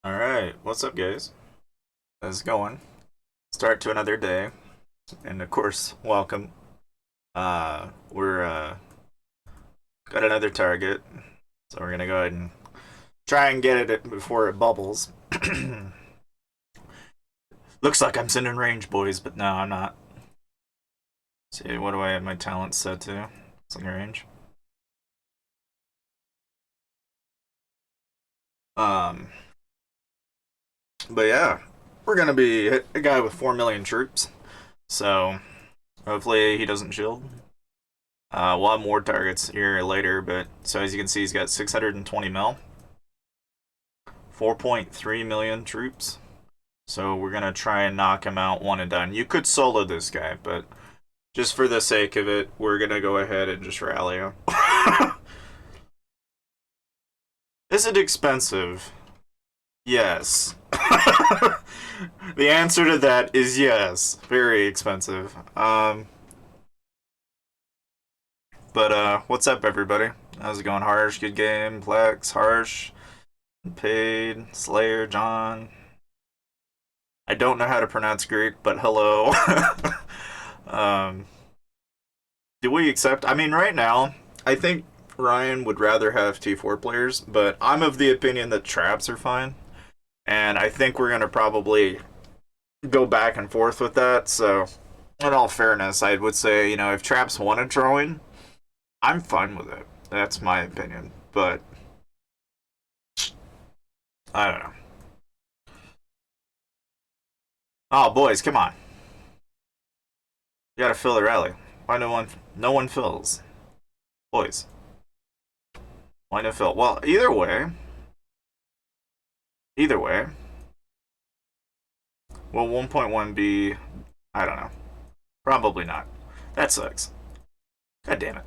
Alright, what's up guys? How's it going? Start to another day. And of course, welcome. We're got another target. So we're gonna go ahead and try and get it before it bubbles. Looks like I'm sending range, boys, but no, I'm not. See, what do I have my talent set to? Sending range. Um but yeah, we're gonna be a guy with 4 million troops. So hopefully he doesn't shield. We'll have more targets here later, but so as you can see, he's got 620 mil, 4.3 million troops. So we're gonna try and knock him out one and done. You could solo this guy, but just for the sake of it, we're gonna go ahead and just rally him. Is it expensive? Yes. The answer to that is yes. Very expensive. But what's up, everybody? How's it going? Harsh, good game. Plex, Harsh, Paid, Slayer, John. I don't know how to pronounce Greek, but hello. um, do we accept? I mean, right now, I think Ryan would rather have T4 players, but I'm of the opinion that traps are fine. And I think we're going to probably go back and forth with that. So, in all fairness, I would say, if traps want to join, I'm fine with it. That's my opinion. But I don't know. Oh, boys, come on. You gotta fill the rally. Why no one fills? Boys. Why no fill? Well, either way. Will 1.1 be, I don't know. Probably not. That sucks. God damn it.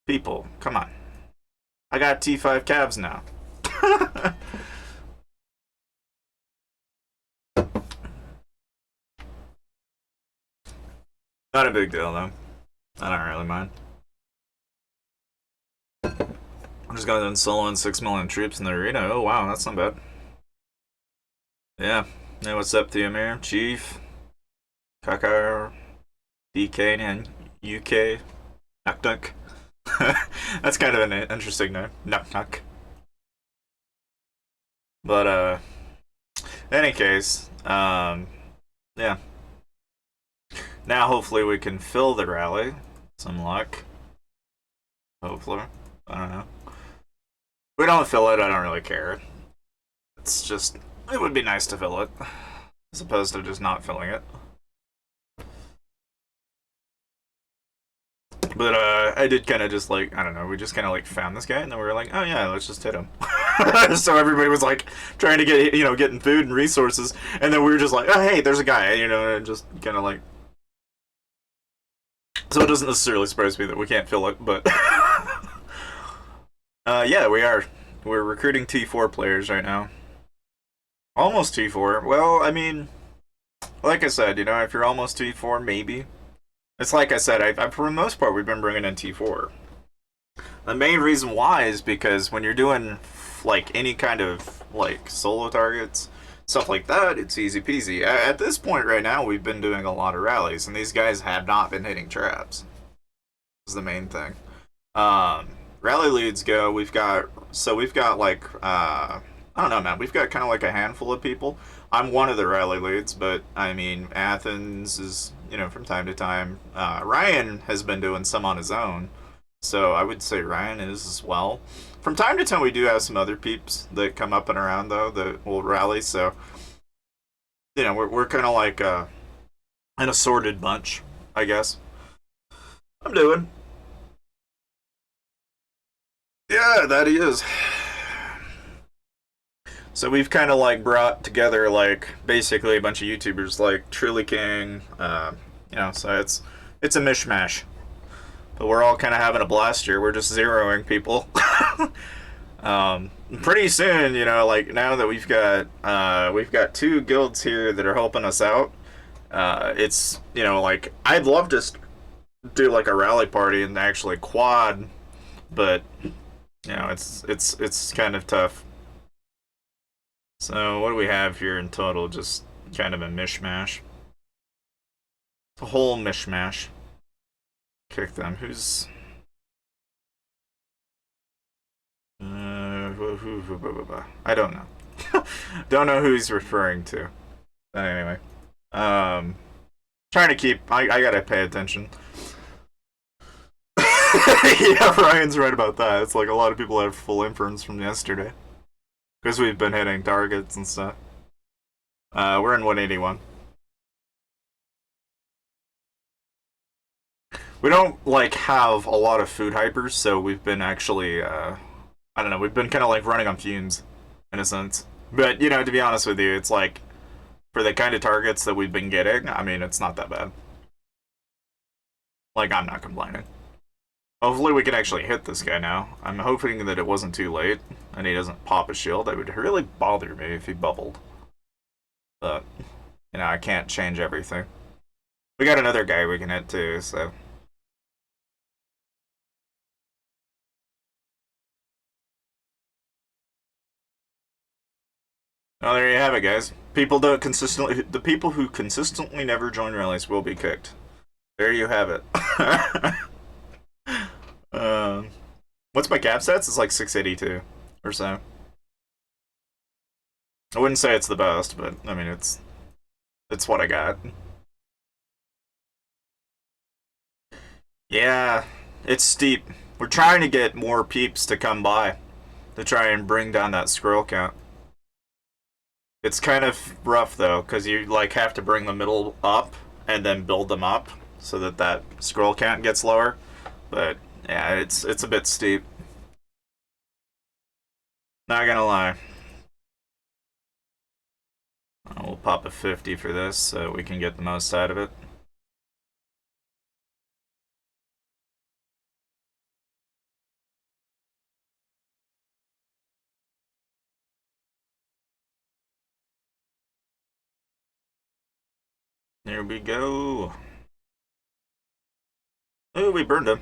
People, come on. I got T5 calves now. Not a big deal, though. I don't really mind. I'm just going to solo in 6 million troops in the arena. Oh, wow, that's not bad. Yeah. Hey, what's up, Theomir? Chief? Kakar? DK and UK? Nuck Nuck? That's kind of an interesting name. Nuck Nuck. But, in any case, yeah. Now, hopefully, we can fill the rally. Some luck. Hopefully. I don't know. If we don't fill it, I don't really care. It's just, it would be nice to fill it, as opposed to just not filling it. But I did kind of just like, I don't know, we just kind of like found this guy, and then we were like, oh yeah, let's just hit him. So everybody was like trying to get, getting food and resources, and then we were just like, oh hey, there's a guy, and just kind of like. So it doesn't necessarily surprise me that we can't fill it, but yeah, we are. We're recruiting T4 players right now. Almost T4. Well, I mean, like I said, if you're almost T4, maybe. It's like I said, for the most part, we've been bringing in T4. The main reason why is because when you're doing like any kind of like solo targets, stuff like that, it's easy peasy. At this point right now, we've been doing a lot of rallies, and these guys have not been hitting traps. Is the main thing. Rally leads go. We've got like I don't know, man. We've got kind of like a handful of people. I'm one of the rally leads, but I mean, Athens is, from time to time. Ryan has been doing some on his own, so I would say Ryan is as well. From time to time, we do have some other peeps that come up and around, though, that will rally, so, we're kind of like an assorted bunch, I guess. I'm doing. Yeah, that he is. So we've kind of like brought together like basically a bunch of YouTubers like Truly King, so it's a mishmash. But we're all kind of having a blast here. We're just zeroing people. Pretty soon, like now that we've got two guilds here that are helping us out. It's like I'd love to do like a rally party and actually quad, but it's kind of tough. So what do we have here in total? Just kind of a mishmash. A whole mishmash. Kick them. Who's... I don't know. Don't know who he's referring to. But anyway. Trying to keep... I gotta pay attention. Yeah, Ryan's right about that. It's like a lot of people have full inference from yesterday. Because we've been hitting targets and stuff. We're in 181. We don't, like, have a lot of food hypers, so we've been actually, I don't know, we've been kind of, like, running on fumes, in a sense. But, you know, to be honest with you, it's like, for the kind of targets that we've been getting, I mean, it's not that bad. Like, I'm not complaining. Hopefully we can actually hit this guy now. I'm hoping that it wasn't too late, and he doesn't pop a shield. That would really bother me if he bubbled. But, you know, I can't change everything. We got another guy we can hit too, so... Oh, there you have it, guys. The people who consistently never join rallies will be kicked. There you have it. What's my cap stats? It's like 682 or so. I wouldn't say it's the best, but I mean it's what I got. Yeah, it's steep. We're trying to get more peeps to come by to try and bring down that scroll count. It's kind of rough though, because you like have to bring the middle up and then build them up so that that scroll count gets lower. But yeah, it's a bit steep. Not gonna lie. We'll pop a 50 for this so we can get the most out of it. There we go. Oh, we burned him.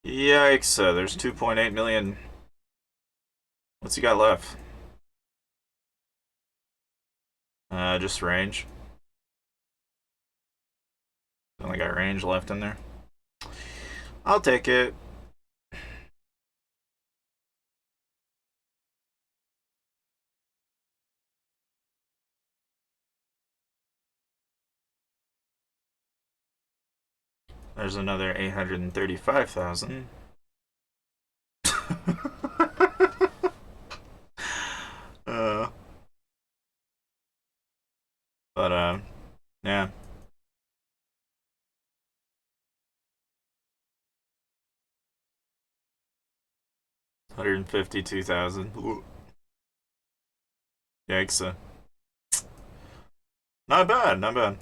Yikes, there's 2.8 million. What's he got left? Just range. Only got range left in there. I'll take it. There's another 835,000. Yeah. 152,000. Yikes. Not bad, not bad.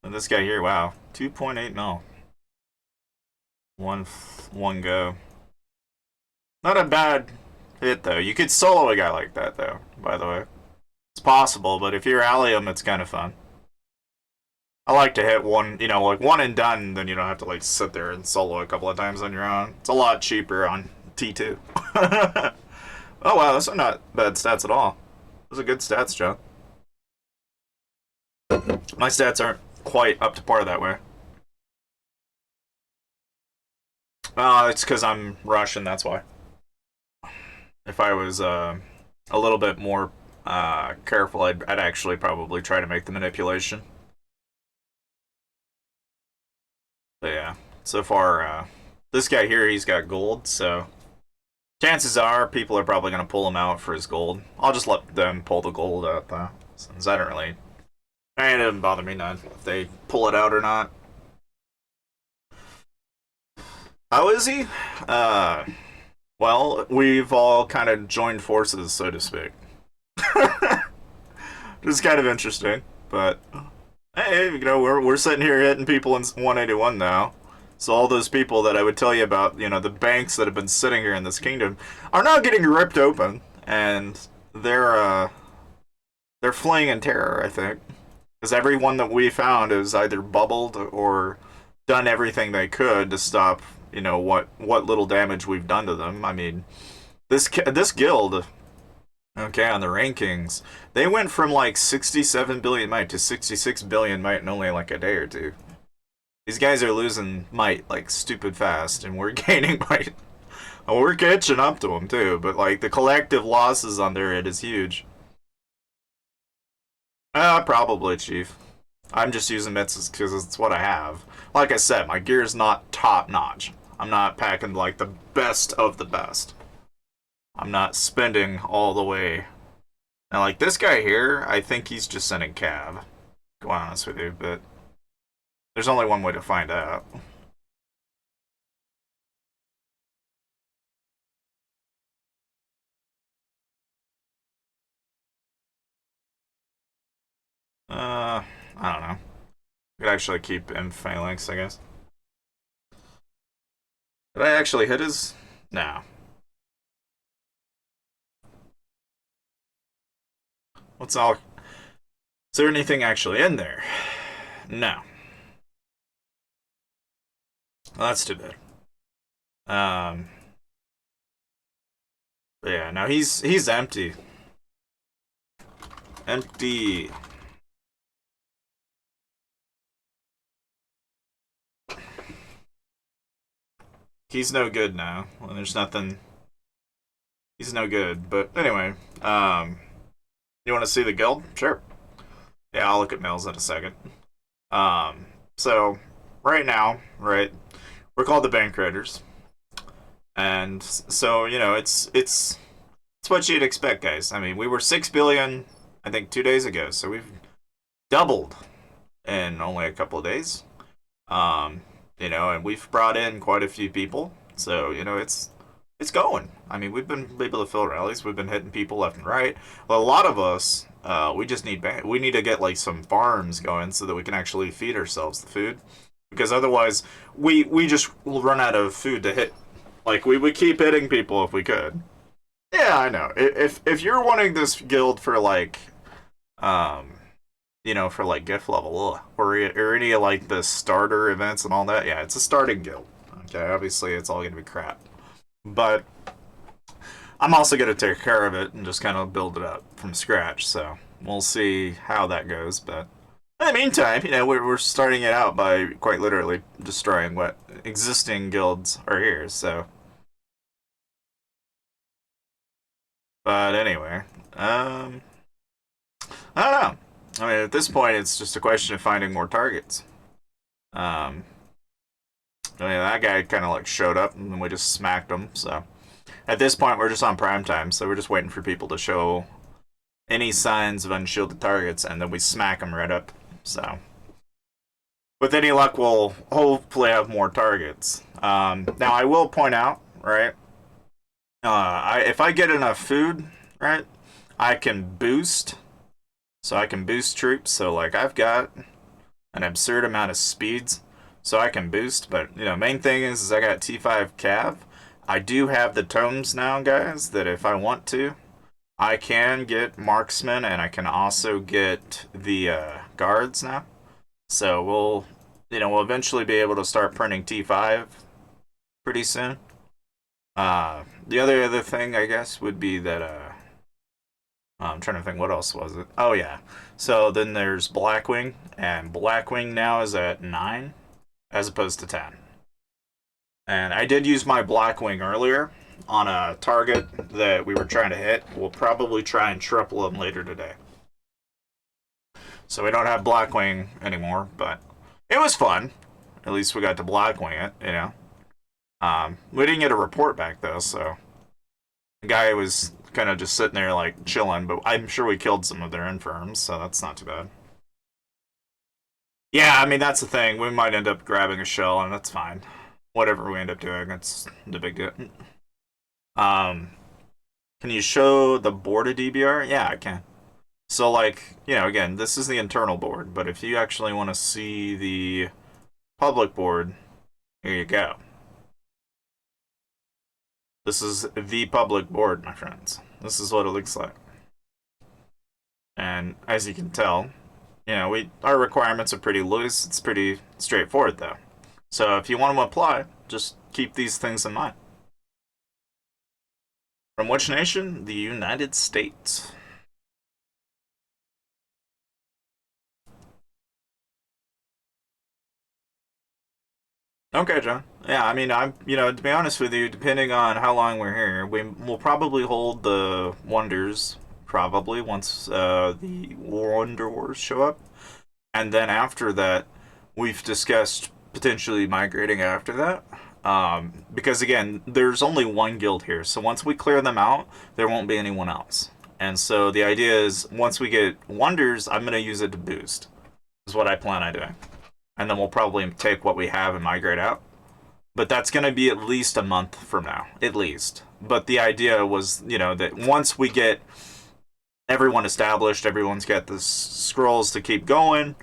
And this guy here, wow. 2.8 mil. One go. Not a bad hit, though. You could solo a guy like that, though, by the way. It's possible, but if you rally him, it's kind of fun. I like to hit one, you know, like one and done, then you don't have to, like, sit there and solo a couple of times on your own. It's a lot cheaper on T2. Oh, wow, those are not bad stats at all. Those are good stats, John. My stats aren't quite up to par that way. It's because I'm Russian, that's why. If I was a little bit more careful, I'd actually probably try to make the manipulation. But yeah, so far, this guy here, he's got gold, so chances are people are probably going to pull him out for his gold. I'll just let them pull the gold out, though, since I don't really... It doesn't bother me none if they pull it out or not. How is he? Well, we've all kind of joined forces, so to speak. It's kind of interesting, but hey, you know, we're sitting here hitting people in 181 now. So all those people that I would tell you about, you know, the banks that have been sitting here in this kingdom are now getting ripped open, and they're fleeing in terror, I think, because everyone that we found has either bubbled or done everything they could to stop, you know, what little damage we've done to them. I mean, this guild, Okay, on the rankings, they went from like 67 billion might to 66 billion might in only like a day or two. These guys are losing might like stupid fast, and we're gaining might. Oh, we're catching up to them too, but like the collective losses on their end is huge. Probably, Chief. I'm just using mitts because it's what I have. Like I said, my gear is not top notch. I'm not packing like the best of the best. I'm not spending all the way. Now, like this guy here, I think he's just sending cav. To be honest with you, but there's only one way to find out. I don't know. Could actually keep in phalanx, I guess. Did I actually hit his? No. What's all? Is there anything actually in there? No. Well, that's too bad. Um. But yeah. No, he's empty. Empty. He's no good now. Well, there's nothing. He's no good. But anyway, you want to see the guild? Sure. Yeah, I'll look at mails in a second. Um, so right now, right, we're called the bank raiders, and so it's what you'd expect, guys. I mean, we were 6 billion, I think, 2 days ago, so we've doubled in only a couple of days. Um, and we've brought in quite a few people, so it's going. I mean, we've been able to fill rallies. We've been hitting people left and right. Well, a lot of us, we just we need to get like some farms going so that we can actually feed ourselves the food, because otherwise we just will run out of food to hit. Like we would keep hitting people if we could. Yeah, I know. If you're wanting this guild for like, um, for like gift level or any of like the starter events and all that, yeah, it's a starting guild. Okay, obviously it's all gonna be crap, but I'm also gonna take care of it and just kind of build it up from scratch. So we'll see how that goes. But in the meantime, we're starting it out by quite literally destroying what existing guilds are here. So, but anyway, I don't know. I mean, at this point, it's just a question of finding more targets. Um, I mean, that guy kind of like showed up and we just smacked him. So at this point, we're just on prime time. So we're just waiting for people to show any signs of unshielded targets, and then we smack them right up. So with any luck, we'll hopefully have more targets. Now I will point out, right? If I get enough food, right, I can boost. So I can boost troops. So like I've got an absurd amount of speeds, so I can boost. But main thing is I got T5 Cav. I do have the tomes now, guys. That if I want to, I can get marksmen, and I can also get the guards now. So we'll eventually be able to start printing T5 pretty soon. The other thing I guess would be that I'm trying to think what else was it. Oh yeah. So then there's Blackwing, and Blackwing now is at 9 as opposed to 10. And I did use my Blackwing earlier on a target that we were trying to hit. We'll probably try and triple them later today. So we don't have Blackwing anymore, but it was fun. At least we got to Blackwing it. We didn't get a report back though, so the guy was kind of just sitting there like chilling, but I'm sure we killed some of their infirms, so that's not too bad. Yeah, I mean that's the thing. We might end up grabbing a shell, and that's fine. Whatever we end up doing, it's the big deal. Um, can you show the board of DBR? Yeah, I can. So like, again, this is the internal board, but if you actually want to see the public board, here you go. This is the public board, my friends. This is what it looks like. And as you can tell, our requirements are pretty loose. It's pretty straightforward though. So if you want to apply, just keep these things in mind. From which nation? The United States. Okay, John. Yeah, I mean, to be honest with you, depending on how long we're here, we will probably hold the Wonders, probably, once the Wonder Wars show up. And then after that, we've discussed potentially migrating after that. Because again, there's only one guild here, so once we clear them out, there won't be anyone else. And so the idea is, once we get Wonders, I'm going to use it to boost, is what I plan on doing. And then we'll probably take what we have and migrate out. But that's going to be at least a month from now, at least. But the idea was, that once we get everyone established, everyone's got the scrolls to keep going,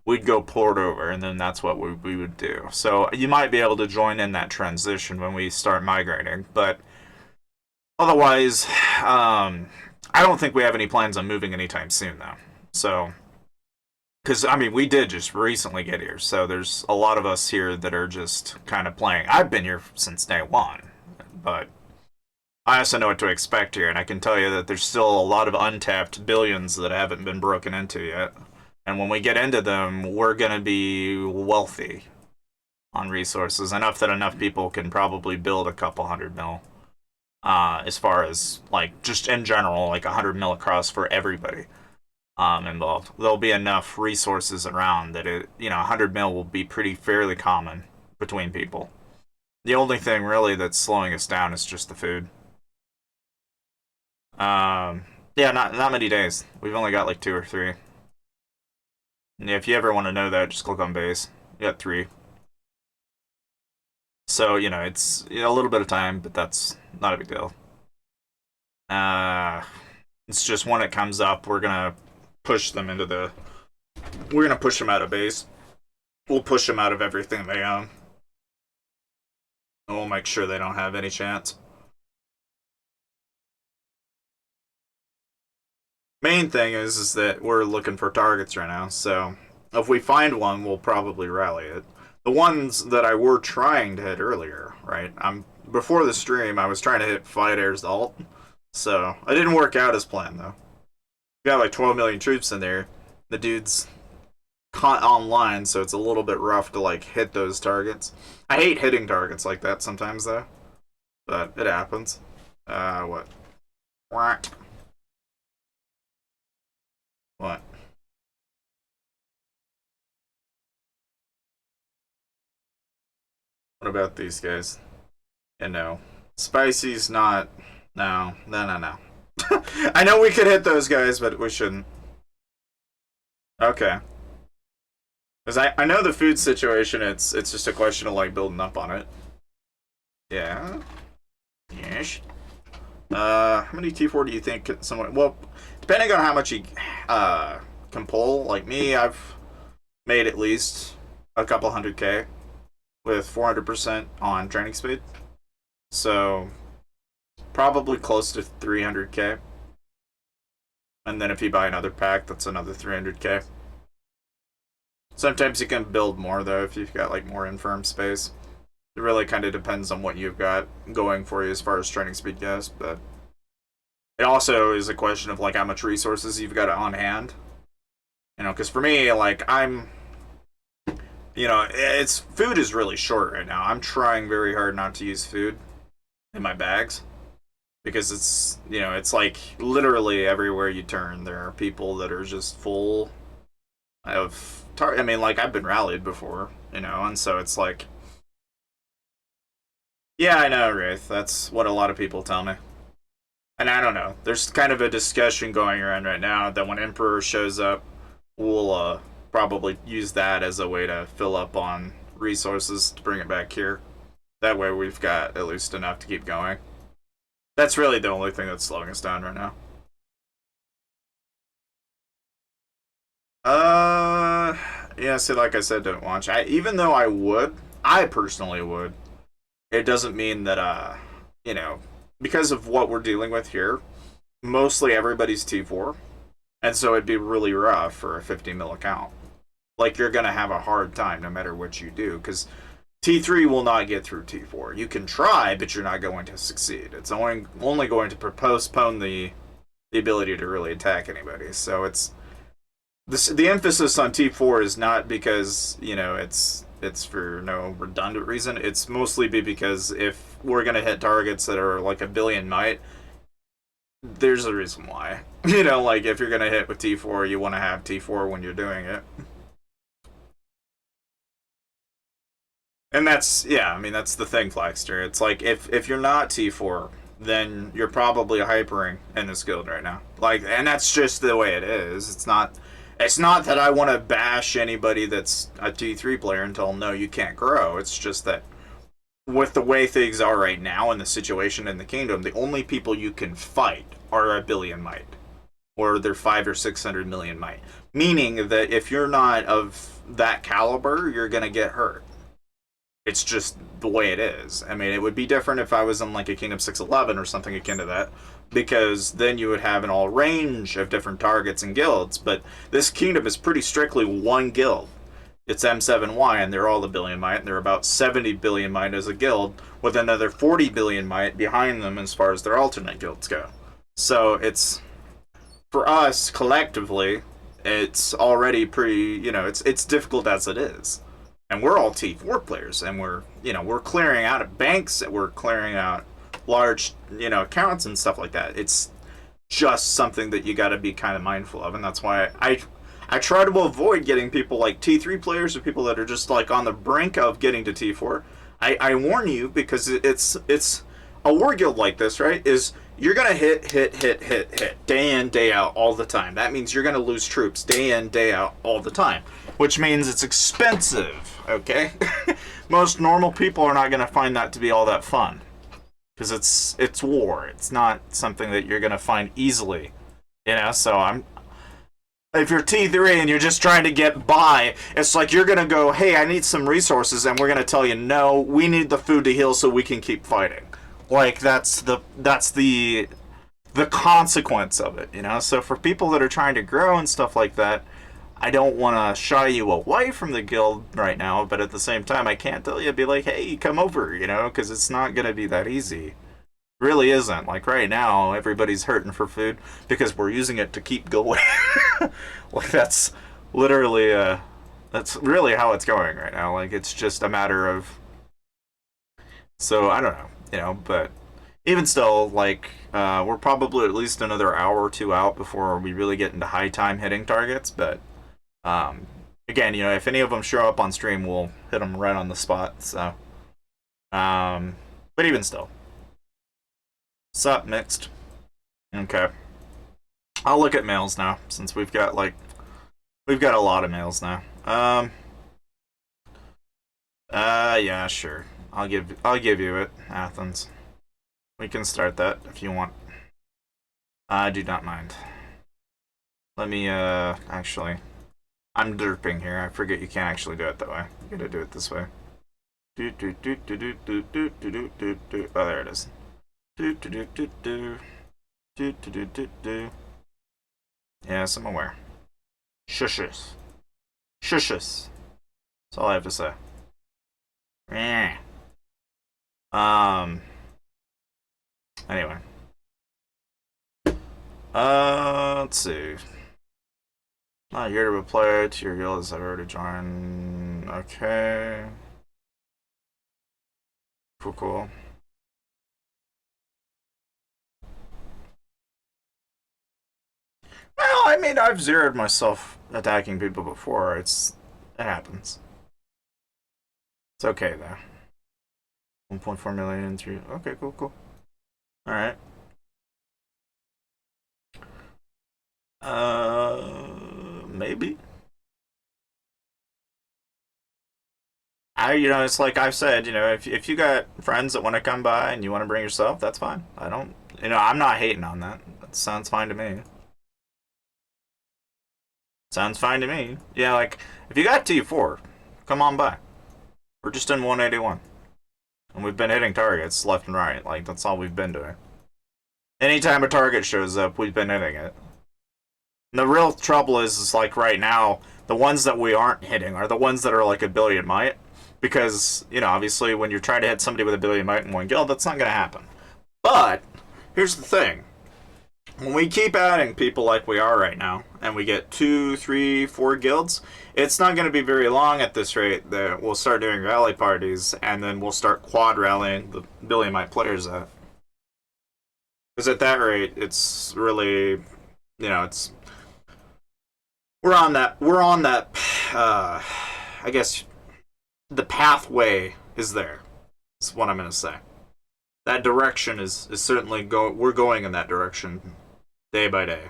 we'd go port over, and then that's what we would do. So you might be able to join in that transition when we start migrating, but otherwise, I don't think we have any plans on moving anytime soon, though. So, because, I mean, we did just recently get here, so there's a lot of us here that are just kind of playing. I've been here since day one, but I also know what to expect here, and I can tell you that there's still a lot of untapped billions that haven't been broken into yet. And when we get into them, we're going to be wealthy on resources, enough that enough people can probably build a couple $100 mil. As far as, like, just in general, like $100 mil across for everybody involved. There'll be enough resources around that $100 mil will be pretty fairly common between people. The only thing really that's slowing us down is just the food. Yeah, not many days. We've only got like 2 or 3. And if you ever want to know that, just click on base. You got 3. So, it's a little bit of time, but that's not a big deal. It's just when it comes up, we're gonna push them we're gonna push them out of base. We'll push them out of everything they own. And we'll make sure they don't have any chance. Main thing is that we're looking for targets right now, so if we find one, we'll probably rally it. The ones that I were trying to hit earlier, right? Before the stream, I was trying to hit Fight Air's ult, so it didn't work out as planned though. We got like 12 million troops in there. The dude's online, so it's a little bit rough to like hit those targets. I hate hitting targets like that sometimes though, but it happens. What? What? What? What about these guys? Yeah, no. Spicy's not. No. I know we could hit those guys, but we shouldn't. Okay. Because I know the food situation, it's just a question of, like, building up on it. Yeah. Yes. How many T4 do you think someone... Well, depending on how much he can pull, like me, I've made at least a couple 100K with 400% on training speed. So, probably close to 300K. And then if you buy another pack, that's another 300K. Sometimes you can build more, though, if you've got, like, more infirm space. It really kind of depends on what you've got going for you as far as training speed goes, but it also is a question of, like, how much resources you've got on hand. Because for me, like, food is really short right now. I'm trying very hard not to use food in my bags. Because it's like, literally everywhere you turn, there are people that are just full of... I've been rallied before, and so it's like... Yeah, I know, Wraith. That's what a lot of people tell me. And I don't know. There's kind of a discussion going around right now that when Emperor shows up, we'll probably use that as a way to fill up on resources to bring it back here. That way we've got at least enough to keep going. That's really the only thing that's slowing us down right now. Yeah, see, like I said, don't watch. Even though I personally would, it doesn't mean that, because of what we're dealing with here, mostly everybody's T4, and so it'd be really rough for a 50 mil account. Like, you're gonna have a hard time no matter what you do, because T3 will not get through T4. You can try, but you're not going to succeed. It's only going to postpone the ability to really attack anybody. So it's the emphasis on T4 is not because, you know, it's for no redundant reason. It's mostly because if we're going to hit targets that are like a billion might, there's a reason why. You know, like if you're going to hit with T4, you want to have T4 when you're doing it. And that's, yeah, I mean, that's the thing, Flaxter. It's like, if you're not T4, then you're probably hypering in this guild right now. Like, and that's just the way it is. It's not that I want to bash anybody that's a T3 player and tell them, no, you can't grow. It's just that with the way things are right now in the situation in the kingdom, the only people you can fight are a billion might. Or they're 500 or 600 million might. Meaning that if you're not of that caliber, you're going to get hurt. It's just the way it is. I mean, it would be different if I was in like a Kingdom 611 or something akin to that, because then you would have an all range of different targets and guilds, but this kingdom is pretty strictly one guild. It's M7Y, and they're all a billion might, and they're about 70 billion might as a guild, with another 40 billion might behind them as far as their alternate guilds go. So it's, for us, collectively, it's already pretty, you know, it's difficult as it is. And we're all T4 players, and we're clearing out of banks, we're clearing out large, you know, accounts and stuff like that. It's just something that you got to be kind of mindful of, and that's why I try to avoid getting people like T3 players or people that are just like on the brink of getting to T4. I warn you, because it's a war guild like this, right? Is you're gonna hit day in, day out all the time. That means you're gonna lose troops day in, day out all the time, which means it's expensive. Okay, most normal people are not gonna find that to be all that fun, because it's war. It's not something that you're gonna find easily, you know. So if you're T3 and you're just trying to get by, it's like you're gonna go, hey, I need some resources, and we're gonna tell you, no, we need the food to heal so we can keep fighting. Like that's the consequence of it, you know. So for people that are trying to grow and stuff like that, I don't want to shy you away from the guild right now, but at the same time, I can't tell you, be like, hey, come over, you know, because it's not going to be that easy. It really isn't. Like right now, everybody's hurting for food because we're using it to keep going. Like that's literally, that's really how it's going right now. Like it's just a matter of, so I don't know, you know, but even still, like, we're probably at least another hour or two out before we really get into high time hitting targets, but again, you know, if any of them show up on stream, we'll hit them right on the spot. So, but even still, sup, mixed. Okay, I'll look at mails now since we've got a lot of mails now. Yeah, sure. I'll give you it, Athens. We can start that if you want. I do not mind. Let me actually. I'm derping here. I forget you can't actually do it that way. You gotta do it this way. Oh, there it is. Yes, I'm aware. Shushes. Shushes. That's all I have to say. Anyway. Let's see. Not here to reply to your guild as I've already joined. Okay. Cool. Well, I mean, I've zeroed myself attacking people before. It happens. It's okay though. 1.4 million through. Okay, cool. Alright. Maybe. You know, it's like I've said, you know, if you got friends that want to come by and you want to bring yourself, that's fine. I don't, you know, I'm not hating on that. That sounds fine to me. Sounds fine to me. Yeah, like, if you got T4, come on by. We're just in 181. And we've been hitting targets left and right. Like, that's all we've been doing. Anytime a target shows up, we've been hitting it. And the real trouble is like right now, the ones that we aren't hitting are the ones that are like a billion might. Because, you know, obviously when you're trying to hit somebody with a billion might in one guild, that's not going to happen. But here's the thing. When we keep adding people like we are right now, and we get 2, 3, 4 guilds, it's not going to be very long at this rate that we'll start doing rally parties, and then we'll start quad rallying the billion might players at. Because at that rate, it's really, you know, it's we're on that I guess the pathway is there. That's what I'm going to say. That direction is certainly we're going in that direction day by day.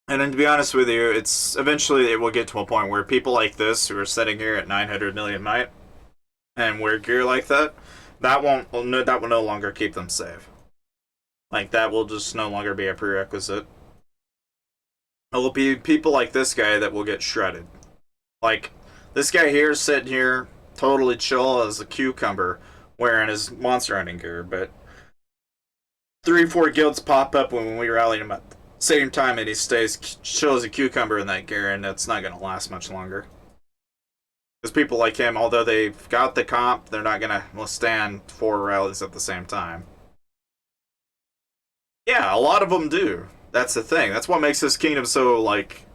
And then to be honest with you, it's eventually it will get to a point where people like this who are sitting here at 900 million might and wear gear like that, that will no longer keep them safe. Like that will just no longer be a prerequisite. It will be people like this guy that will get shredded. Like this guy here sitting here totally chill as a cucumber wearing his monster hunting gear, but 3, 4 guilds pop up when we rally him at the same time and he stays chill as a cucumber in that gear, and that's not going to last much longer. Because people like him, although they've got the comp, they're not going to withstand 4 rallies at the same time. Yeah, a lot of them do. That's the thing. That's what makes this kingdom so, like,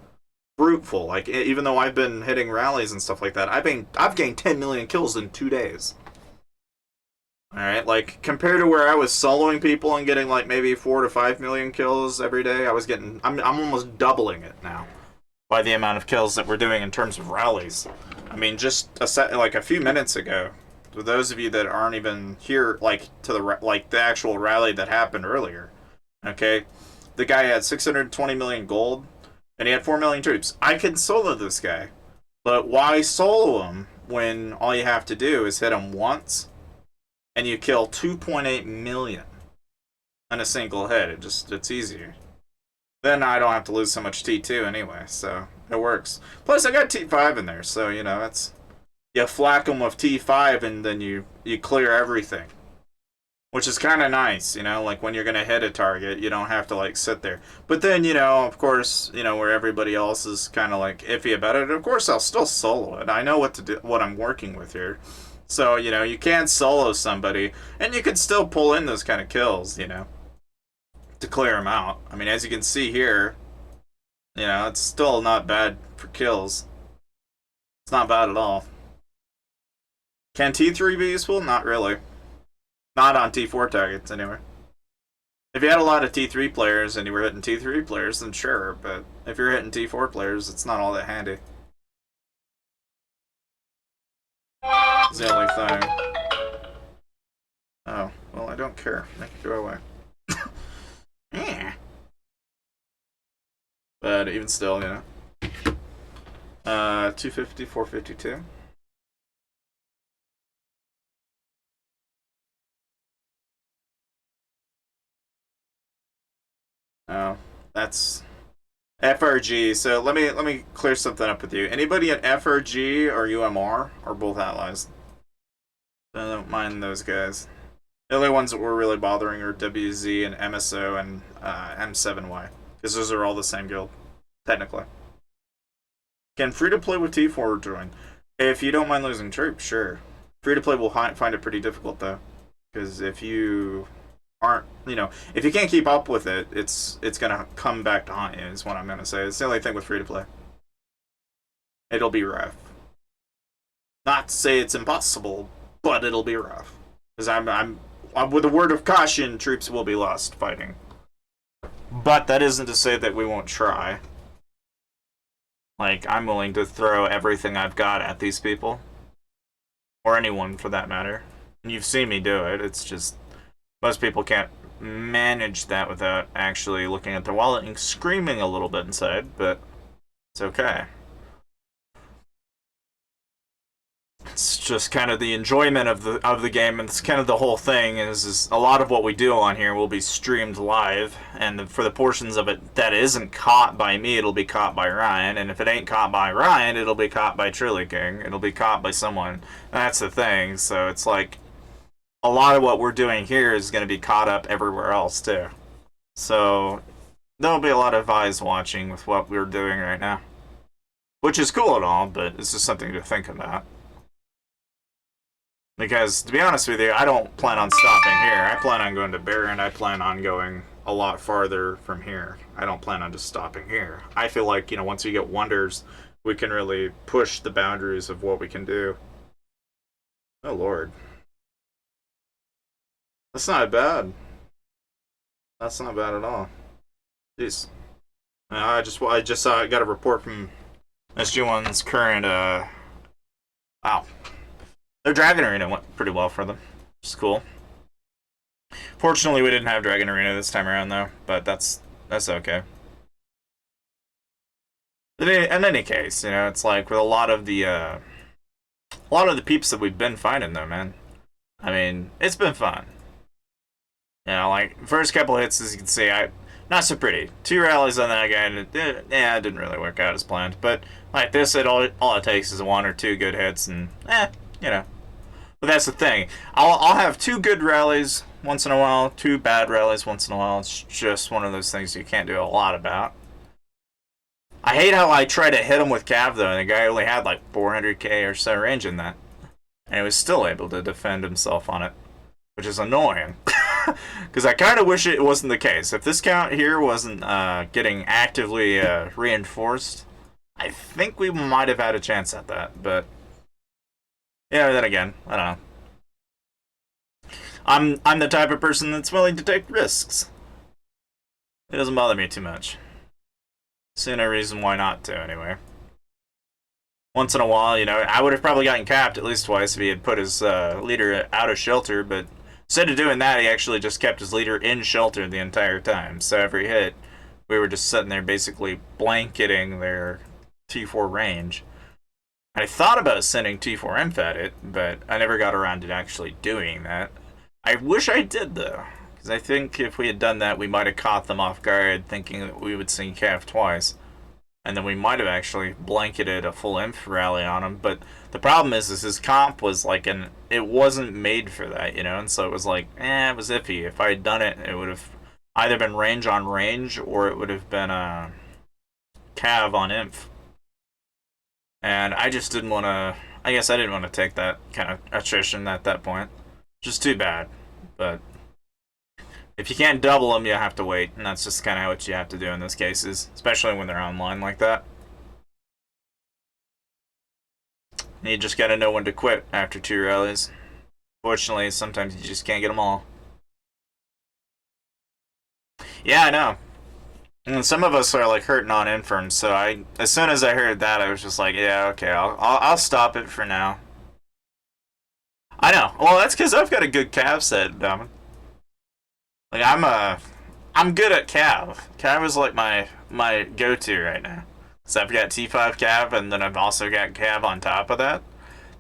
fruitful. Like, even though I've been hitting rallies and stuff like that, I've gained 10 million kills in 2 days. Alright, like, compared to where I was soloing people and getting, like, maybe 4 to 5 million kills every day, I'm almost doubling it now by the amount of kills that we're doing in terms of rallies. I mean, just a few minutes ago, for those of you that aren't even here, like, to the actual rally that happened earlier, okay, the guy had 620 million gold, and he had 4 million troops. I can solo this guy, but why solo him when all you have to do is hit him once, and you kill 2.8 million in a single hit? It's easier. Then I don't have to lose so much T2 anyway, so it works. Plus, I got T5 in there, so, you know, you flack them with T5, and then you clear everything. Which is kind of nice, you know, like when you're going to hit a target, you don't have to, like, sit there. But then, you know, of course, you know, where everybody else is kind of, like, iffy about it, of course I'll still solo it. I know what to do, what I'm working with here. So, you know, you can solo somebody, and you can still pull in those kind of kills, you know, to clear them out. I mean, as you can see here, you know, it's still not bad for kills. It's not bad at all. Can T3 be useful? Not really. Not on T4 targets, anyway. If you had a lot of T3 players and you were hitting T3 players, then sure, but if you're hitting T4 players, it's not all that handy. That's the only thing. Oh, well, I don't care. Make it go away. Yeah. But even still, you know. 250, 452. Oh, that's FRG. So let me clear something up with you. Anybody at FRG or UMR or both allies? I don't mind those guys. The only ones that were really bothering are WZ and MSO and M7Y, because those are all the same guild, technically. Can free-to-play with T4 join? If you don't mind losing troops, sure. Free-to-play will find it pretty difficult, though, because if you aren't, you know, if you can't keep up with it, it's gonna come back to haunt you, is what I'm gonna say. It's the only thing with free-to-play. It'll be rough. Not to say it's impossible, but it'll be rough. Because I'm with a word of caution, troops will be lost fighting. But that isn't to say that we won't try. Like, I'm willing to throw everything I've got at these people. Or anyone, for that matter. And you've seen me do it. It's just, most people can't manage that without actually looking at their wallet and screaming a little bit inside, but it's okay. It's just kind of the enjoyment of the game, and it's kind of the whole thing is a lot of what we do on here will be streamed live, and for the portions of it that isn't caught by me, it'll be caught by Ryan, and if it ain't caught by Ryan, it'll be caught by Trilly King. It'll be caught by someone. And that's the thing. So it's like a lot of what we're doing here is going to be caught up everywhere else too. So there'll be a lot of eyes watching with what we're doing right now. which is cool and all, but it's just something to think about. Because, to be honest with you, I don't plan on stopping here. I plan on going to Baron. I plan on going a lot farther from here. I don't plan on just stopping here. I feel like, you know, once we get Wonders, we can really push the boundaries of what we can do. Oh, Lord. That's not bad. That's not bad at all. Jeez. I just saw, I got a report from SG1's current, wow. Their Dragon Arena went pretty well for them, which is cool. Fortunately, we didn't have Dragon Arena this time around, though, but that's okay. In any case, you know, it's like with a lot of the peeps that we've been fighting, though, man. I mean, it's been fun. You know, like, first couple hits, as you can see, not so pretty. 2 rallies on that guy, and it didn't really work out as planned. But, like this, all it takes is 1 or 2 good hits, and, you know. But that's the thing. I'll have 2 good rallies once in a while, 2 bad rallies once in a while. It's just one of those things you can't do a lot about. I hate how I try to hit him with Cav, though, and the guy only had, like, 400k or so range in that. And he was still able to defend himself on it, which is annoying. Because I kind of wish it wasn't the case. If this count here wasn't getting actively reinforced, I think we might have had a chance at that. But yeah, then again, I don't know. I'm the type of person that's willing to take risks. It doesn't bother me too much. See no reason why not to, anyway. Once in a while, you know, I would have probably gotten capped at least twice if he had put his leader out of shelter, but instead of doing that, he actually just kept his leader in shelter the entire time. So every hit, we were just sitting there basically blanketing their T4 range. I thought about sending T4 Inf at it, but I never got around to actually doing that. I wish I did, though, because I think if we had done that, we might have caught them off guard, thinking that we would sing Cav twice. And then we might have actually blanketed a full Inf rally on him, but the problem is his comp was like it wasn't made for that, you know, and so it was like, it was iffy. If I had done it, it would have either been range on range, or it would have been Cav on Inf. And I just didn't want to, I guess I didn't want to take that kind of attrition at that point. Just too bad. But if you can't double them, you have to wait, and that's just kind of what you have to do in those cases, especially when they're online like that. You just gotta know when to quit after 2 rallies. Fortunately, sometimes you just can't get them all. Yeah, I know. And some of us are like hurting on Inferns, so as soon as I heard that, I was just like, yeah, okay, I'll stop it for now. I know. Well, that's because I've got a good Cav set, Dominic. Like, I'm good at Cav. Cav is like my go-to right now. So I've got T5 Cav, and then I've also got Cav on top of that.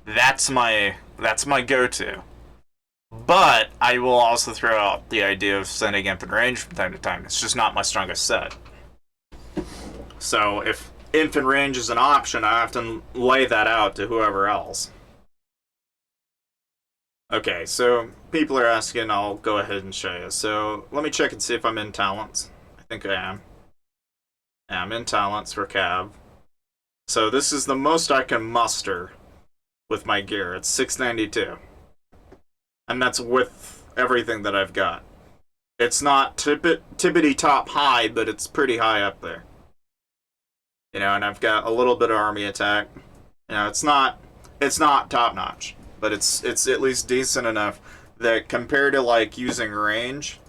That's my go-to. But I will also throw out the idea of sending Imp and Range from time to time. It's just not my strongest set. So if Imp and Range is an option, I have to lay that out to whoever else. Okay, so people are asking, I'll go ahead and show you. So let me check and see if I'm in Talents. I think I am. Yeah, I'm in Talents for Cav. So this is the most I can muster with my gear. It's 692. And that's with everything that I've got. It's not tippity top high, but it's pretty high up there. You know, and I've got a little bit of army attack. You know, it's not top notch, but it's at least decent enough that compared to like using range,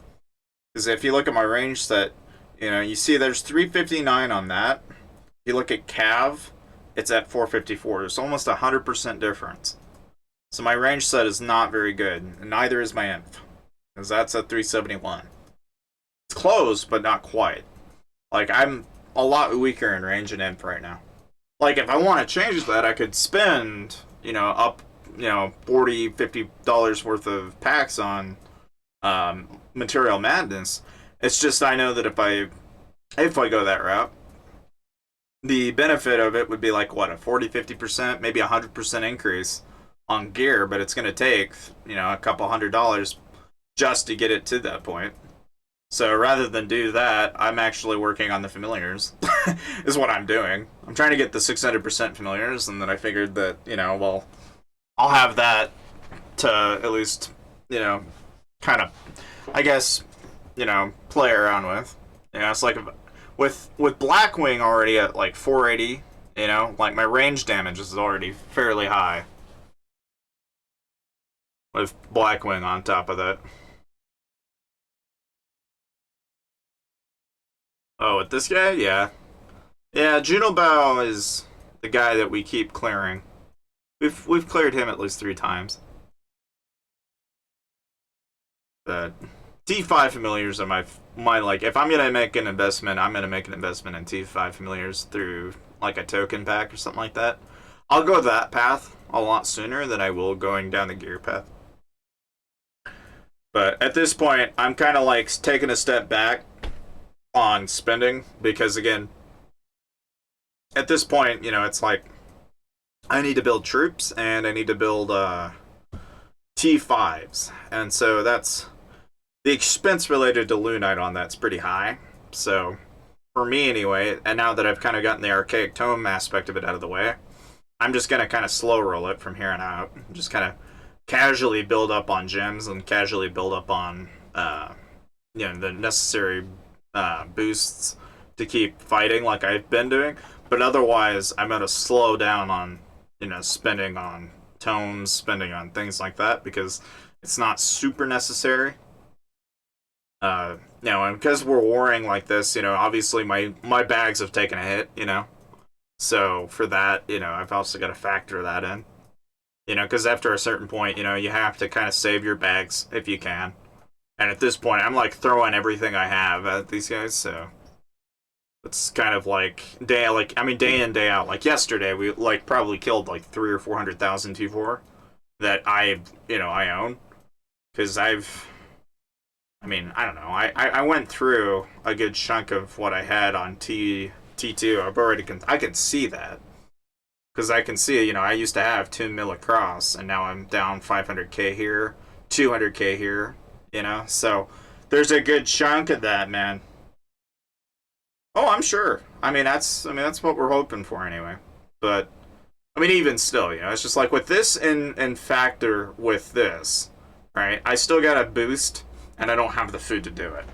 because if you look at my range set, you know, you see there's 359 on that. If you look at Cav, it's at 454. There's almost 100% difference. So my range set is not very good, and neither is my Imp, because that's at 371. It's close, but not quite. Like, I'm a lot weaker in range and Imp right now. Like, if I want to change that, I could spend, you know, up, you know, $40, $50 worth of packs on Material Madness. It's just I know that if I go that route, the benefit of it would be like, what, a 40, 50%, maybe 100% increase on gear, but it's going to take, you know, a couple $100 just to get it to that point. So rather than do that, I'm actually working on the familiars. is what I'm doing. I'm trying to get the 600% familiars, and then I figured that, you know, well, I'll have that to at least, you know, kind of, I guess, you know, play around with. You know, it's like with Blackwing already at like 480, you know, like my range damage is already fairly high. With Blackwing on top of that. Oh, with this guy? Yeah. Yeah, Junobao is the guy that we keep clearing. We've cleared him at least 3 times. But T5 familiars are my like, if I'm gonna make an investment, I'm gonna make an investment in T5 familiars through like a token pack or something like that. I'll go that path a lot sooner than I will going down the gear path. But at this point, I'm kind of like taking a step back on spending because, again, at this point, you know, it's like I need to build troops and I need to build T5s, and so that's the expense related to Lunite on that's pretty high. So for me, anyway, and now that I've kind of gotten the archaic tome aspect of it out of the way, I'm just gonna kind of slow roll it from here on out. Just kind of casually build up on gems and casually build up on you know, the necessary boosts to keep fighting like I've been doing. But otherwise, I'm gonna slow down on, you know, spending on tomes, spending on things like that because it's not super necessary. You know, and because we're warring like this, you know, obviously my bags have taken a hit, you know. So for that, you know, I've also got to factor that in. You know, because after a certain point, you know, you have to kind of save your bags if you can. And at this point, I'm like throwing everything I have at these guys, so it's kind of like day in, day out. Like yesterday, we like probably killed like 300,000 or 400,000 T4 that I own because I don't know. I went through a good chunk of what I had on T2. I can see that. Because I can see, you know, I used to have 2 mil across, and now I'm down 500k here, 200k here, you know? So there's a good chunk of that, man. Oh, I'm sure. That's what we're hoping for anyway. But, I mean, even still, you know, it's just like with this in factor with this, right? I still got a boost, and I don't have the food to do it.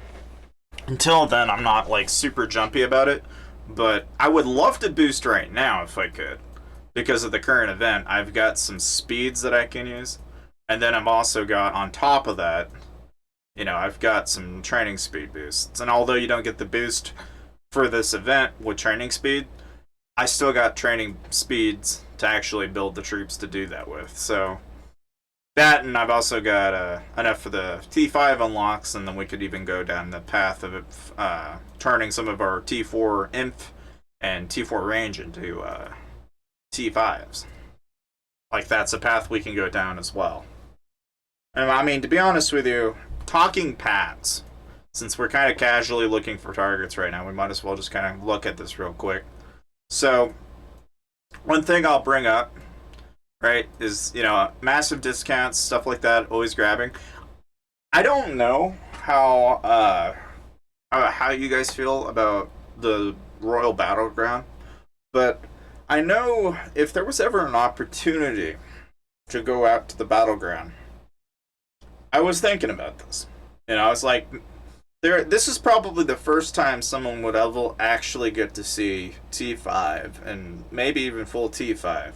Until then, I'm not, like, super jumpy about it, but I would love to boost right now if I could. Because of the current event, I've got some speeds that I can use. And then I've also got, on top of that, you know, I've got some training speed boosts. And although you don't get the boost for this event with training speed, I still got training speeds to actually build the troops to do that with. So, that, and I've also got enough for the T5 unlocks, and then we could even go down the path of turning some of our T4 inf and T4 range into T5s. Like, that's a path we can go down as well. And I mean, to be honest with you, talking paths, since we're kind of casually looking for targets right now, we might as well just kind of look at this real quick. So, one thing I'll bring up, right, is, you know, massive discounts, stuff like that, always grabbing. I don't know how you guys feel about the Royal Battleground, but I know if there was ever an opportunity to go out to the Battleground, I was thinking about this. You know, I was like, this is probably the first time someone would ever actually get to see T5 and maybe even full T5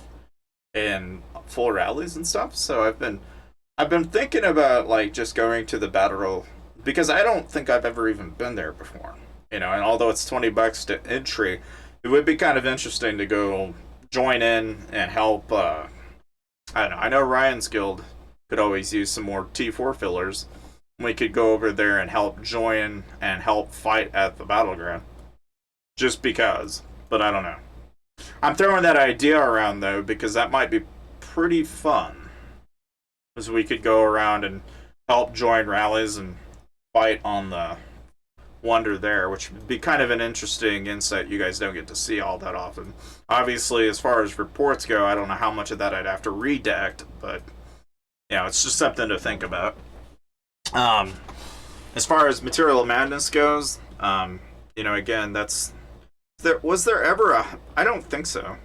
and full rallies and stuff. So I've been thinking about like just going to the battle because I don't think I've ever even been there before. You know, and although it's $20 to entry, it would be kind of interesting to go join in and help. I don't know. I know Ryan's Guild could always use some more T4 fillers. We could go over there and help join and help fight at the battleground. Just because. But I don't know. I'm throwing that idea around, though, because that might be pretty fun. Because we could go around and help join rallies and fight on the Wonder there, which would be kind of an interesting insight you guys don't get to see all that often. Obviously, as far as reports go, I don't know how much of that I'd have to redact, but, you know, it's just something to think about. As far as Material Madness goes, you know, again, that's Was there ever a? I don't think so.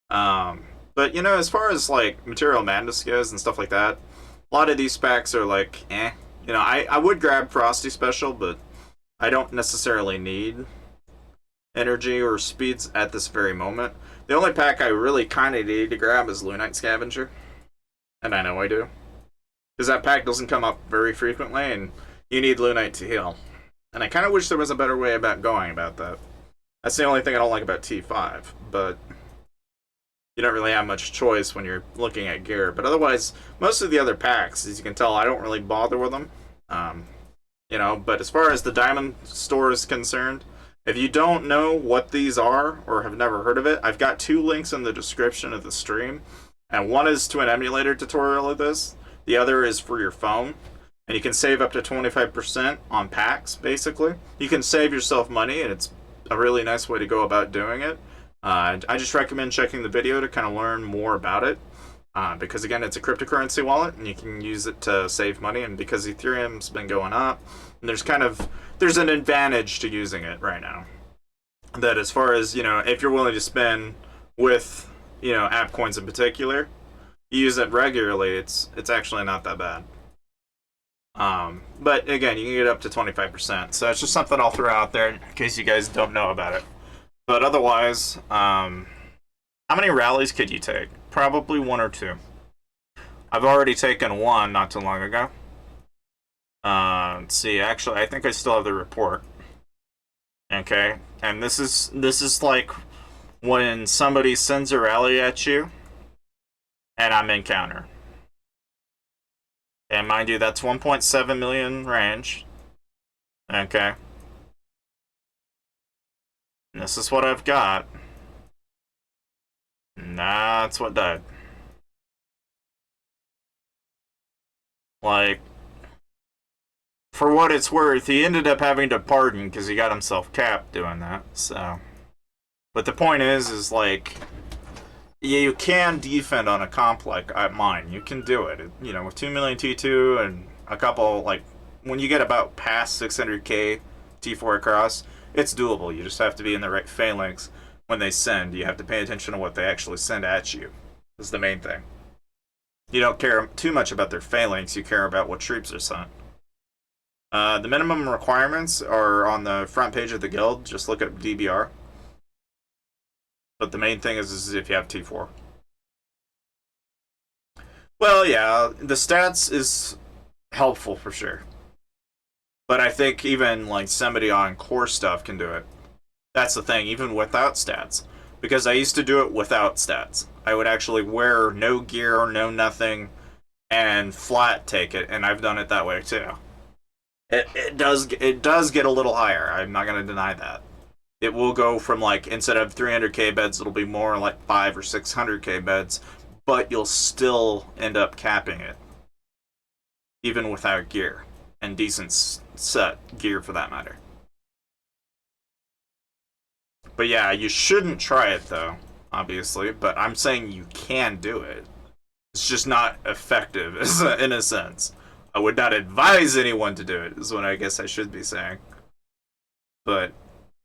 But you know, as far as like Material Madness goes and stuff like that, a lot of these packs are like, eh. You know, I would grab Frosty Special, but I don't necessarily need energy or speeds at this very moment. The only pack I really kind of need to grab is Lunite Scavenger, and I know I do, because that pack doesn't come up very frequently, and you need Lunite to heal. And I kind of wish there was a better way about going about that. That's the only thing I don't like about T5, but you don't really have much choice when you're looking at gear. But otherwise, most of the other packs, as you can tell, I don't really bother with them. You know, but as far as the Diamond Store is concerned, if you don't know what these are or have never heard of it, I've got 2 links in the description of the stream. And one is to an emulator tutorial of this. The other is for your phone. And you can save up to 25% on packs, basically. You can save yourself money, and it's a really nice way to go about doing it. I just recommend checking the video to kind of learn more about it. Because again, it's a cryptocurrency wallet, and you can use it to save money. And because Ethereum's been going up, and there's an advantage to using it right now. That as far as, you know, if you're willing to spend with, you know, app coins in particular, you use it regularly, it's actually not that bad. But again, you can get up to 25%. So it's just something I'll throw out there in case you guys don't know about it. But otherwise, how many rallies could you take? Probably 1 or 2. I've already taken 1 not too long ago. Let's see, actually, I think I still have the report. Okay, and this is like when somebody sends a rally at you, and I'm in counter. And mind you, that's 1.7 million range. Okay. And this is what I've got. And that's what died. Like, for what it's worth, he ended up having to pardon because he got himself capped doing that, so. But the point is like, you can defend on a comp like mine. You can do it. You know, with 2 million T2 and a couple, like, when you get about past 600k T4 across, it's doable. You just have to be in the right phalanx when they send. You have to pay attention to what they actually send at you. Is the main thing. You don't care too much about their phalanx. You care about what troops are sent. The minimum requirements are on the front page of the guild. Just look up DBR. But the main thing is if you have T4. Well, yeah, the stats is helpful for sure. But I think even like somebody on core stuff can do it. That's the thing, even without stats. Because I used to do it without stats. I would actually wear no gear, no nothing, and flat take it, and I've done it that way too. It does get a little higher. I'm not going to deny that. It will go from, like, instead of 300k beds, it'll be more like 5 or 600k beds, but you'll still end up capping it, even without gear, and decent set gear for that matter. But yeah, you shouldn't try it though, obviously, but I'm saying you can do it. It's just not effective, in a sense. I would not advise anyone to do it, is what I guess I should be saying. But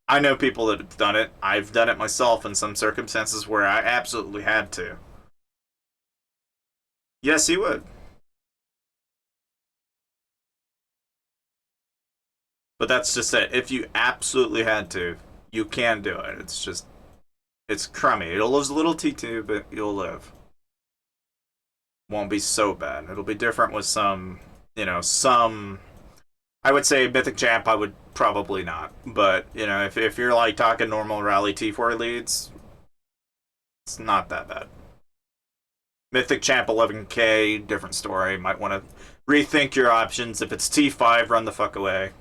I know people that have done it. I've done it myself in some circumstances where I absolutely had to. Yes, he would. But that's just it. If you absolutely had to, you can do it. It's just, it's crummy. It'll lose a little T2, but you'll live. Won't be so bad. It'll be different with some, you know, some... I would say Mythic Champ, I would probably not. But, you know, if you're like talking normal Rally T4 leads, it's not that bad. Mythic Champ 11k, different story. Might want to rethink your options. If it's T5, run the fuck away.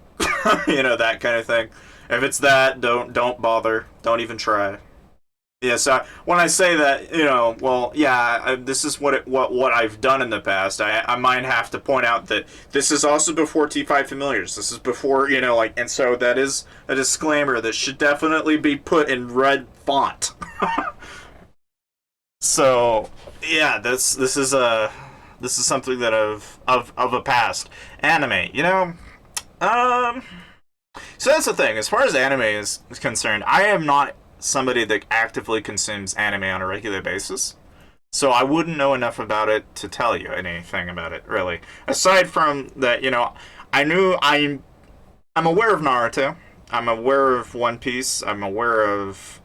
You know, that kind of thing. If it's that, don't bother. Don't even try. Yeah, so when I say that, you know, well, yeah, this is what I've done in the past. I might have to point out that this is also before T5 familiars. This is before, you know, like, and so that is a disclaimer that should definitely be put in red font. So, yeah, this is something that of a past anime. You know, So that's the thing. As far as anime is concerned, I am not somebody that actively consumes anime on a regular basis. So I wouldn't know enough about it to tell you anything about it, really. Aside from that, I knew I'm aware of Naruto. I'm aware of One Piece. I'm aware of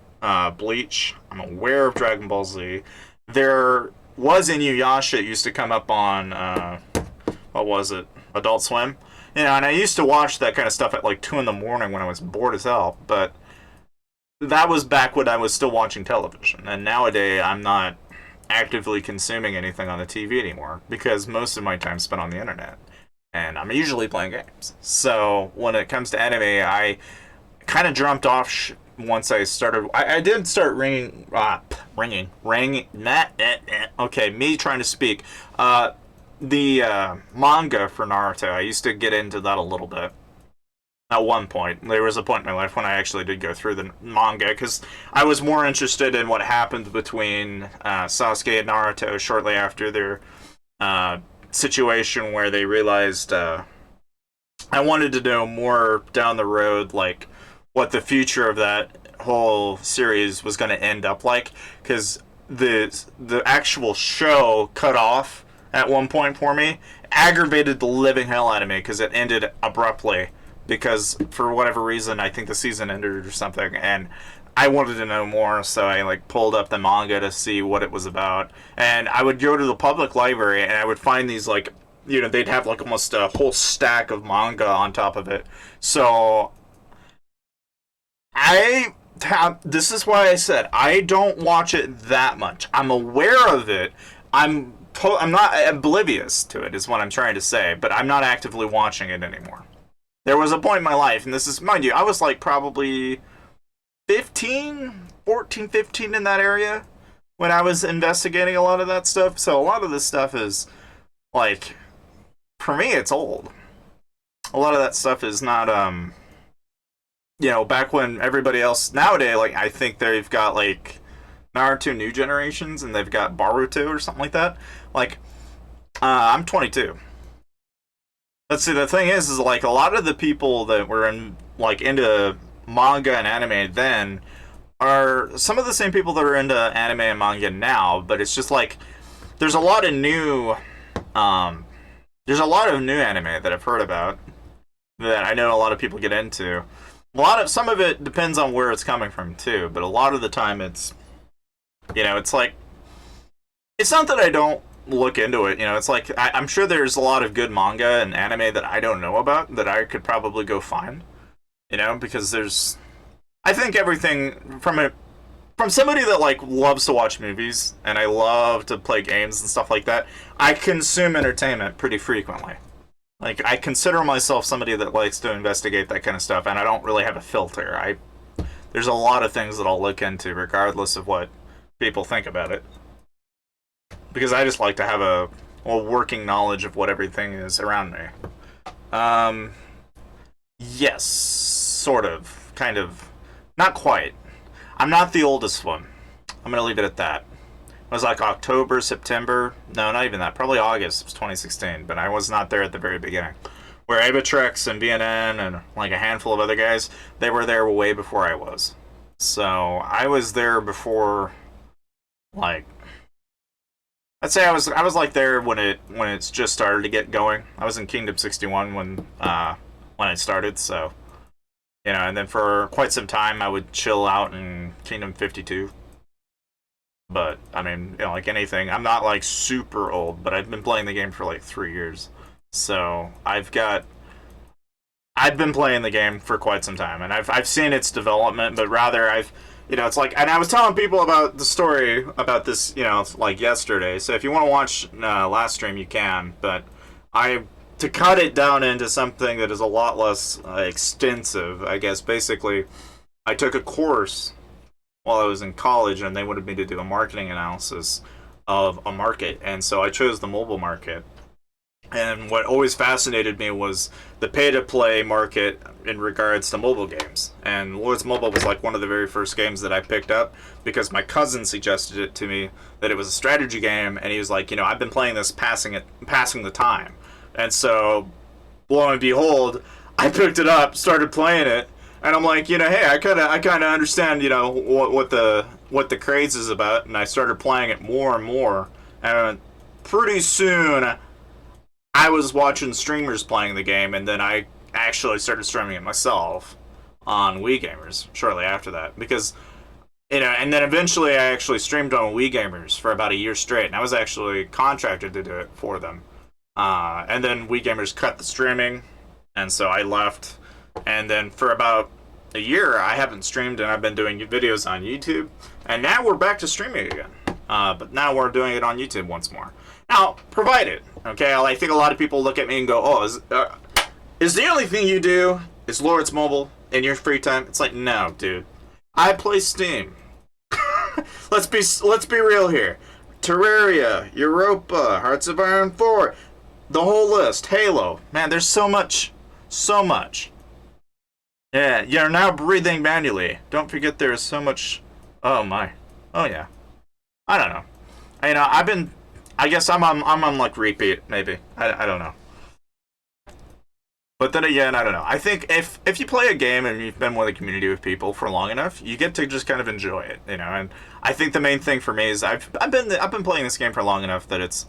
Bleach. I'm aware of Dragon Ball Z. There was Inuyasha. It used to come up on what was it? Adult Swim. And I used to watch that kind of stuff at like 2 in the morning when I was bored as hell. But that was back when I was still watching television. And nowadays, I'm not actively consuming anything on the TV anymore because most of my time's spent on the internet. And I'm usually playing games. So when it comes to anime, I kind of jumped off once I started. I did start ringing. Okay, me trying to speak. The manga for Naruto, I used to get into that a little bit. At one point, there was a point in my life when I actually did go through the manga because I was more interested in what happened between Sasuke and Naruto shortly after their situation where they realized I wanted to know more down the road, like what the future of that whole series was going to end up like, because the actual show cut off at one point for me, aggravated the living hell out of me because it ended abruptly because for whatever reason I think the season ended or something, and I wanted to know more, so I like pulled up the manga to see what it was about. And I would go to the public library and I would find these like, they'd have like almost a whole stack of manga on top of it. So this is why I said I don't watch it that much. I'm aware of it. I'm not oblivious to it is what I'm trying to say, but I'm not actively watching it anymore. There was a point in my life, and this is, mind you, I was like probably 15 in that area when I was investigating a lot of that stuff. So a lot of this stuff is like, for me, it's old. A lot of that stuff is not, back when everybody else nowadays, like I think they've got like Naruto New Generations and they've got Boruto or something like that. Like, I'm 22. Let's see, the thing is like a lot of the people that were into manga and anime then are some of the same people that are into anime and manga now, but it's just like there's a lot of new anime that I've heard about that I know a lot of people get into. Some of it depends on where it's coming from too, but a lot of the time it's it's like, it's not that I don't look into it, it's like I'm sure there's a lot of good manga and anime that I don't know about that I could probably go find, because I think everything from somebody that like loves to watch movies and I love to play games and stuff like that, I consume entertainment pretty frequently. Like, I consider myself somebody that likes to investigate that kind of stuff, and I don't really have a filter. There's a lot of things that I'll look into regardless of what people think about it, because I just like to have a working knowledge of what everything is around me. Yes, sort of, kind of, not quite. I'm not the oldest one. I'm gonna leave it at that. It was like October, September, no, not even that, probably August of 2016, but I was not there at the very beginning. Where Abatrex and BNN and like a handful of other guys, they were there way before I was. So I was there before, like, I'd say I was like there when it's just started to get going. I was in Kingdom 61 when it started, so and then for quite some time I would chill out in Kingdom 52. But I mean, like anything, I'm not like super old, but I've been playing the game for like 3 years. So I've been playing the game for quite some time, and I've seen its development, but rather it's like, and I was telling people about the story about this, like yesterday. So if you want to watch last stream, you can. But to cut it down into something that is a lot less extensive, I guess. Basically, I took a course while I was in college, and they wanted me to do a marketing analysis of a market, and so I chose the mobile market. And what always fascinated me was the pay-to-play market in regards to mobile games. And Lords Mobile was like one of the very first games that I picked up because my cousin suggested it to me that it was a strategy game, and he was like, I've been playing this passing the time. And so, lo and behold, I picked it up, started playing it, and I'm like, you know, hey, I kind of understand, you know, what the craze is about, and I started playing it more and more, and pretty soon I was watching streamers playing the game, and then I actually started streaming it myself on Wii Gamers shortly after that, because you know, and then eventually I actually streamed on Wii Gamers for about a year straight, and I was actually contracted to do it for them. And then Wii Gamers cut the streaming, and so I left. And then for about a year, I haven't streamed, and I've been doing videos on YouTube. And now we're back to streaming again. But now we're doing it on YouTube once more. Now, provided, okay, I think a lot of people look at me and go, "Oh, is the only thing you do is Lords Mobile in your free time?" It's like, no, dude. I play Steam. let's be real here. Terraria, Europa, Hearts of Iron 4, the whole list, Halo. Man, there's so much. Yeah, you're now breathing manually. Don't forget there is so much. Oh my. Oh yeah. I don't know. You know, I guess I'm on like repeat maybe. I don't know. But then again, I don't know. I think if you play a game and you've been with a community with people for long enough, you get to just kind of enjoy it, you know. And I think the main thing for me is I've been playing this game for long enough that it's,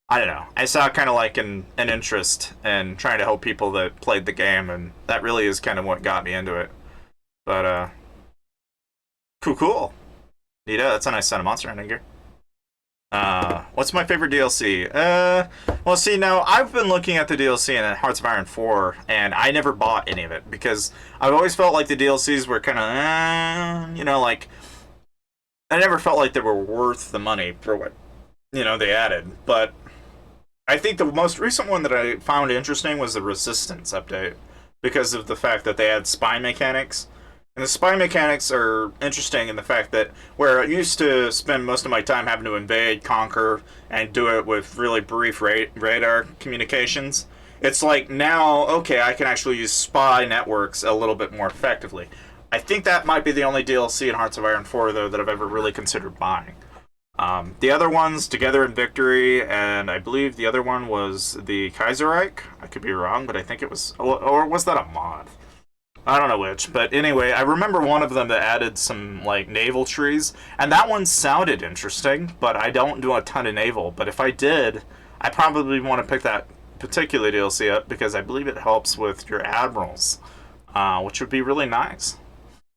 I don't know. I saw kind of like an interest in trying to help people that played the game, and that really is kind of what got me into it. But cool. Neato, that's a nice set of monster hunting gear. What's my favorite DLC? Well, see, now, I've been looking at the DLC in Hearts of Iron 4, and I never bought any of it, because I've always felt like the DLCs were kind of, you know, like, I never felt like they were worth the money for what, you know, they added. But I think the most recent one that I found interesting was the Resistance update, because of the fact that they had spy mechanics. And the spy mechanics are interesting in the fact that where I used to spend most of my time having to invade, conquer, and do it with really brief radar communications, it's like now, okay, I can actually use spy networks a little bit more effectively. I think that might be the only DLC in Hearts of Iron 4, though, that I've ever really considered buying. The other ones, Together in Victory, and I believe the other one was the Kaiserreich. I could be wrong, but I think it was, or was that a mod? I don't know which, but anyway, I remember one of them that added some, like, naval trees, and that one sounded interesting, but I don't do a ton of naval. But if I did, I probably want to pick that particular DLC up, because I believe it helps with your admirals, which would be really nice.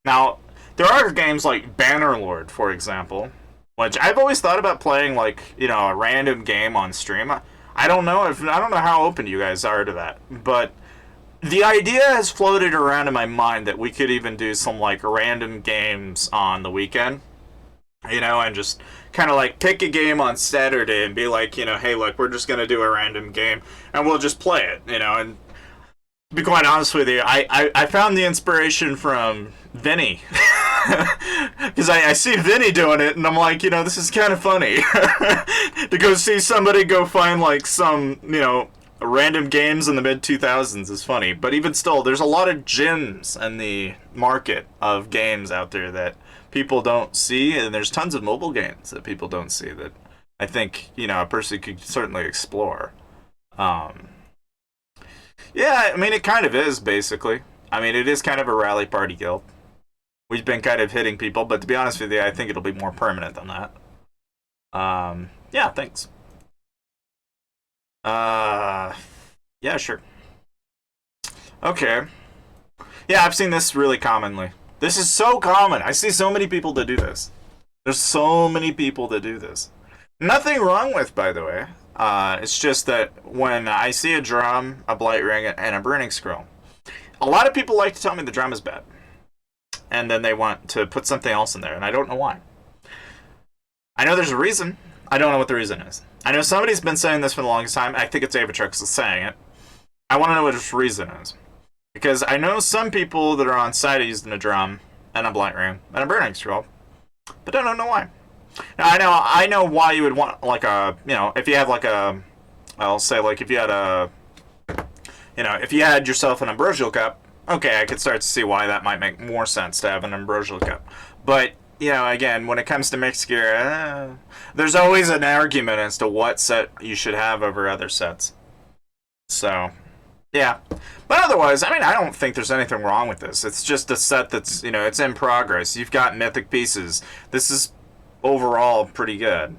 Now, there are games like Bannerlord, for example, which I've always thought about playing, like, you know, a random game on stream. I don't know how open you guys are to that, but the idea has floated around in my mind that we could even do some, like, random games on the weekend, you know, and just kind of, like, pick a game on Saturday and be like, you know, hey, look, we're just going to do a random game, and we'll just play it, you know. And to be quite honest with you, I found the inspiration from Vinny. Because I see Vinny doing it, and I'm like, you know, this is kind of funny. To go see somebody go find, like, some, you know, random games in the mid-2000s is funny. But even still, there's a lot of gems in the market of games out there that people don't see, and there's tons of mobile games that people don't see that I think, you know, a person could certainly explore. Yeah, I mean, it kind of is, basically. I mean, it is kind of a rally party guild. We've been kind of hitting people, but to be honest with you, I think it'll be more permanent than that. Yeah, thanks. Yeah, sure. Okay. Yeah, I've seen this really commonly. This is so common. I see so many people that do this. There's so many people that do this. Nothing wrong with, by the way. It's just that when I see a drum, a blight ring, and a burning scroll, a lot of people like to tell me the drum is bad. And then they want to put something else in there, and I don't know why. I know there's a reason. I don't know what the reason is. I know somebody's been saying this for the longest time. I think it's Avatrix that's saying it. I want to know what his reason is. Because I know some people that are on site using a drum, and a blight ring, and a burning scroll, but I don't know why. Now, I know why you would want, like, a, you know, if you have, like, a, I'll say, like, if you had a, you know, if you had yourself an ambrosial cup, okay, I could start to see why that might make more sense to have an ambrosial cup. But, you know, again, when it comes to mixed gear, there's always an argument as to what set you should have over other sets. So, Yeah. But otherwise, I mean, I don't think there's anything wrong with this. It's just a set that's, you know, it's in progress. You've got mythic pieces. This is overall pretty good.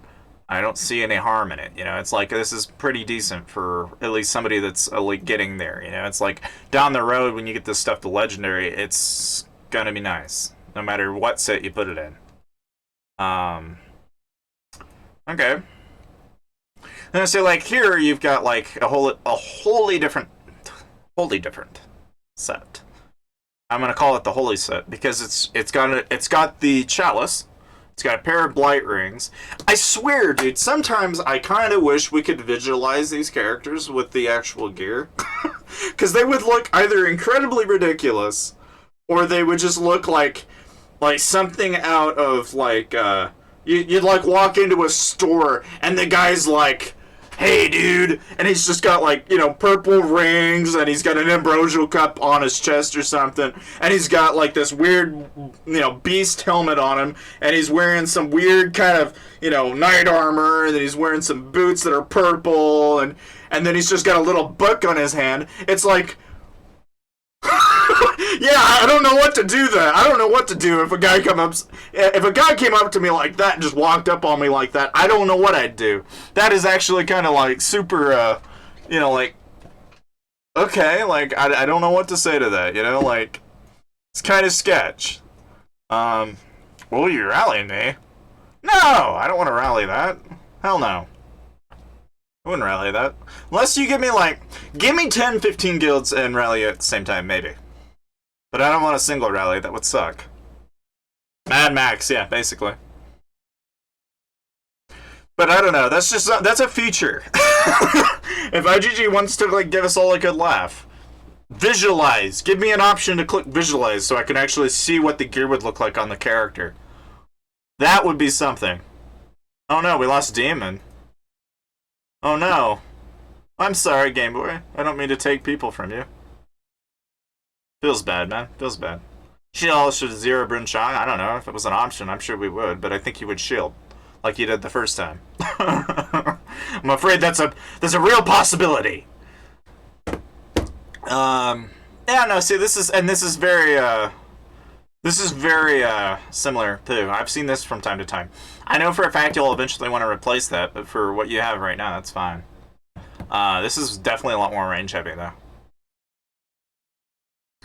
I don't see any harm in it. You know, it's like this is pretty decent for at least somebody that's like getting there. You know, it's like down the road when you get this stuff to legendary, it's gonna be nice no matter what set you put it in. Um, okay. And so like here you've got like a wholly different set. I'm gonna call it the holy set because it's got the chalice. It's got a pair of blight rings. I swear, dude, sometimes I kind of wish we could visualize these characters with the actual gear. Because they would look either incredibly ridiculous or they would just look like something out of, like, you'd, like, walk into a store and the guy's like, hey, dude, and he's just got, like, you know, purple rings, and he's got an ambrosial cup on his chest or something, and he's got, like, this weird, you know, beast helmet on him, and he's wearing some weird kind of, you know, knight armor, and then he's wearing some boots that are purple, and then he's just got a little book on his hand. It's like, yeah, I don't know what to do there. I don't know what to do if a guy came up to me like that and just walked up on me like that. I don't know what I'd do. That is actually kind of like super, you know, like, okay, like I don't know what to say to that. You know, like it's kind of sketch. Well, you're rallying me. No, I don't want to rally that. Hell no. I wouldn't rally that. Unless you give me 10, 15 guilds and rally at the same time, maybe. But I don't want a single rally, that would suck. Mad Max, yeah, basically. But I don't know, that's a feature. If IGG wants to, like, give us all a good laugh. Visualize. Give me an option to click visualize so I can actually see what the gear would look like on the character. That would be something. Oh no, we lost Demon. Oh no. I'm sorry, Game Boy. I don't mean to take people from you. Feels bad, man. Feels bad. Shield should zero Bryn Chong. I don't know. If it was an option, I'm sure we would, but I think he would shield. Like he did the first time. I'm afraid that's a real possibility. Yeah, no, see this is very similar too. I've seen this from time to time. I know for a fact you'll eventually want to replace that, but for what you have right now, that's fine. This is definitely a lot more range heavy though.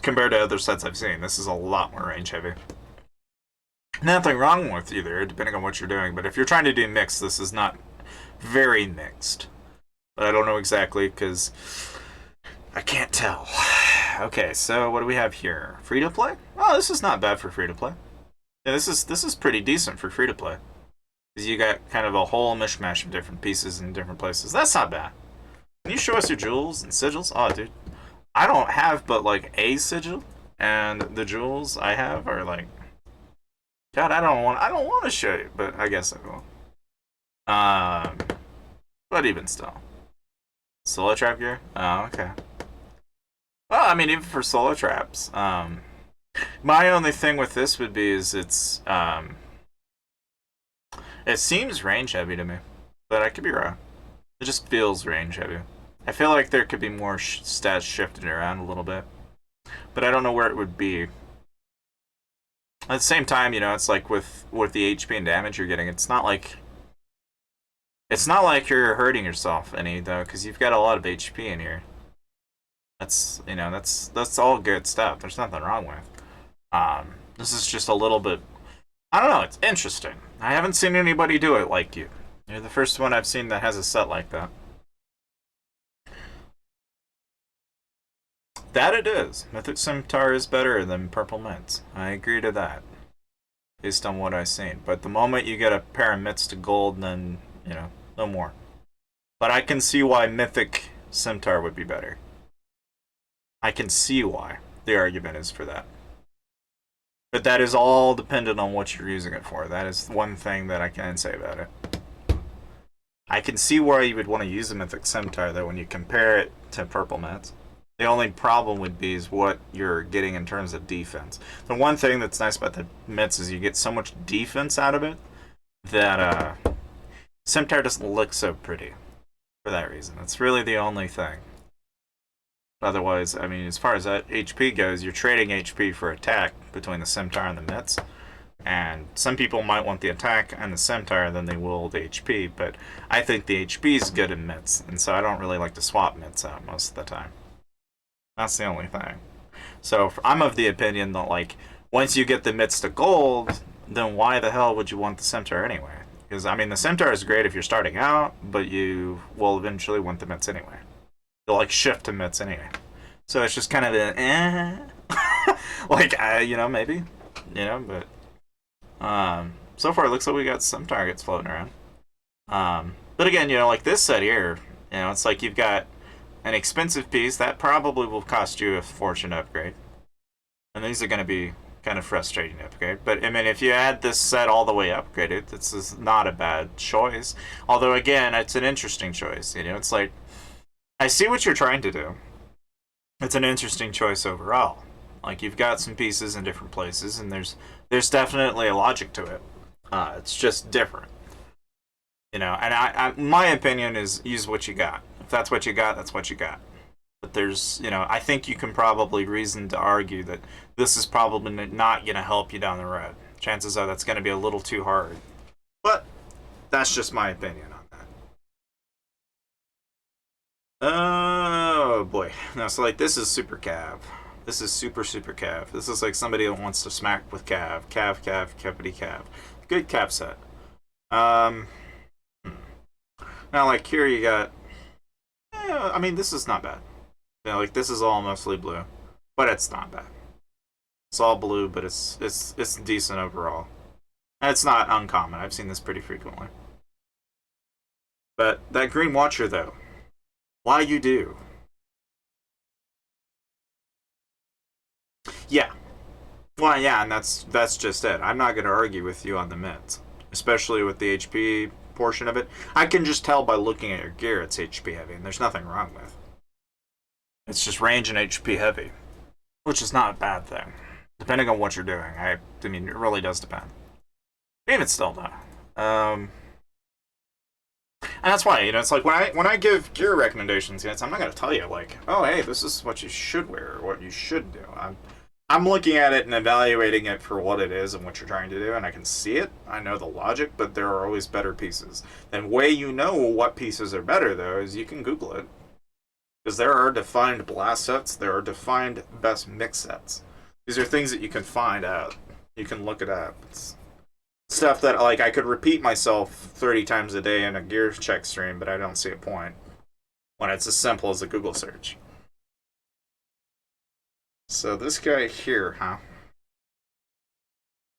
Compared to other sets I've seen, this is a lot more range heavy. Nothing wrong with either, depending on what you're doing, but if you're trying to do mixed, this is not very mixed. But I don't know exactly, because I can't tell. Okay, so what do we have here? Free to play? Oh, this is not bad for free to play. Yeah, this is pretty decent for free to play. Because you got kind of a whole mishmash of different pieces in different places. That's not bad. Can you show us your jewels and sigils? Oh, dude. I don't have but like a sigil, and the jewels I have are like, God, I don't want to show you, but I guess I will. But even still, solo trap gear. Oh, okay. Well, I mean, even for solo traps, my only thing with this would be is it seems range heavy to me, but I could be wrong. It just feels range heavy. I feel like there could be more stats shifted around a little bit, but I don't know where it would be. At the same time, you know, it's like with the HP and damage you're getting, it's not like you're hurting yourself any though, because you've got a lot of HP in here. That's, you know, that's all good stuff. There's nothing wrong with. This is just a little bit, I don't know, it's interesting. I haven't seen anybody do it like you. You're the first one I've seen that has a set like that. That it is. Mythic Scimitar is better than Purple Mitts. I agree to that. Based on what I've seen. But the moment you get a pair of mitts to gold, then, you know, no more. But I can see why Mythic Scimitar would be better. I can see why the argument is for that. But that is all dependent on what you're using it for. That is one thing that I can say about it. I can see why you would want to use a Mythic Scimitar, though, when you compare it to Purple Mitts. The only problem would be is what you're getting in terms of defense. The one thing that's nice about the mitts is you get so much defense out of it that Scimitar doesn't look so pretty for that reason. That's really the only thing. Otherwise, I mean, as far as that HP goes, you're trading HP for attack between the Scimitar and the mitts. And some people might want the attack and the Scimitar than they will the HP, but I think the HP is good in mitts, and so I don't really like to swap mitts out most of the time. That's the only thing. So I'm of the opinion that, like, once you get the mitts to gold, then why the hell would you want the Scimitar anyway? Because, I mean, the Scimitar is great if you're starting out, but you will eventually want the mitts anyway. You'll, like, shift to mitts anyway. So it's just kind of an like, you know, maybe. You know, but so far it looks like we got some targets floating around. But again, you know, like this set here, you know, it's like you've got an expensive piece that probably will cost you a fortune to upgrade. And these are going to be kind of frustrating to upgrade. But I mean, if you add this set all the way upgraded, this is not a bad choice. Although again, it's an interesting choice. You know, it's like, I see what you're trying to do. It's an interesting choice overall. Like, you've got some pieces in different places, and there's definitely a logic to it. It's just different. You know, and my opinion is use what you got. If that's what you got, that's what you got. But there's, you know, I think you can probably reason to argue that this is probably not going to help you down the road. Chances are that's going to be a little too hard. But that's just my opinion on that. Oh boy. No, so like this is super cav. This is super cav. This is like somebody that wants to smack with cav. Cav, cappity cav. Good cav set. Now like here you got, I mean this is not bad. You know, like this is all mostly blue, but it's not bad. It's all blue, but it's decent overall. And it's not uncommon. I've seen this pretty frequently. But that green watcher though, why you do? Yeah. Well, yeah, and that's just it. I'm not going to argue with you on the mitts, especially with the HP portion of it. I can just tell by looking at your gear it's HP heavy, and there's nothing wrong with it. It's just range and HP heavy, which is not a bad thing, depending on what you're doing. I mean, it really does depend. Even still, though. And that's why, you know, it's like when I give gear recommendations, you know, I'm not going to tell you like, oh, hey, this is what you should wear or what you should do. I'm looking at it and evaluating it for what it is and what you're trying to do, and I can see it. I know the logic, but there are always better pieces. And way you know what pieces are better, though, is you can Google it. Because there are defined blast sets, there are defined best mix sets. These are things that you can find out. You can look it up. It's stuff that, like, I could repeat myself 30 times a day in a gear check stream, but I don't see a point when it's as simple as a Google search. So this guy here, huh?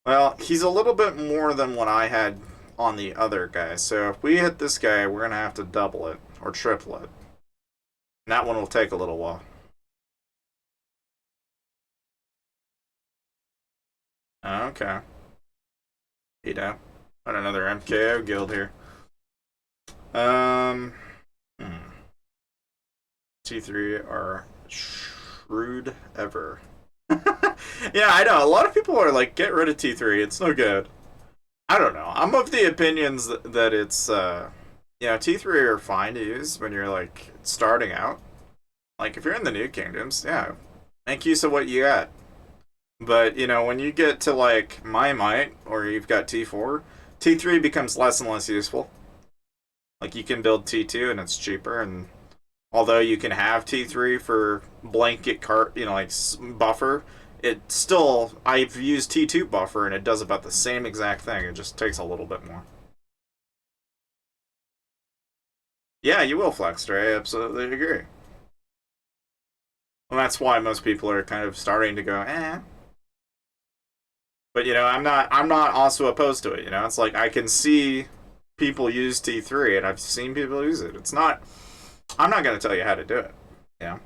Well, he's a little bit more than what I had on the other guy. So if we hit this guy, we're going to have to double it or triple it. And that one will take a little while. Okay. You know, got another MKO guild here. T3 are shrewd ever. Yeah, I know. A lot of people are like, get rid of T3. It's no good. I don't know. I'm of the opinions that it's, you know, T3 are fine to use when you're like starting out. Like if you're in the New Kingdoms, yeah, make use of what you got. But, you know, when you get to, like, My Might, or you've got T4, T3 becomes less and less useful. Like, you can build T2, and it's cheaper, and although you can have T3 for blanket you know, like, buffer, it still, I've used T2 buffer, and it does about the same exact thing. It just takes a little bit more. Yeah, you will flex, right? I absolutely agree. And that's why most people are kind of starting to go, eh. But you know, I'm not also opposed to it. You know, it's like I can see people use T3, and I've seen people use it. It's not. I'm not going to tell you how to do it. You know,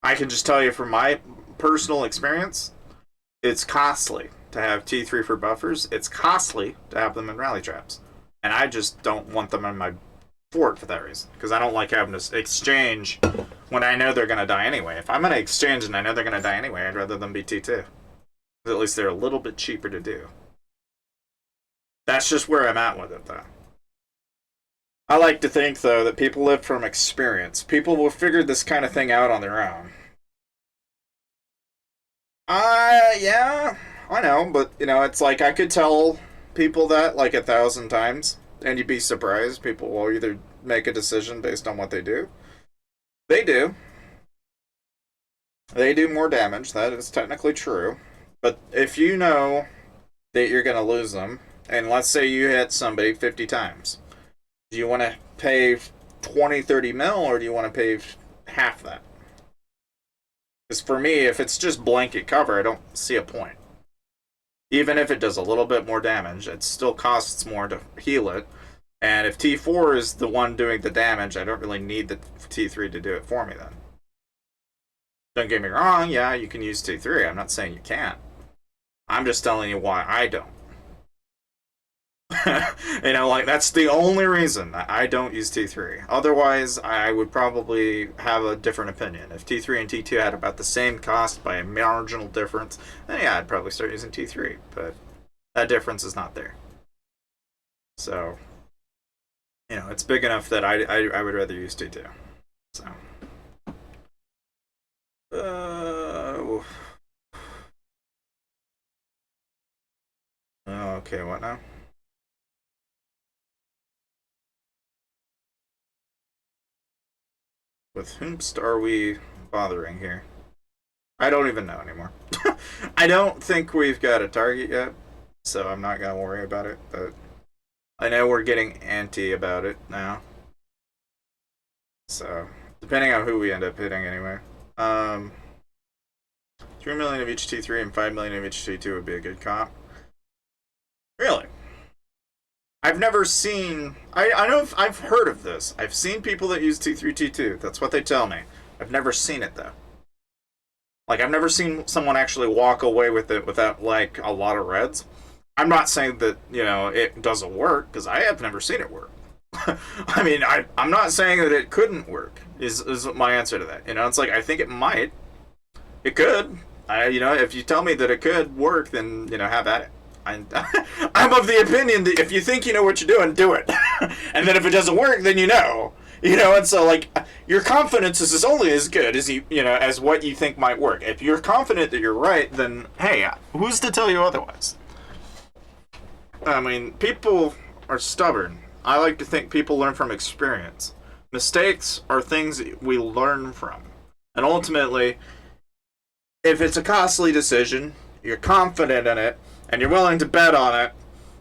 I can just tell you from my personal experience, it's costly to have T3 for buffers. It's costly to have them in rally traps, and I just don't want them in my fort for that reason. Because I don't like having to exchange when I know they're going to die anyway. If I'm going to exchange and I know they're going to die anyway, I'd rather them be T2. At least they're a little bit cheaper to do. That's just where I'm at with it, though. I like to think, though, that people live from experience. People will figure this kind of thing out on their own. Yeah, I know, but, you know, it's like I could tell people that like 1,000 times, and you'd be surprised. People will either make a decision based on what they do. They do. They do more damage. That is technically true. But if you know that you're going to lose them, and let's say you hit somebody 50 times, do you want to pay 20, 30 mil, or do you want to pay half that? Because for me, if it's just blanket cover, I don't see a point. Even if it does a little bit more damage, it still costs more to heal it. And if T4 is the one doing the damage, I don't really need the T3 to do it for me then. Don't get me wrong, yeah, you can use T3. I'm not saying you can't. I'm just telling you why I don't. You know, like, that's the only reason that I don't use T3. Otherwise, I would probably have a different opinion. If T3 and T2 had about the same cost by a marginal difference, then yeah, I'd probably start using T3. But that difference is not there. So, you know, it's big enough that I would rather use T2. So. Okay, what now? With whomst are we bothering here? I don't even know anymore. I don't think we've got a target yet, so I'm not going to worry about it, but I know we're getting anti about it now. So, depending on who we end up hitting anyway. 3 million of each T3 and 5 million of each T2 would be a good comp. Really? I've never seen... I know I've heard of this. I've seen people that use T3, T2. That's what they tell me. I've never seen it, though. Like, I've never seen someone actually walk away with it without, like, a lot of reds. I'm not saying that, you know, it doesn't work, because I have never seen it work. I mean, I'm not saying that it couldn't work, is my answer to that. You know, it's like, I think it might. It could. You know, if you tell me that it could work, then, you know, have at it. I'm of the opinion that if you think you know what you're doing, do it. And then if it doesn't work, then you know. You know, and so, like, your confidence is only as good as you know, as what you think might work. If you're confident that you're right, then, hey, who's to tell you otherwise? I mean, people are stubborn. I like to think people learn from experience. Mistakes are things we learn from. And ultimately, if it's a costly decision, you're confident in it, and you're willing to bet on it,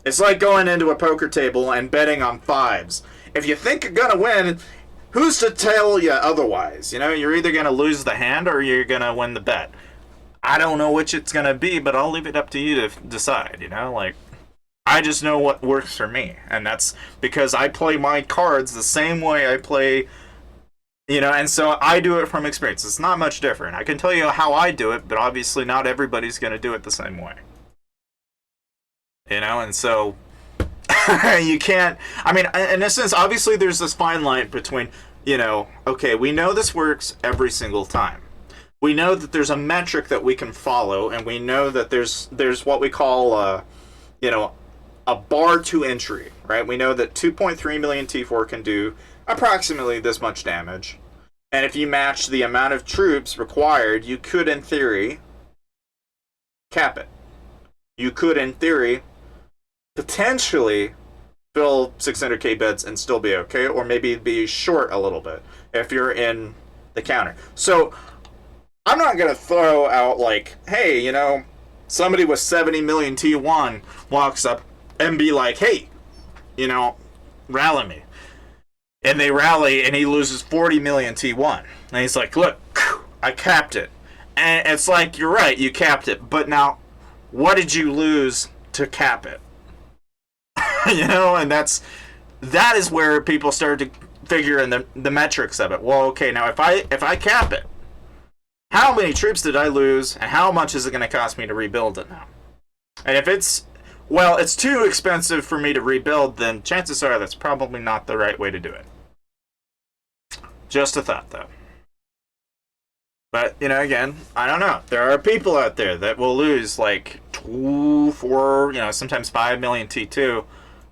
it's like going into a poker table and betting on fives. If you think you're going to win, who's to tell you otherwise? You know, you're either going to lose the hand or you're going to win the bet. I don't know which it's going to be, but I'll leave it up to you to decide, you know? Like, I just know what works for me, and that's because I play my cards the same way I play, you know, and so I do it from experience. It's not much different. I can tell you how I do it, but obviously not everybody's going to do it the same way. You know, and so you can't, I mean, in a sense, obviously there's this fine line between, you know, okay, we know this works every single time. We know that there's a metric that we can follow, and we know that there's what we call, you know, a bar to entry, right? We know that 2.3 million T4 can do approximately this much damage. And if you match the amount of troops required, you could, in theory, cap it. You could, in theory, potentially fill 600k beds and still be okay, or maybe be short a little bit if you're in the counter. So I'm not going to throw out like, hey, you know, somebody with 70 million T1 walks up and be like, hey, you know, rally me. And they rally and he loses 40 million T1. And he's like, look, I capped it. And it's like, you're right, you capped it. But now, what did you lose to cap it? You know, and that is where people start to figure in the metrics of it. Well, okay, now if I cap it, how many troops did I lose, and how much is it going to cost me to rebuild it now? And if it's too expensive for me to rebuild, then chances are that's probably not the right way to do it. Just a thought, though. But, you know, again, I don't know. There are people out there that will lose like 2, 4, you know, sometimes 5 million T2,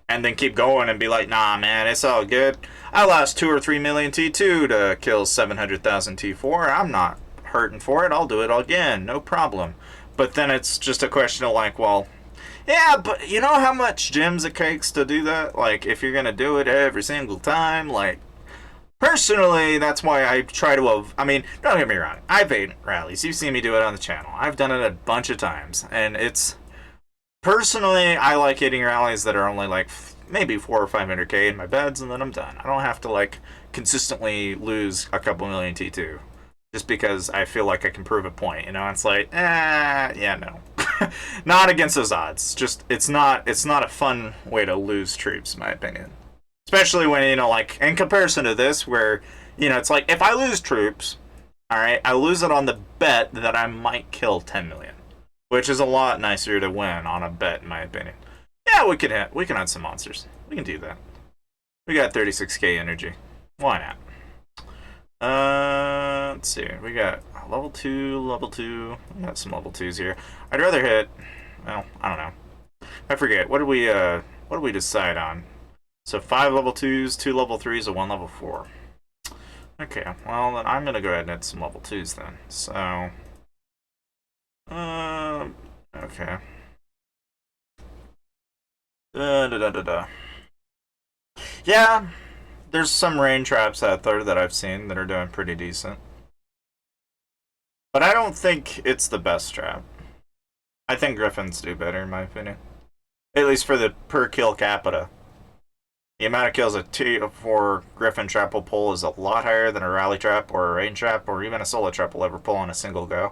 and then keep going and be like, nah, man, it's all good. I lost 2 or 3 million T2 to kill 700,000 T4. I'm not hurting for it. I'll do it again, no problem. But then it's just a question of like, well, yeah, but you know how much gems it takes to do that? Like, if you're gonna do it every single time, like, personally, that's why I try to. I mean, don't get me wrong. I've ate rallies. You've seen me do it on the channel. I've done it a bunch of times, and it's personally, I like hitting rallies that are only like maybe 4 or 500k in my beds, and then I'm done. I don't have to like consistently lose a couple million T2 just because I feel like I can prove a point. You know, it's like, yeah, no. Not against those odds. Just it's not a fun way to lose troops, in my opinion. Especially when, you know, like in comparison to this, where, you know, it's like if I lose troops, all right, I lose it on the bet that I might kill 10 million, which is a lot nicer to win on a bet, in my opinion. Yeah, we can add some monsters. We can do that. We got 36k energy. Why not? Let's see. We got level 2, level 2. We got some level 2s here. I'd rather hit, well, I don't know. I forget. What did we decide on? So 5 level 2s, 2 level 3s, and 1 level 4. Okay, well, then I'm going to go ahead and hit some level 2s then. So, okay. Yeah, there's some rain traps out there that I've seen that are doing pretty decent. But I don't think it's the best trap. I think Griffins do better, in my opinion. At least for the per kill capita. The amount of kills a T4 Griffin trap will pull is a lot higher than a rally trap or a rain trap or even a solo trap will ever pull in a single go.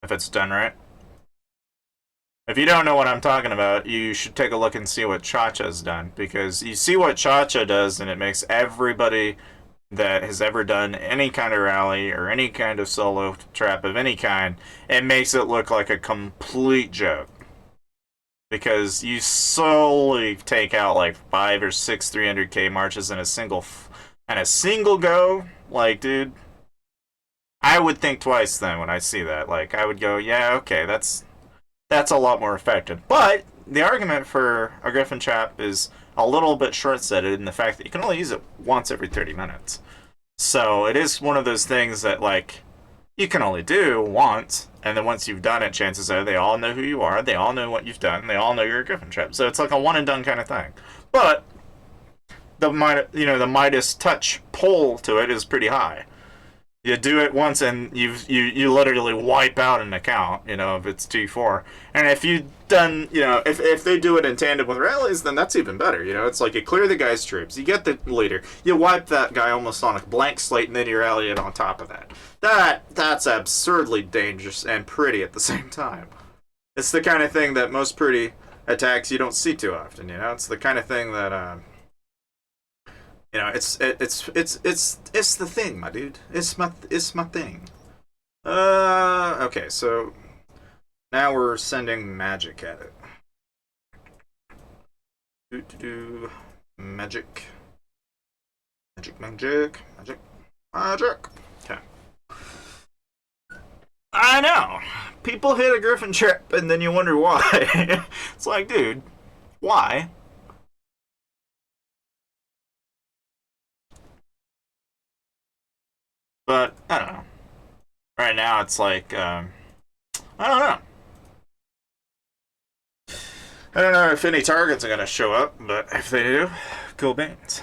If it's done right. If you don't know what I'm talking about, you should take a look and see what Chacha's done. Because you see what Chacha does and it makes everybody that has ever done any kind of rally or any kind of solo trap of any kind, it makes it look like a complete joke. Because you solely take out like 5 or 6 300k marches in a single go. Like, dude, I would think twice then when I see that. Like, I would go, yeah, okay, that's a lot more effective. But the argument for a Griffin trap is a little bit short-sighted in the fact that you can only use it once every 30 minutes. So it is one of those things that, like, you can only do once, and then once you've done it, chances are they all know who you are, they all know what you've done, they all know you're a Griffin trap. So it's like a one and done kind of thing. But the Midas touch pull to it is pretty high. You do it once and you literally wipe out an account, you know, if it's T4. And if you done, you know, if they do it in tandem with rallies, then that's even better. You know, it's like you clear the guy's troops, you get the leader, you wipe that guy almost on a blank slate, and then you rally it on top of that. That's absurdly dangerous and pretty at the same time. It's the kind of thing that most pretty attacks you don't see too often. You know, it's the kind of thing that you know, it's the thing, my dude. It's my thing. Okay, so now we're sending magic at it. Magic. Okay. I know. People hit a Griffin trap and then you wonder why. It's like, dude, why? But I don't know. Right now, it's like I don't know. I don't know if any targets are gonna show up, but if they do, cool beans.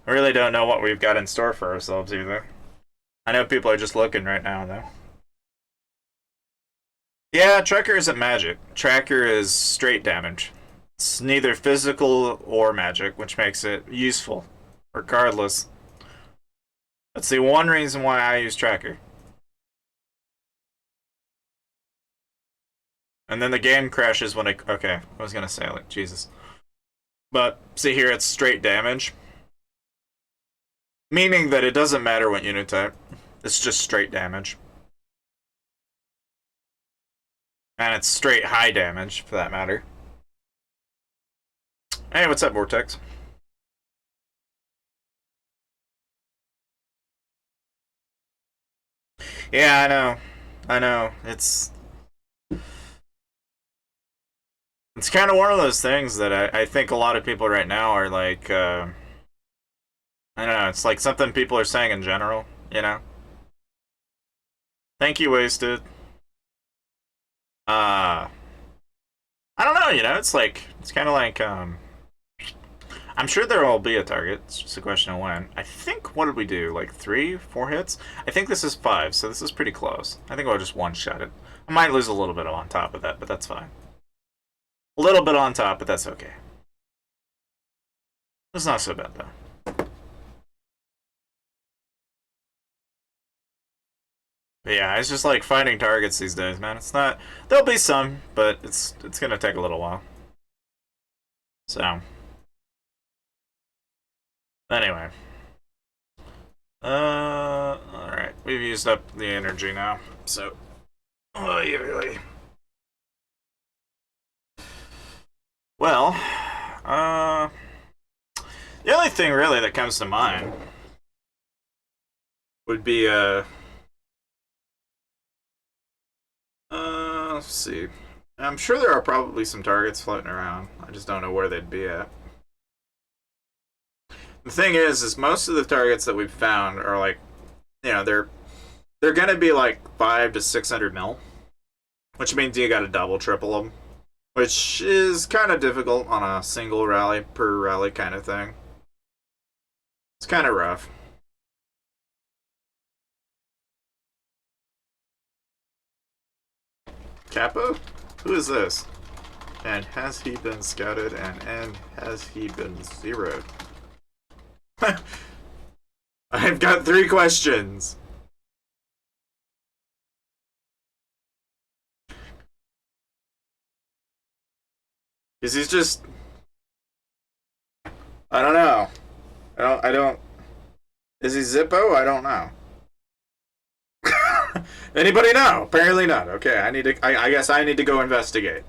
I really don't know what we've got in store for ourselves either. I know people are just looking right now, though. Yeah, Tracker isn't magic. Tracker is straight damage. It's neither physical or magic, which makes it useful, regardless. That's the one reason why I use Tracker. And then the game crashes when I... Okay, I was gonna say, like, Jesus. But, see here, it's straight damage. Meaning that it doesn't matter what unit type. It's just straight damage. And it's straight high damage, for that matter. Hey, what's up, Vortex? Yeah, I know. I know. It's... It's kind of one of those things that I think a lot of people right now are like, I don't know, it's like something people are saying in general, you know? Thank you, Wasted. I don't know, you know, it's like, it's kind of like, I'm sure there will be a target. It's just a question of when. I think, what did we do? Like 3, 4 hits? I think this is 5, so this is pretty close. I think I'll just one-shot it. I might lose a little bit on top of that, but that's fine. A little bit on top, but that's okay. It's not so bad, though. But yeah, it's just like finding targets these days, man. It's not... There'll be some, but it's gonna take a little while. So... Anyway. Alright. We've used up the energy now, so... Oh, yeah. Well, the only thing really that comes to mind would be, let's see. I'm sure there are probably some targets floating around. I just don't know where they'd be at. The thing is most of the targets that we've found are like, you know, they're gonna be like 500 to 600 mil, which means you gotta double, triple them, which is kind of difficult on a single rally per rally kind of thing. It's kind of rough. Capo? Who is this? And has he been scouted, and has he been zeroed? I've got 3 questions. Because he's just... I don't know. I don't... Is he Zippo? I don't know. Anybody know? Apparently not. Okay, I guess I need to go investigate.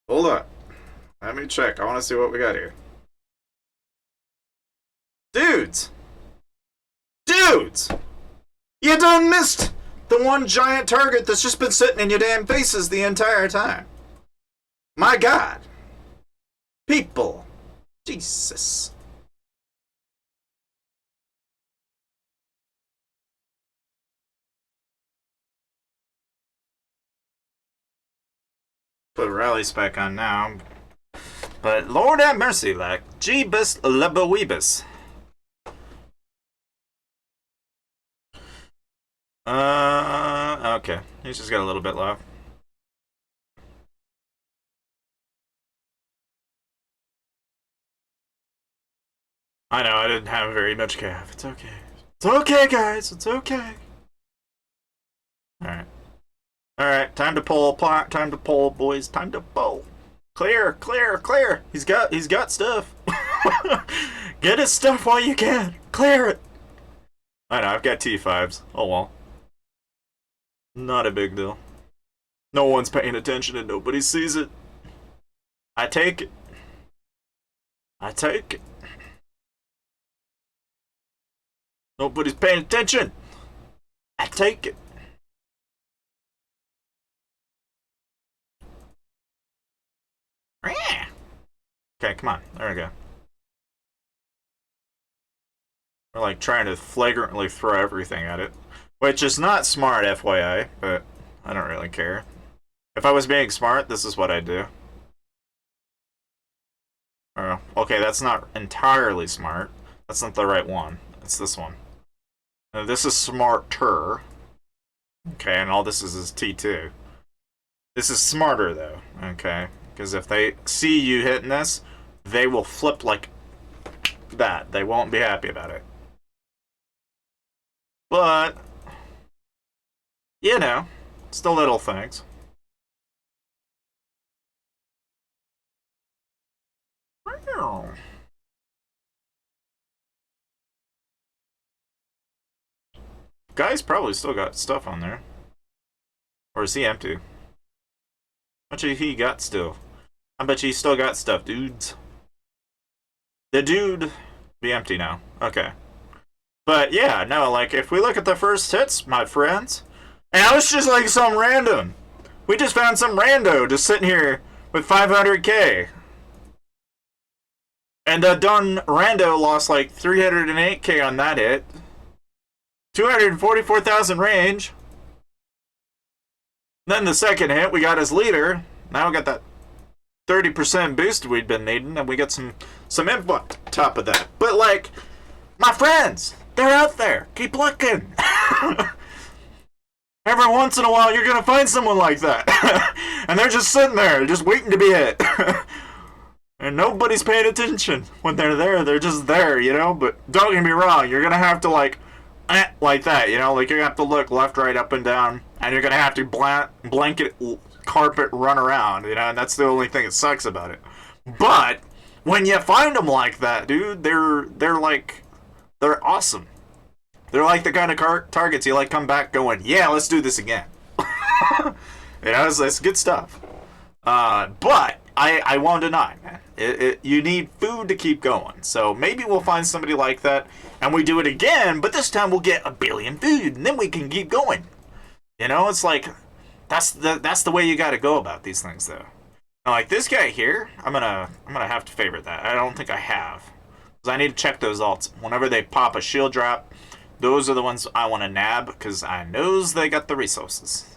Hold up. Let me check. I want to see what we got here. Dudes! Dudes! You done missed the one giant target that's just been sitting in your damn faces the entire time. My God. People. Jesus. Put rally spec on now. But Lord have mercy, like, Jeebus Lebeweebus. Okay. He's just got a little bit left. I know, I didn't have very much cav. It's okay. It's okay, guys. It's okay. Alright. Alright, time to pull, time to pull, boys. Time to pull. Clear, clear, clear. He's got stuff. Get his stuff while you can. Clear it. I know, I've got T5s. Oh well. Not a big deal. No one's paying attention and nobody sees it. I take it. I take it. Nobody's paying attention. I take it. Okay, come on. There we go. We're like trying to flagrantly throw everything at it. Which is not smart, FYI, but I don't really care. If I was being smart, this is what I'd do. Oh, okay, that's not entirely smart. That's not the right one. It's this one. Now, this is smarter. Okay, and all this is T2. This is smarter, though. Okay, because if they see you hitting this, they will flip like that. They won't be happy about it. But, you know, it's the little things. Guy's probably still got stuff on there. Or is he empty? I bet you he got still. I bet you he still got stuff, dudes. The dude be empty now. Okay. But yeah, no, like if we look at the first hits, my friends, and it was just like some random We just found some rando just sitting here with 500k. And Don Rando lost like 308k on that hit. 244,000 range. Then the second hit, we got his leader. Now we got that 30% boost we'd been needing, and we got some info on top of that. But like, my friends, they're out there. Keep looking. Every once in a while, you're gonna find someone like that, and they're just sitting there, just waiting to be hit. And nobody's paying attention when they're there. They're just there, you know. But don't get me wrong, you're gonna have to like that, you know. Like you're gonna have to look left, right, up, and down, and you're gonna have to blanket carpet run around, you know. And that's the only thing that sucks about it. But when you find them like that, dude, they're awesome. They're like the kind of targets you like come back going, yeah, let's do this again. You know, it's good stuff. But I won't deny, man. You need food to keep going. So maybe we'll find somebody like that and we do it again, but this time we'll get 1 billion food and then we can keep going. You know, it's like that's the way you got to go about these things, though. Now, like this guy here, I'm gonna have to favorite that. I don't think I have, because I need to check those alts whenever they pop a shield drop. Those are the ones I want to nab because I knows they got the resources.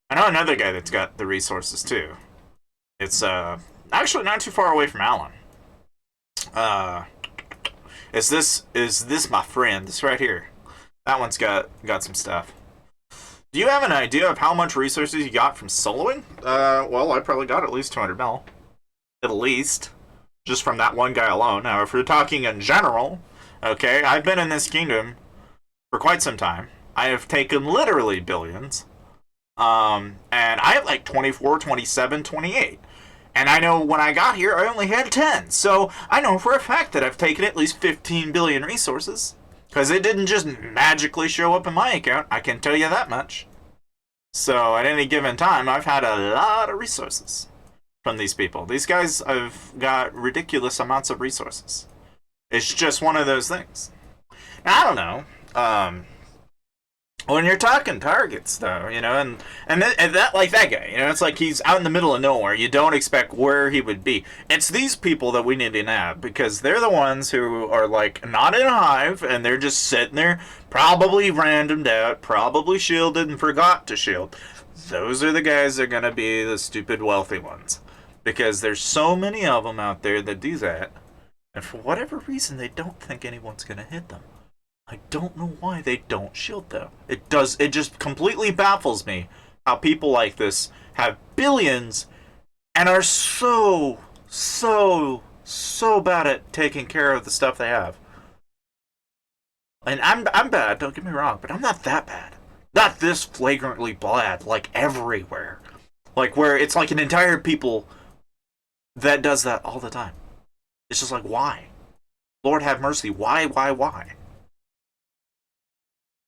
I know another guy that's got the resources too. It's actually not too far away from Alan. Is this my friend? This right here. That one's got some stuff. Do you have an idea of how much resources you got from soloing? Well, I probably got at least 200 mil. At least. Just from that one guy alone. Now, if we're talking in general, okay, I've been in this kingdom for quite some time. I have taken literally billions. And I have like 24, 27, 28. And I know when I got here, I only had 10. So I know for a fact that I've taken at least 15 billion resources. Because it didn't just magically show up in my account. I can tell you that much. So at any given time, I've had a lot of resources from these people. These guys have got ridiculous amounts of resources. It's just one of those things. Now, I don't know. When you're talking targets, though, you know, and that like that guy, you know, it's like he's out in the middle of nowhere. You don't expect where he would be. It's these people that we need to nab because they're the ones who are like not in a hive and they're just sitting there, probably randomed out, probably shielded and forgot to shield. Those are the guys that are gonna be the stupid wealthy ones because there's so many of them out there that do that, and for whatever reason they don't think anyone's gonna hit them. I don't know why they don't shield, though. It just completely baffles me how people like this have billions and are so bad at taking care of the stuff they have. And I'm bad, don't get me wrong, but I'm not that bad. Not this flagrantly bad, like everywhere. Like where it's like an entire people that does that all the time. It's just like, why? Lord have mercy, why?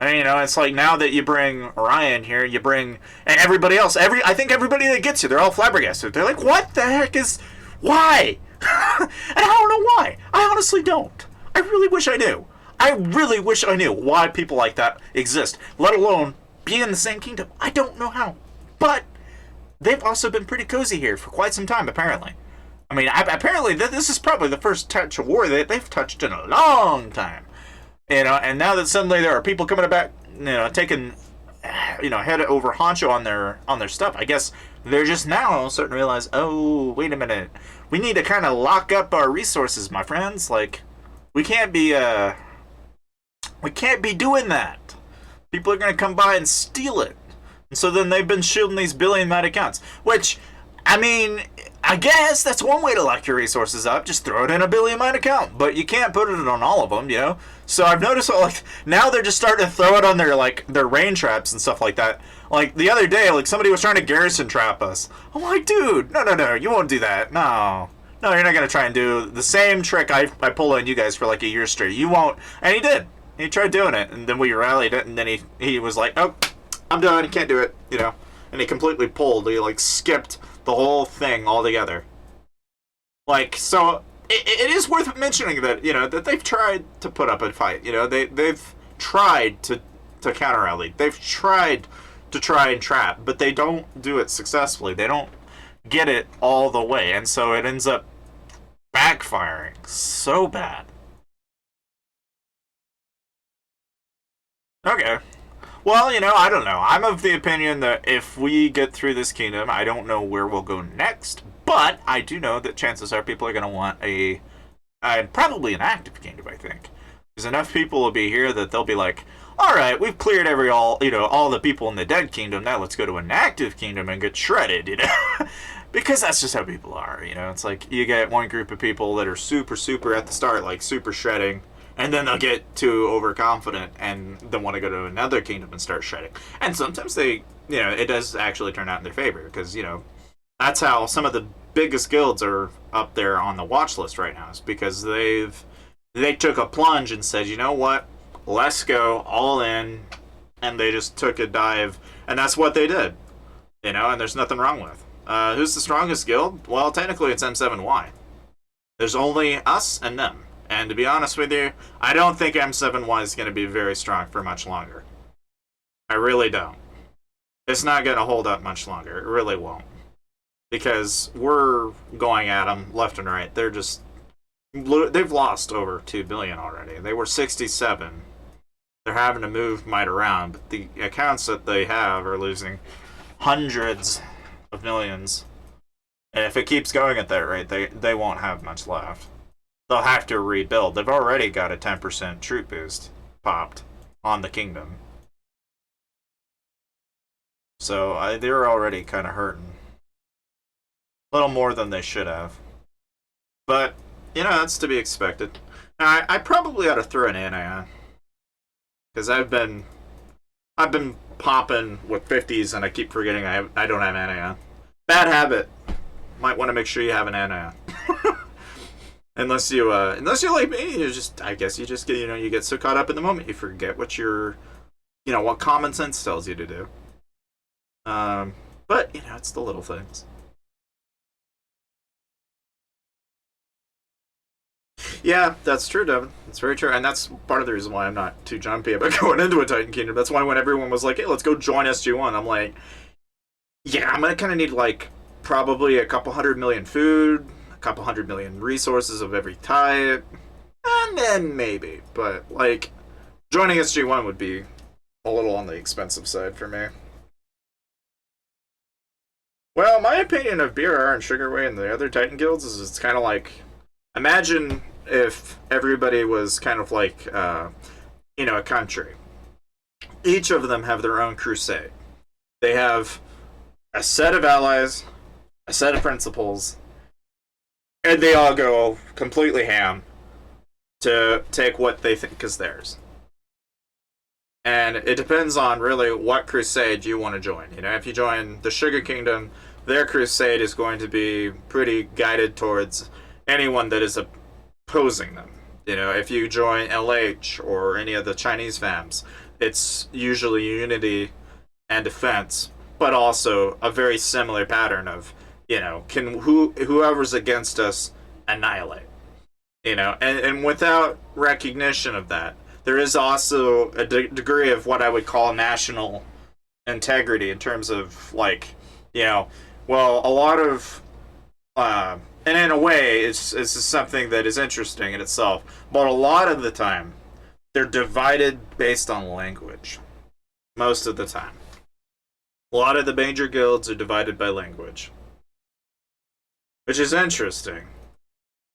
And, you know, it's like now that you bring Orion here, you bring and everybody else. I think everybody that gets you, they're all flabbergasted. They're like, "What the heck is? Why?" And I don't know why. I honestly don't. I really wish I knew. I really wish I knew why people like that exist, let alone be in the same kingdom. I don't know how, but they've also been pretty cozy here for quite some time, apparently. I mean, apparently this is probably the first touch of war that they've touched in a long time. You know, and now that suddenly there are people coming back, you know, taking, you know, head over honcho on their stuff. I guess they're just now starting to realize, oh, wait a minute, we need to kind of lock up our resources, my friends. Like, we can't be doing that. People are gonna come by and steal it, and so then they've been shielding these billion mad accounts. Which, I mean, I guess that's one way to lock your resources up. Just throw it in a billion mine account, but you can't put it on all of them, you know. So I've noticed like now they're just starting to throw it on their rain traps and stuff like that. Like the other day, like somebody was trying to garrison trap us. I'm like, dude, no, you won't do that. No, you're not gonna try and do the same trick I pulled on you guys for like a year straight. You won't. And he did. He tried doing it, and then we rallied it, and then he was like, oh, I'm done. He can't do it, you know. And he completely pulled. He like skipped the whole thing altogether. Like, so it is worth mentioning that, you know, that they've tried to put up a fight. You know, they've tried to counter rally. They've tried to try and trap, but they don't do it successfully. They don't get it all the way, and so it ends up backfiring so bad. Okay. Well, I don't know. I'm of the opinion that if we get through this kingdom, I don't know where we'll go next, but I do know that chances are people are going to want probably an active kingdom, I think. Because enough people will be here that they'll be like, alright, we've cleared all the people in the dead kingdom, now let's go to an active kingdom and get shredded, Because that's just how people are, It's like, you get one group of people that are super, super at the start, like super shredding, and then they'll get too overconfident and then want to go to another kingdom and start shredding. And sometimes it does actually turn out in their favor, because, that's how some of the biggest guilds are up there on the watch list right now, is because they took a plunge and said, you know what, let's go all in, and they just took a dive, and that's what they did, and there's nothing wrong with. Who's the strongest guild? Well, technically it's M7Y. There's only us and them. And to be honest with you, I don't think M7Y is going to be very strong for much longer. I really don't. It's not going to hold up much longer. It really won't. Because we're going at them left and right. They've lost over 2 billion already. They were 67. They're having to move might around, but the accounts that they have are losing hundreds of millions. And if it keeps going at that rate, they won't have much left. They'll have to rebuild. They've already got a 10% troop boost popped on the kingdom. So they're already kind of hurting. A little more than they should have. But, that's to be expected. Now, I probably ought to throw an anti-on. Because I've been popping with 50s and I keep forgetting I don't have anti-on. Bad habit. Might want to make sure you have an anti-on. Unless you like me, I guess you just get, you get so caught up in the moment, you forget what what common sense tells you to do. But, it's the little things. Yeah, that's true, Devin. That's very true. And that's part of the reason why I'm not too jumpy about going into a Titan Kingdom. That's why when everyone was like, hey, let's go join SG1, I'm like, yeah, I'm going to kind of need, probably a couple 100 million food, a couple 100 million resources of every type, and then maybe. But, joining SG1 would be a little on the expensive side for me. Well, my opinion of BRR and Sugarway and the other Titan guilds is it's kind of like, imagine if everybody was kind of like, a country. Each of them have their own crusade. They have a set of allies, a set of principles, and they all go completely ham to take what they think is theirs. And it depends on really what crusade you want to join. If you join the Sugar Kingdom, their crusade is going to be pretty guided towards anyone that is opposing them. If you join LH or any of the Chinese fams, it's usually unity and defense, but also a very similar pattern of, can whoever's against us annihilate. And without recognition of that, there is also a degree of what I would call national integrity in terms of, well, a lot of, and in a way, it's something that is interesting in itself, but a lot of the time, they're divided based on language. Most of the time. A lot of the major guilds are divided by language. Which is interesting.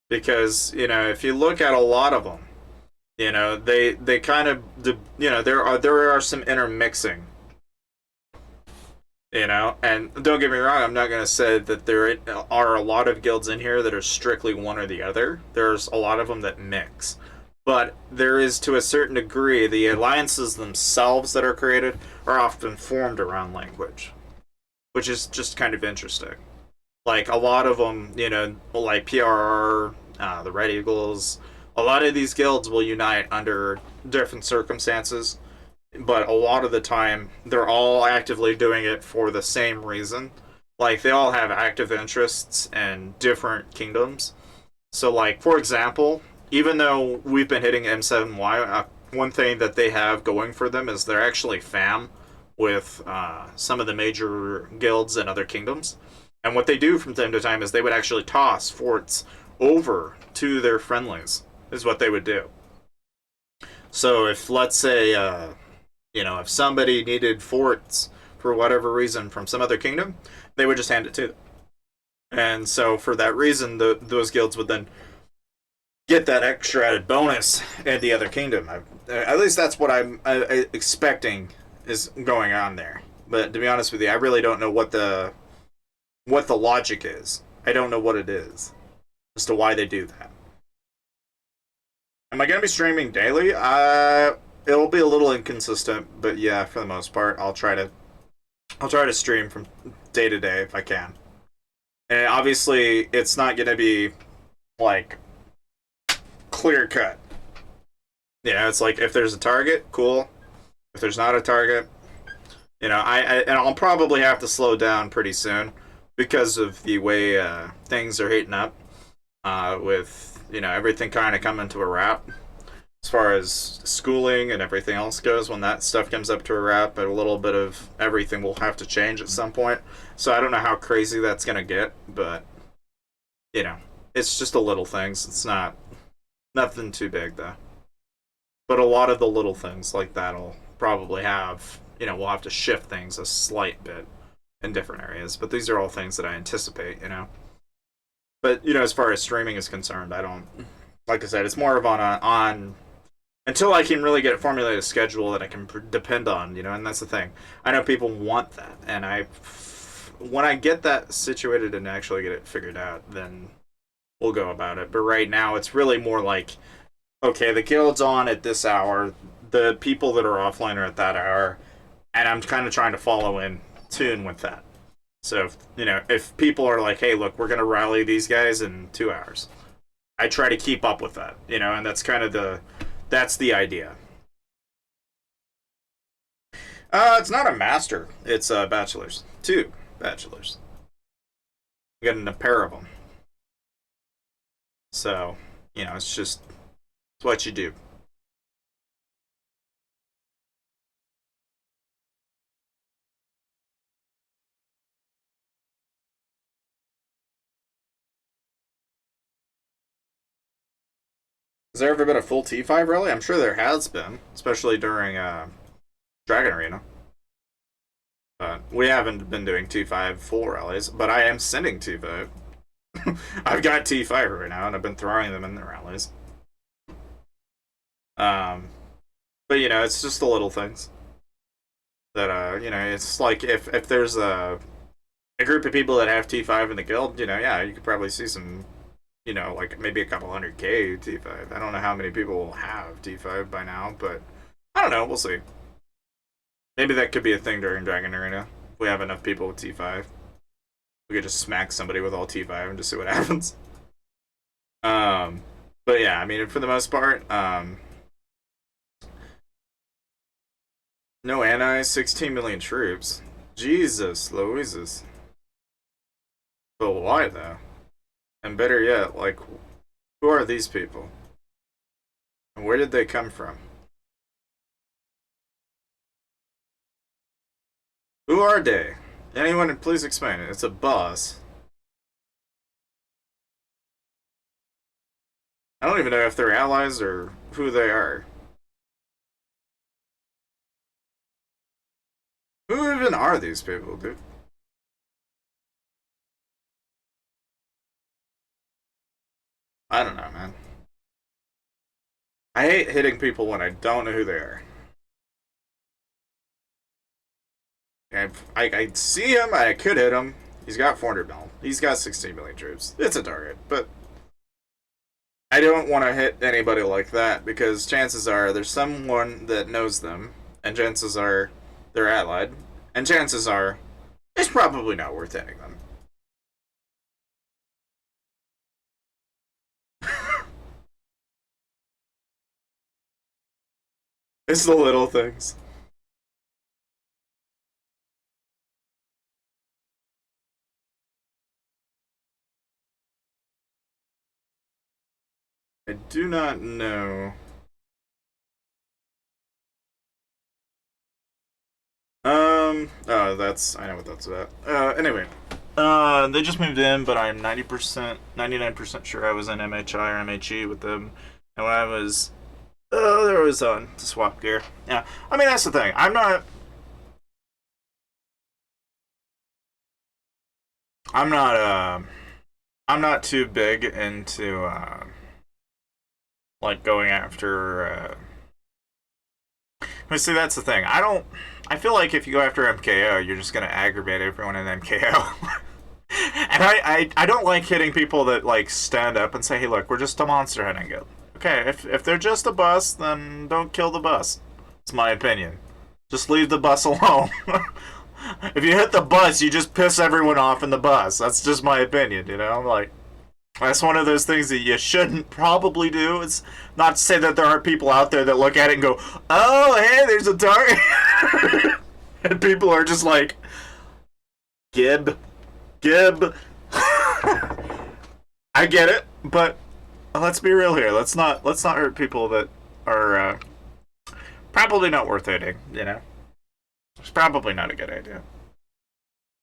Because, if you look at a lot of them, they kind of, there are some intermixing. And don't get me wrong, I'm not going to say that there are a lot of guilds in here that are strictly one or the other. There's a lot of them that mix. But there is, to a certain degree, the alliances themselves that are created are often formed around language. Which is just kind of interesting. A lot of them, like PRR, the Red Eagles, a lot of these guilds will unite under different circumstances. But a lot of the time, they're all actively doing it for the same reason. They all have active interests in different kingdoms. So, for example, even though we've been hitting M7Y, one thing that they have going for them is they're actually fam with some of the major guilds and other kingdoms. And what they do from time to time is they would actually toss forts over to their friendlies, is what they would do. So if, let's say, if somebody needed forts for whatever reason from some other kingdom, they would just hand it to them. And so for that reason, those guilds would then get that extra added bonus in the other kingdom. At least that's what I'm expecting is going on there. But to be honest with you, I really don't know what the logic is. I don't know what it is as to why they do that. Am I going to be streaming daily? It'll be a little inconsistent, but yeah, for the most part, I'll try to stream from day to day if I can. And obviously, it's not going to be like clear cut. Yeah, it's like if there's a target, cool. If there's not a target, and I'll probably have to slow down pretty soon because of the way things are heating up with everything kind of coming to a wrap as far as schooling and everything else goes. When that stuff comes up to a wrap, a little bit of everything will have to change at some point. So I don't know how crazy that's gonna get, but it's just the little things. It's not nothing too big though. But a lot of the little things like that'll probably have we'll have to shift things a slight bit in different areas. But these are all things that I anticipate. But as far as streaming is concerned, I don't. Like I said, it's more of on until I can really get a formulated schedule that I can depend on. And that's the thing. I know people want that, and when I get that situated and actually get it figured out, then we'll go about it. But right now, it's really more like, okay, the guild's on at this hour, the people that are offline are at that hour, and I'm kind of trying to follow in tune with that. So, if people are like, hey, look, we're going to rally these guys in 2 hours, I try to keep up with that, and that's kind of that's the idea. It's not a master. It's a bachelor's. 2 bachelors. You got a pair of them. So, it's what you do. Has there ever been a full T5 rally? I'm sure there has been, especially during Dragon Arena. But we haven't been doing T5 full rallies, but I am sending T5. I've got T5 right now, and I've been throwing them in the rallies. But it's just the little things that it's like if there's a group of people that have T5 in the guild, yeah, you could probably see some, like maybe a couple hundred K T5. I don't know how many people will have T5 by now, but I don't know. We'll see. Maybe that could be a thing during Dragon Arena. If we have enough people with T5, we could just smack somebody with all T5 and just see what happens. But yeah, I mean, for the most part, no anti, 16 million troops. Jesus Louises. But why though? And better yet, like, who are these people? And where did they come from? Who are they? Anyone, please explain it. It's a boss. I don't even know if they're allies or who they are. Who even are these people, dude? I don't know, man. I hate hitting people when I don't know who they are. I see him, I could hit him. He's got 400 mil. He's got 16 million troops. It's a target, but I don't want to hit anybody like that because chances are there's someone that knows them, and chances are they're allied, and chances are it's probably not worth hitting them. It's the little things. I do not know. I know what that's about. Anyway. They just moved in, but I'm 99% sure I was in MHI or MHE with them. And when I was, there was on to swap gear. Yeah, I mean, that's the thing. I'm not too big into, like, going after, see, that's the thing. I feel like if you go after MKO, you're just gonna aggravate everyone in MKO. And I don't like hitting people that, like, stand up and say, hey, look, we're just a monster hunting guild. Okay, if they're just a bus, then don't kill the bus. It's my opinion. Just leave the bus alone. If you hit the bus, you just piss everyone off in the bus. That's just my opinion, you know? Like, that's one of those things that you shouldn't probably do. It's not to say that there aren't people out there that look at it and go, oh, hey, there's a target. And people are just like, Gib. I get it, but let's be real here. Let's not hurt people that are probably not worth hitting, you know? It's probably not a good idea.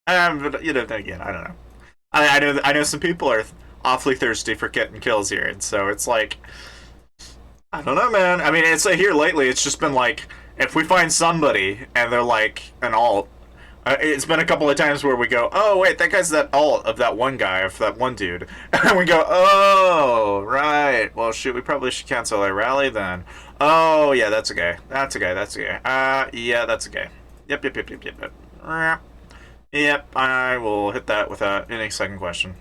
But, you know, again, I don't know. I know some people are awfully thirsty for getting kills here, and so it's like, I don't know, man. I mean, it's here lately, it's just been like, if we find somebody and they're like an alt, it's been a couple of times where we go, oh, wait, that guy's that alt of that one guy, of that one dude. And we go, oh, right. Well, shoot, we probably should cancel our rally then. Oh, yeah, that's a guy. That's a guy. Yeah, that's a guy. Yep. Yep, I will hit that without any second question.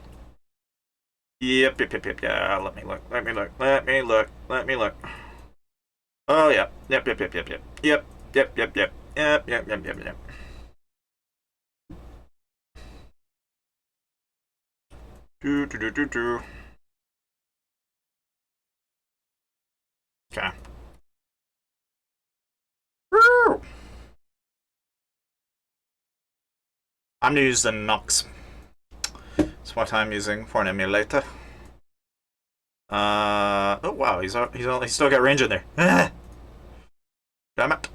Yep. Yeah, let me look. Oh, yeah. Yep. Do. Okay. Woo! I'm using Nox. That's what I'm using for an emulator. Oh wow, he's still got range in there. Damn it.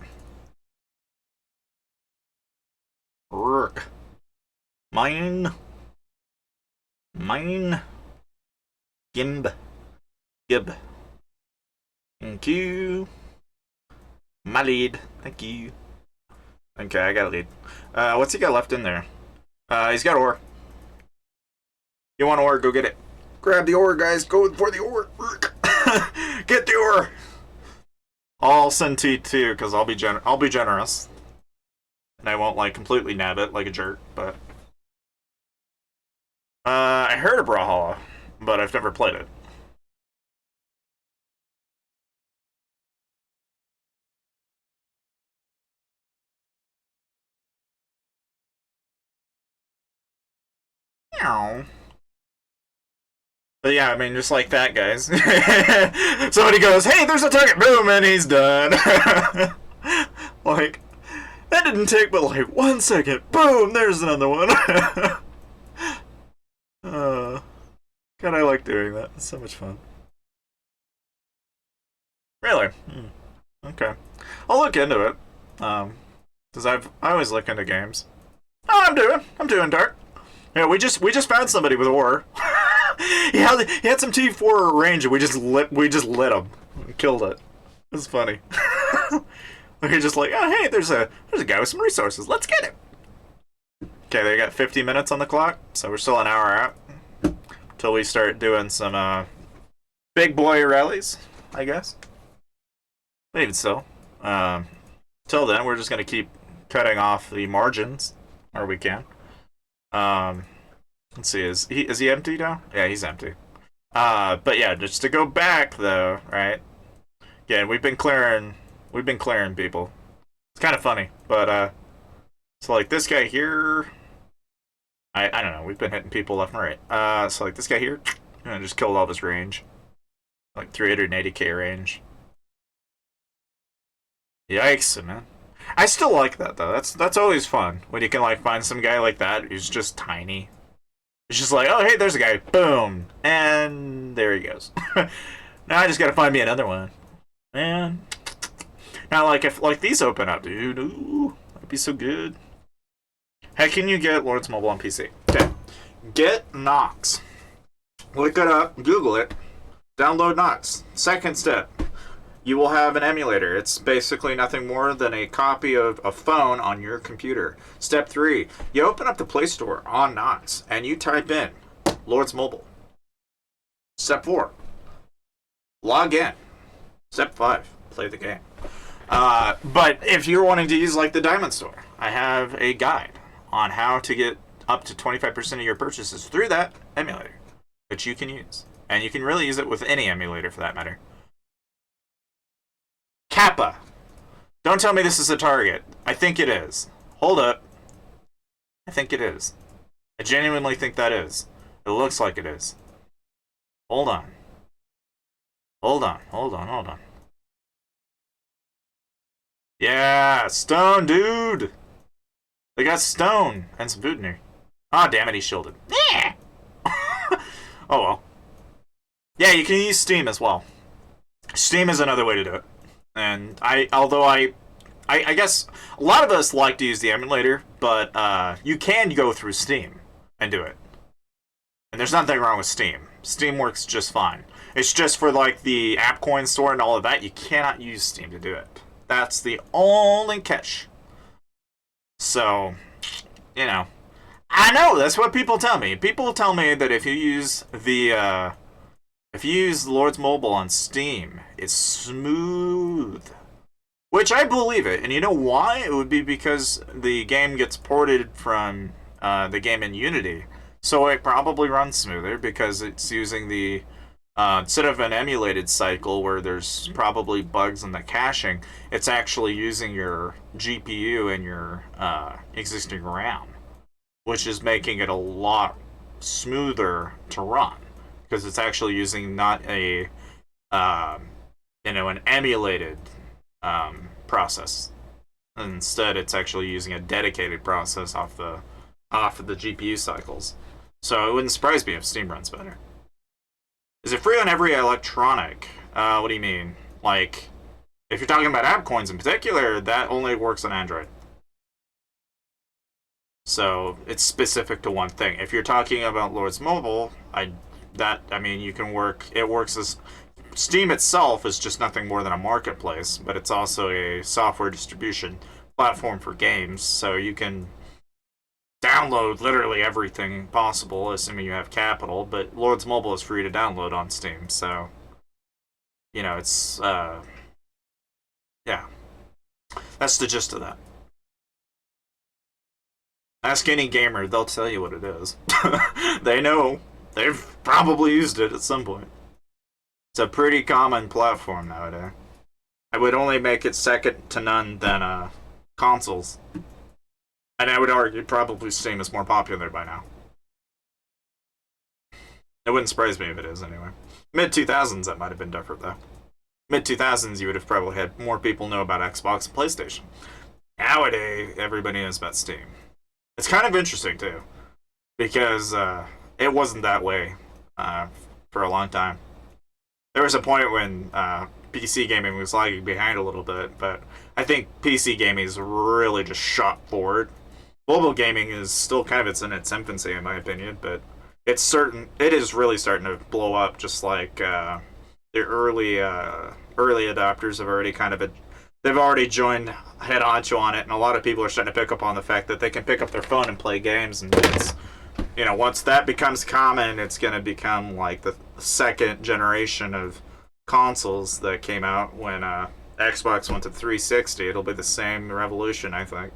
Rook. Mine. Gib. Thank you. My lead. Thank you. Okay, I got a lead. What's he got left in there? He's got ore. You want ore? Go get it. Grab the ore, guys. Go for the ore. Get the ore. I'll send T2 because I'll be generous, and I won't like completely nab it like a jerk. But I heard of Brawlhalla, but I've never played it. But yeah, I mean, just like that, guys. Somebody goes, hey, there's a target, boom, and he's done. Like, that didn't take but like 1 second. Boom, there's another one. God, I like doing that. It's so much fun. Really? Okay. I'll look into it. Because I always look into games. Oh, I'm doing dark. Yeah, we just found somebody with ore. he had some T4 range, and we just lit him, and killed it. It was funny. We're just like, oh hey, there's a guy with some resources. Let's get him. Okay, they got 50 minutes on the clock, so we're still an hour out until we start doing some big boy rallies, I guess. But even still, till then, we're just gonna keep cutting off the margins where we can. Let's see, is he empty now? Yeah, he's empty. But yeah, just to go back though, right? Yeah, we've been clearing people. It's kind of funny, but so like this guy here, I don't know. We've been hitting people left and right. So like this guy here, just killed all this range, like 380k range. Yikes, man. I still like that though. That's always fun when you can like find some guy like that who's just tiny. It's just like, oh hey, there's a guy, boom, and there he goes. Now I just gotta find me another one, man. Now like if like these open up, dude, ooh, that'd be so good. How can you get Lords Mobile on PC? Okay. Get Nox. Look it up, Google it, download Nox. Second step, you will have an emulator. It's basically nothing more than a copy of a phone on your computer. Step 3, you open up the Play Store on Nox and you type in Lords Mobile. Step 4, log in. Step 5, play the game. But if you're wanting to use like the Diamond Store, I have a guide on how to get up to 25% of your purchases through that emulator, which you can use. And you can really use it with any emulator for that matter. Kappa. Don't tell me this is a target. I think it is. Hold up. I think it is. I genuinely think that is. It looks like it is. Hold on. Hold on. Hold on. Hold on. Yeah, stone, dude. They got stone and some food in here. Ah, damn it, he's shielded. Yeah. Oh well. Yeah, you can use Steam as well. Steam is another way to do it. And although I guess a lot of us like to use the emulator, but you can go through Steam and do it. And there's nothing wrong with Steam. Steam works just fine. It's just for like the AppCoin store and all of that, you cannot use Steam to do it. That's the only catch. So, you know, I know that's what people tell me. People tell me that if you use the Lords Mobile on Steam, it's smooth. Which I believe it. And you know why? It would be because the game gets ported from the game in Unity. So it probably runs smoother because it's using the instead of an emulated cycle where there's probably bugs in the caching, it's actually using your GPU and your existing RAM, which is making it a lot smoother to run because it's actually using not a an emulated process. Instead, it's actually using a dedicated process off of the GPU cycles. So it wouldn't surprise me if Steam runs better. Is it free on every electronic? What do you mean? Like, if you're talking about app coins in particular, that only works on Android. So it's specific to one thing. If you're talking about Lords Mobile, you can work. It works as Steam itself is just nothing more than a marketplace, but it's also a software distribution platform for games. So you can download literally everything possible, assuming you have capital, but Lords Mobile is free to download on Steam, so, you know, it's, yeah. That's the gist of that. Ask any gamer, they'll tell you what it is. They know. They've probably used it at some point. It's a pretty common platform nowadays. I would only make it second to none than, consoles. And I would argue probably Steam is more popular by now. It wouldn't surprise me if it is, anyway. Mid-2000s, that might have been different, though. Mid-2000s, you would have probably had more people know about Xbox and PlayStation. Nowadays, everybody knows about Steam. It's kind of interesting, too. Because it wasn't that way for a long time. There was a point when PC gaming was lagging behind a little bit, but I think PC gaming has really just shot forward. Mobile gaming is still kind of in its infancy, in my opinion, but it is really starting to blow up. Just like the early adopters have already they've already joined head onto on it, and a lot of people are starting to pick up on the fact that they can pick up their phone and play games. And it's, you know, once that becomes common, it's going to become like the second generation of consoles that came out when Xbox went to 360. It'll be the same revolution, I think.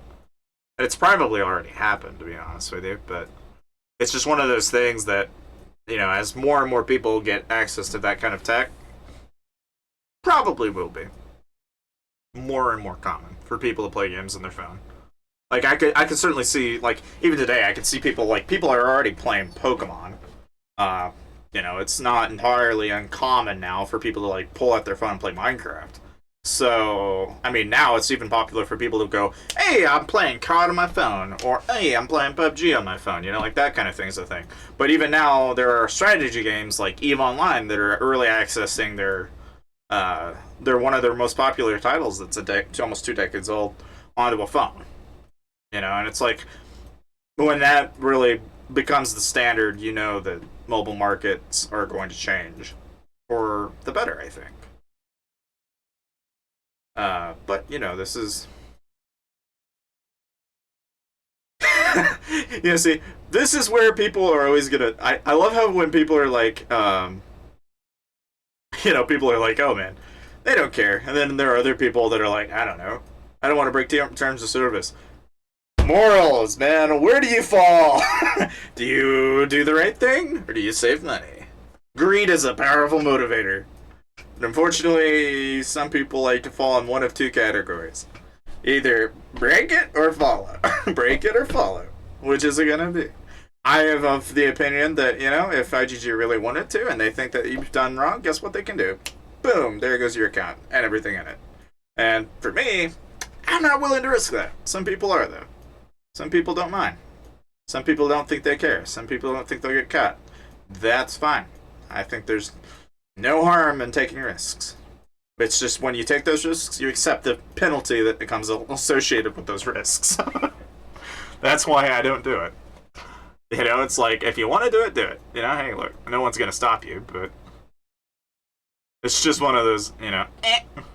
It's probably already happened, to be honest with you, but it's just one of those things that, you know, as more and more people get access to that kind of tech, probably will be more and more common for people to play games on their phone. Like, I could certainly see, like, even today, I could see people are already playing Pokemon. You know, it's not entirely uncommon now for people to, like, pull out their phone and play Minecraft. So, I mean, now it's even popular for people to go, hey, I'm playing COD on my phone, or hey, I'm playing PUBG on my phone, you know, like that kind of thing is a thing. But even now, there are strategy games like EVE Online that are early accessing they're one of their most popular titles that's almost 2 decades old onto a phone. You know, and it's like, when that really becomes the standard, you know that mobile markets are going to change for the better, I think. But you know, this is you know, see, this is where people are always gonna. I love how when people are like, you know, people are like, oh man, they don't care, and then there are other people that are like, I don't know, I don't want to break terms of service. Morals, man, where do you fall? Do you do the right thing, or do you save money? Greed is a powerful motivator. But unfortunately, some people like to fall in one of two categories. Either break it or follow. Break it or follow. Which is it gonna be? I am of the opinion that, you know, if IGG really wanted to and they think that you've done wrong, guess what they can do? Boom, there goes your account and everything in it. And for me, I'm not willing to risk that. Some people are, though. Some people don't mind. Some people don't think they care. Some people don't think they'll get caught. That's fine. I think there's no harm in taking risks. It's just when you take those risks, you accept the penalty that becomes associated with those risks. That's why I don't do it. You know, it's like, if you want to do it, do it. You know, hey, look, no one's going to stop you, but it's just one of those, you know,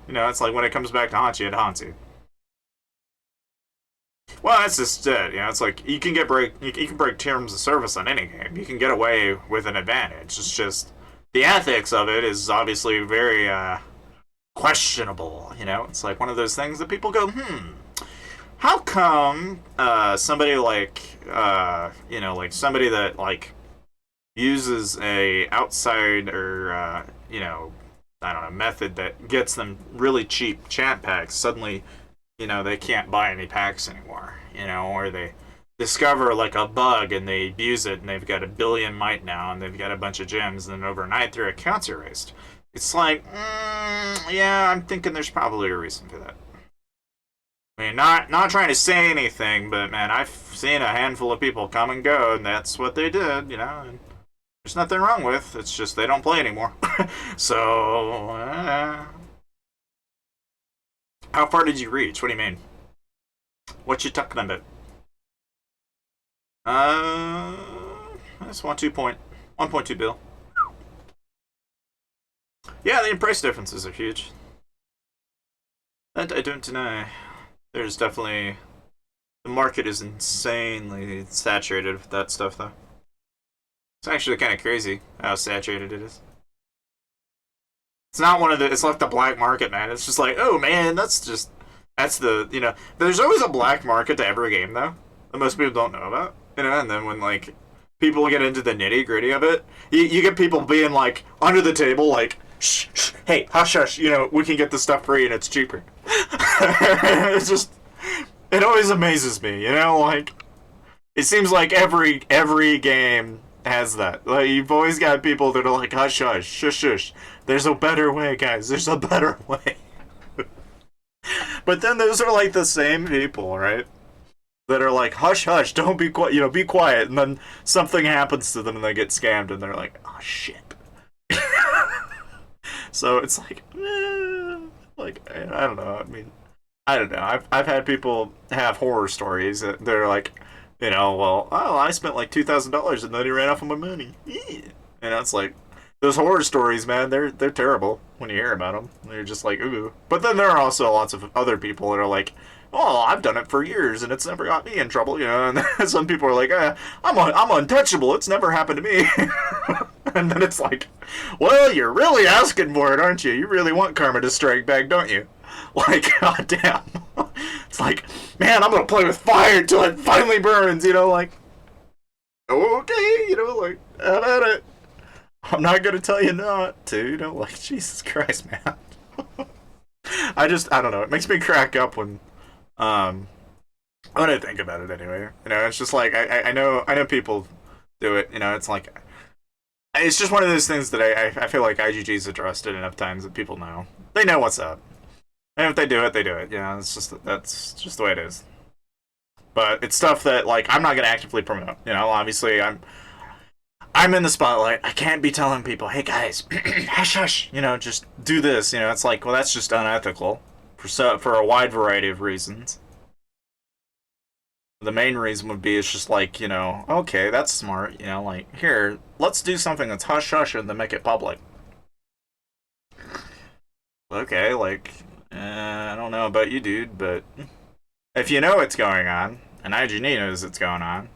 you know, it's like when it comes back to haunt you, it haunts you. Well, that's just it. You know, it's like you can break terms of service on any game. You can get away with an advantage. It's just the ethics of it is obviously very questionable. You know, it's like one of those things that people go, how come somebody like you know, like somebody that like uses a outside or you know, I don't know, method that gets them really cheap chant packs suddenly, you know, they can't buy any packs anymore, you know, or they discover like a bug and they abuse it and they've got 1 billion might now and they've got a bunch of gems and then overnight their accounts erased. It's like, yeah, I'm thinking there's probably a reason for that. I mean, not trying to say anything, but man, I've seen a handful of people come and go, and that's what they did, you know. And there's nothing wrong with. It's just they don't play anymore. So, how far did you reach? What do you mean? What you talking about? That's 1.2 bill. Yeah, the price differences are huge. That I don't deny. There's definitely the market is insanely saturated with that stuff, though. It's actually kind of crazy how saturated it is. It's not one of the. It's like the black market, man. It's just like, oh man, that's the, you know. There's always a black market to every game, though, that most people don't know about. You know, and then when like people get into the nitty gritty of it, you get people being like under the table, like, shh, shh, hey, hush, hush. You know, we can get this stuff free and it's cheaper. It's just, it always amazes me. You know, like it seems like every game has that. Like you've always got people that are like, hush, hush, shush, shush. There's a better way, guys. There's a better way. But then those are like the same people, right? That are like, hush, hush, don't be quiet, you know, be quiet. And then something happens to them and they get scammed and they're like, oh shit. So it's like, I don't know. I mean, I don't know. I've had people have horror stories that they're like, you know, well, oh, I spent like $2,000 and then he ran off of my money. And it's like, those horror stories, man, they're terrible when you hear about them. They're just like, ooh. But then there are also lots of other people that are like, oh, I've done it for years and it's never got me in trouble, you know. And some people are like, I'm untouchable. It's never happened to me. And then it's like, well, you're really asking for it, aren't you? You really want karma to strike back, don't you? Like, goddamn. It's like, man, I'm gonna play with fire until it finally burns, you know, like, okay, you know, like, have at it. I'm not gonna tell you not to, you know, like, Jesus Christ, man. I don't know, it makes me crack up when I think about it anyway. You know, it's just like, I know people do it, you know, it's like, it's just one of those things that I feel like IGG's addressed it enough times that people know. They know what's up. And if they do it, they do it. You know, that's just the way it is. But it's stuff that, like, I'm not going to actively promote. You know, obviously, I'm in the spotlight. I can't be telling people, hey, guys, hush, hush, you know, just do this. You know, it's like, well, that's just unethical for a wide variety of reasons. The main reason would be it's just like, okay, that's smart, like, here, let's do something that's hush-hush and then make it public. Okay, like, I don't know about you, dude, but if you know what's going on, and IGN knows it's going on,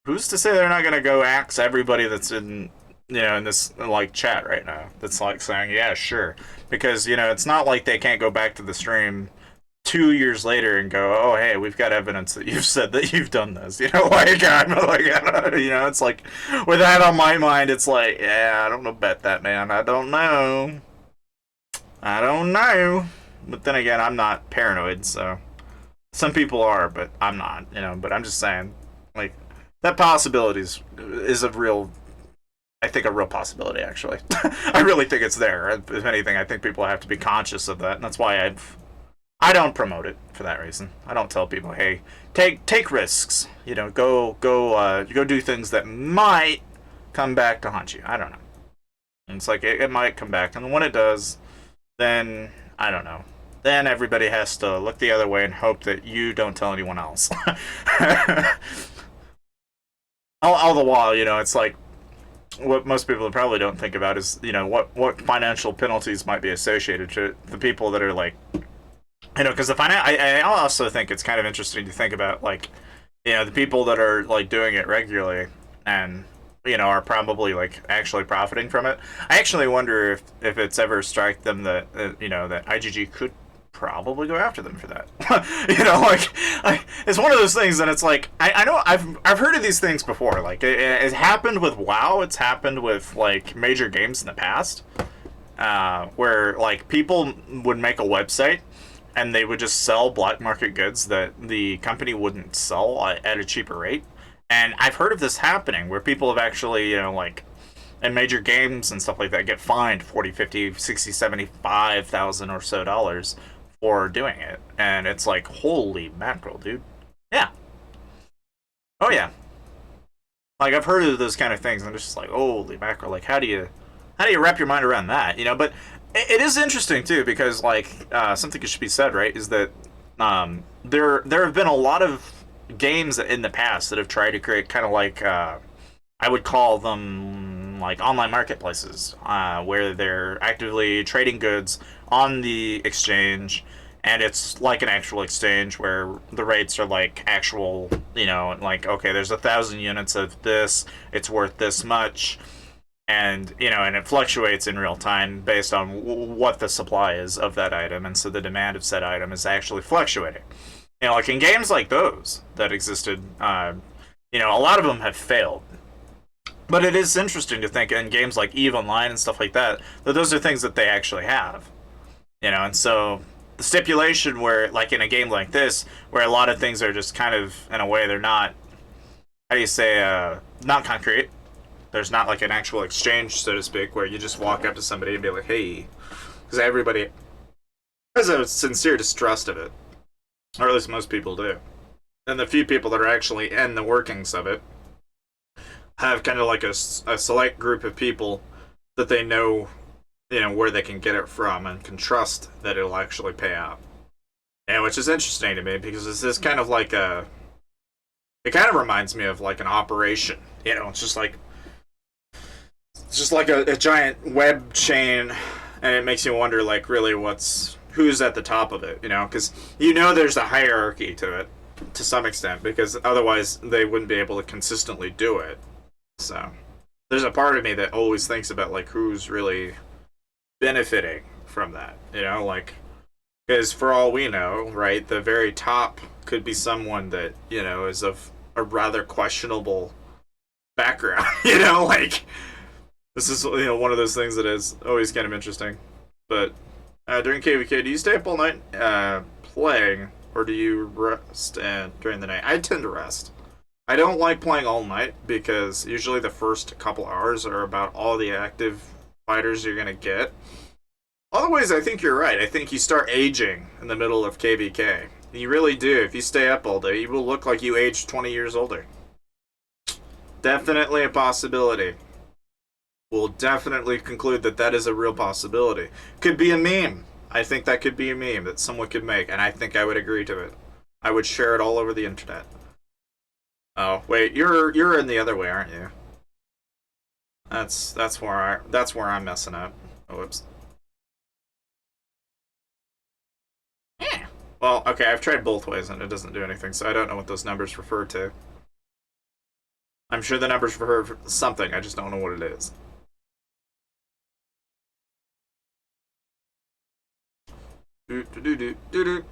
who's to say they're not going to go axe everybody that's in this, like, chat right now that's, like, saying, yeah, sure. Because, it's not like they can't go back to the stream 2 years later and go, oh, hey, we've got evidence that you've said that you've done this. Like, I'm like, it's like, with that on my mind, it's like, yeah, I don't know about that, man. I don't know. But then again, I'm not paranoid, so some people are, but I'm not, but I'm just saying, like, that possibility is a real, I think, a real possibility, actually. I really think it's there. If anything, I think people have to be conscious of that, and that's why I don't promote it for that reason. I don't tell people, hey, take risks. Go do things that might come back to haunt you. I don't know. And it's like it might come back, and when it does, then I don't know. Then everybody has to look the other way and hope that you don't tell anyone else. all the while, it's like what most people probably don't think about is, what financial penalties might be associated to the people that are like, because I also think it's kind of interesting to think about, like, the people that are, like, doing it regularly and, are probably, like, actually profiting from it. I actually wonder if it's ever struck them that, that IGG could probably go after them for that. It's one of those things that it's like, I know I've heard of these things before. Like, it happened with WoW. It's happened with, like, major games in the past, where, like, people would make a website and they would just sell black market goods that the company wouldn't sell at a cheaper rate. And I've heard of this happening where people have actually, like, in major games and stuff like that, get fined 40, 50, 60, 75,000 or so dollars for doing it. And it's like, holy mackerel, dude. Yeah. Oh, yeah. Like, I've heard of those kind of things, and it's just like, holy mackerel. Like, how do you wrap your mind around that? But it is interesting too, because, like, something that should be said, right, is that there have been a lot of games in the past that have tried to create kind of like, I would call them, like, online marketplaces, where they're actively trading goods on the exchange, and it's like an actual exchange where the rates are like actual, like, okay, there's 1,000 units of this, it's worth this much. And, and it fluctuates in real time based on what the supply is of that item. And so the demand of said item is actually fluctuating. Like in games like those that existed, a lot of them have failed. But it is interesting to think in games like EVE Online and stuff like that those are things that they actually have. And so the stipulation where, like in a game like this, where a lot of things are just kind of, in a way, they're not, how do you say, not concrete. There's not like an actual exchange, so to speak, where you just walk up to somebody and be like, hey, because everybody has a sincere distrust of it, or at least most people do. And the few people that are actually in the workings of it have kind of like a select group of people that they know, where they can get it from and can trust that it'll actually pay out. And which is interesting to me, because it's just kind of like it kind of reminds me of like an operation. It's just like a giant web chain, and it makes you wonder, like, really who's at the top of it, because there's a hierarchy to it to some extent, because otherwise they wouldn't be able to consistently do it. So there's a part of me that always thinks about, like, who's really benefiting from that, like, because for all we know, right, the very top could be someone that, is of a rather questionable background, like, this is, one of those things that is always kind of interesting. But during KVK, do you stay up all night playing, or do you rest during the night? I tend to rest. I don't like playing all night, because usually the first couple hours are about all the active fighters you're going to get. Otherwise, I think you're right. I think you start aging in the middle of KVK. You really do. If you stay up all day, you will look like you aged 20 years older. Definitely a possibility. We'll definitely conclude that is a real possibility. Could be a meme. I think that could be a meme that someone could make, and I think I would agree to it. I would share it all over the internet. Oh wait, you're in the other way, aren't you? That's where I'm messing up. Oh, whoops. Yeah. Well, okay, I've tried both ways and it doesn't do anything, so I don't know what those numbers refer to. I'm sure the numbers refer to something. I just don't know what it is. Do do do do do do.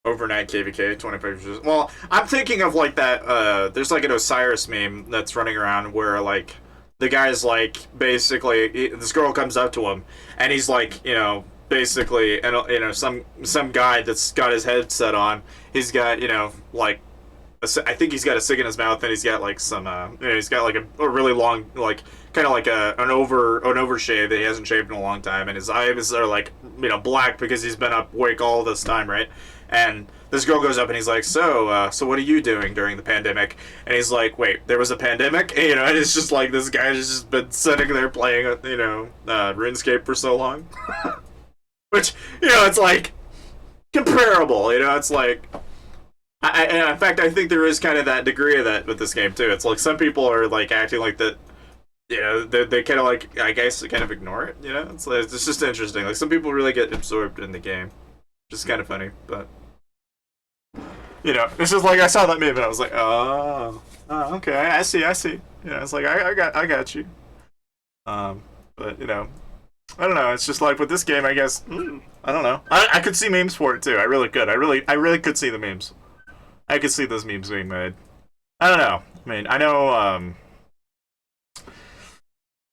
Overnight KVK 25%. Well, I'm thinking of like that. There's like an Osiris meme that's running around where like the guy's like basically this girl comes up to him and he's like basically and some guy that's got his headset on. He's got like I think he's got a cig in his mouth and he's got like some he's got like a really long like kind of like an overshave that he hasn't shaved in a long time and his eyes are like black because he's been up awake all this time, right? And this girl goes up and he's like, so what are you doing during the pandemic? And he's like, wait, there was a pandemic? And it's just like this guy's just been sitting there playing RuneScape for so long. Which it's like comparable, it's like and in fact, I think there is kind of that degree of that with this game too. It's like some people are like acting like that, they kind of like I guess kind of ignore it. It's just interesting. Like some people really get absorbed in the game, just kind of funny. But it's just like I saw that meme and I was like, oh okay, I see. It's like I got you. But I don't know. It's just like with this game, I guess I don't know. I could see memes for it too. I really could. I really could see the memes. I could see those memes being made. I don't know. I mean, I know,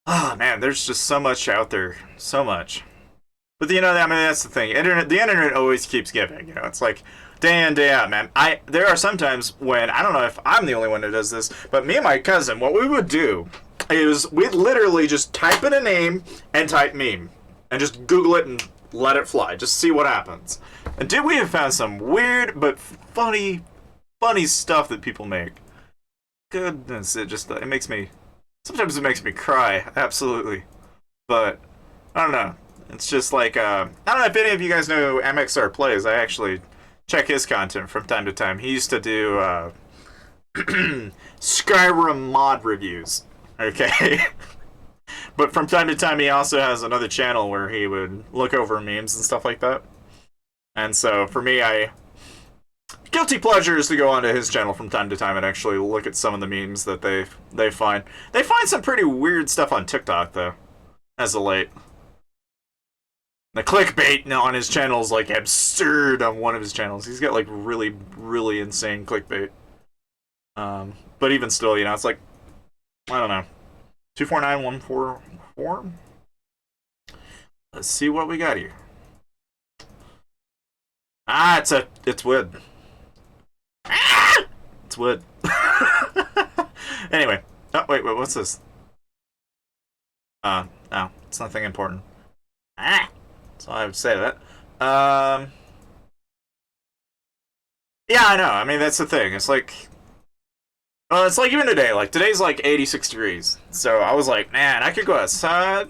oh man, there's just so much out there. So much. But I mean, that's the thing. The internet always keeps giving. It's like day in, day out, man. There are some times when, I don't know if I'm the only one who does this, but me and my cousin, what we would do is we'd literally just type in a name and type meme. And just Google it and let it fly. Just see what happens. And dude, we have found some weird but funny stuff that people make. Goodness, it makes me sometimes it makes me cry, absolutely. But I don't know. It's just like I don't know if any of you guys know who MXR plays. I actually check his content from time to time. He used to do Skyrim mod reviews. Okay. But from time to time he also has another channel where he would look over memes and stuff like that. And so for me, guilty pleasure is to go onto his channel from time to time and actually look at some of the memes that they find. They find some pretty weird stuff on TikTok though, as of late. The clickbait on his channel is like absurd on one of his channels. He's got like really, really insane clickbait. But even still, it's like I don't know. 249144. Let's see what we got here. It's wood. It's wood. Anyway. Oh, wait, what's this? No, it's nothing important. So I would say that. Yeah, I know. I mean, that's the thing. It's like, well, it's like even today. Like, today's like 86 degrees. So I was like, man, I could go outside,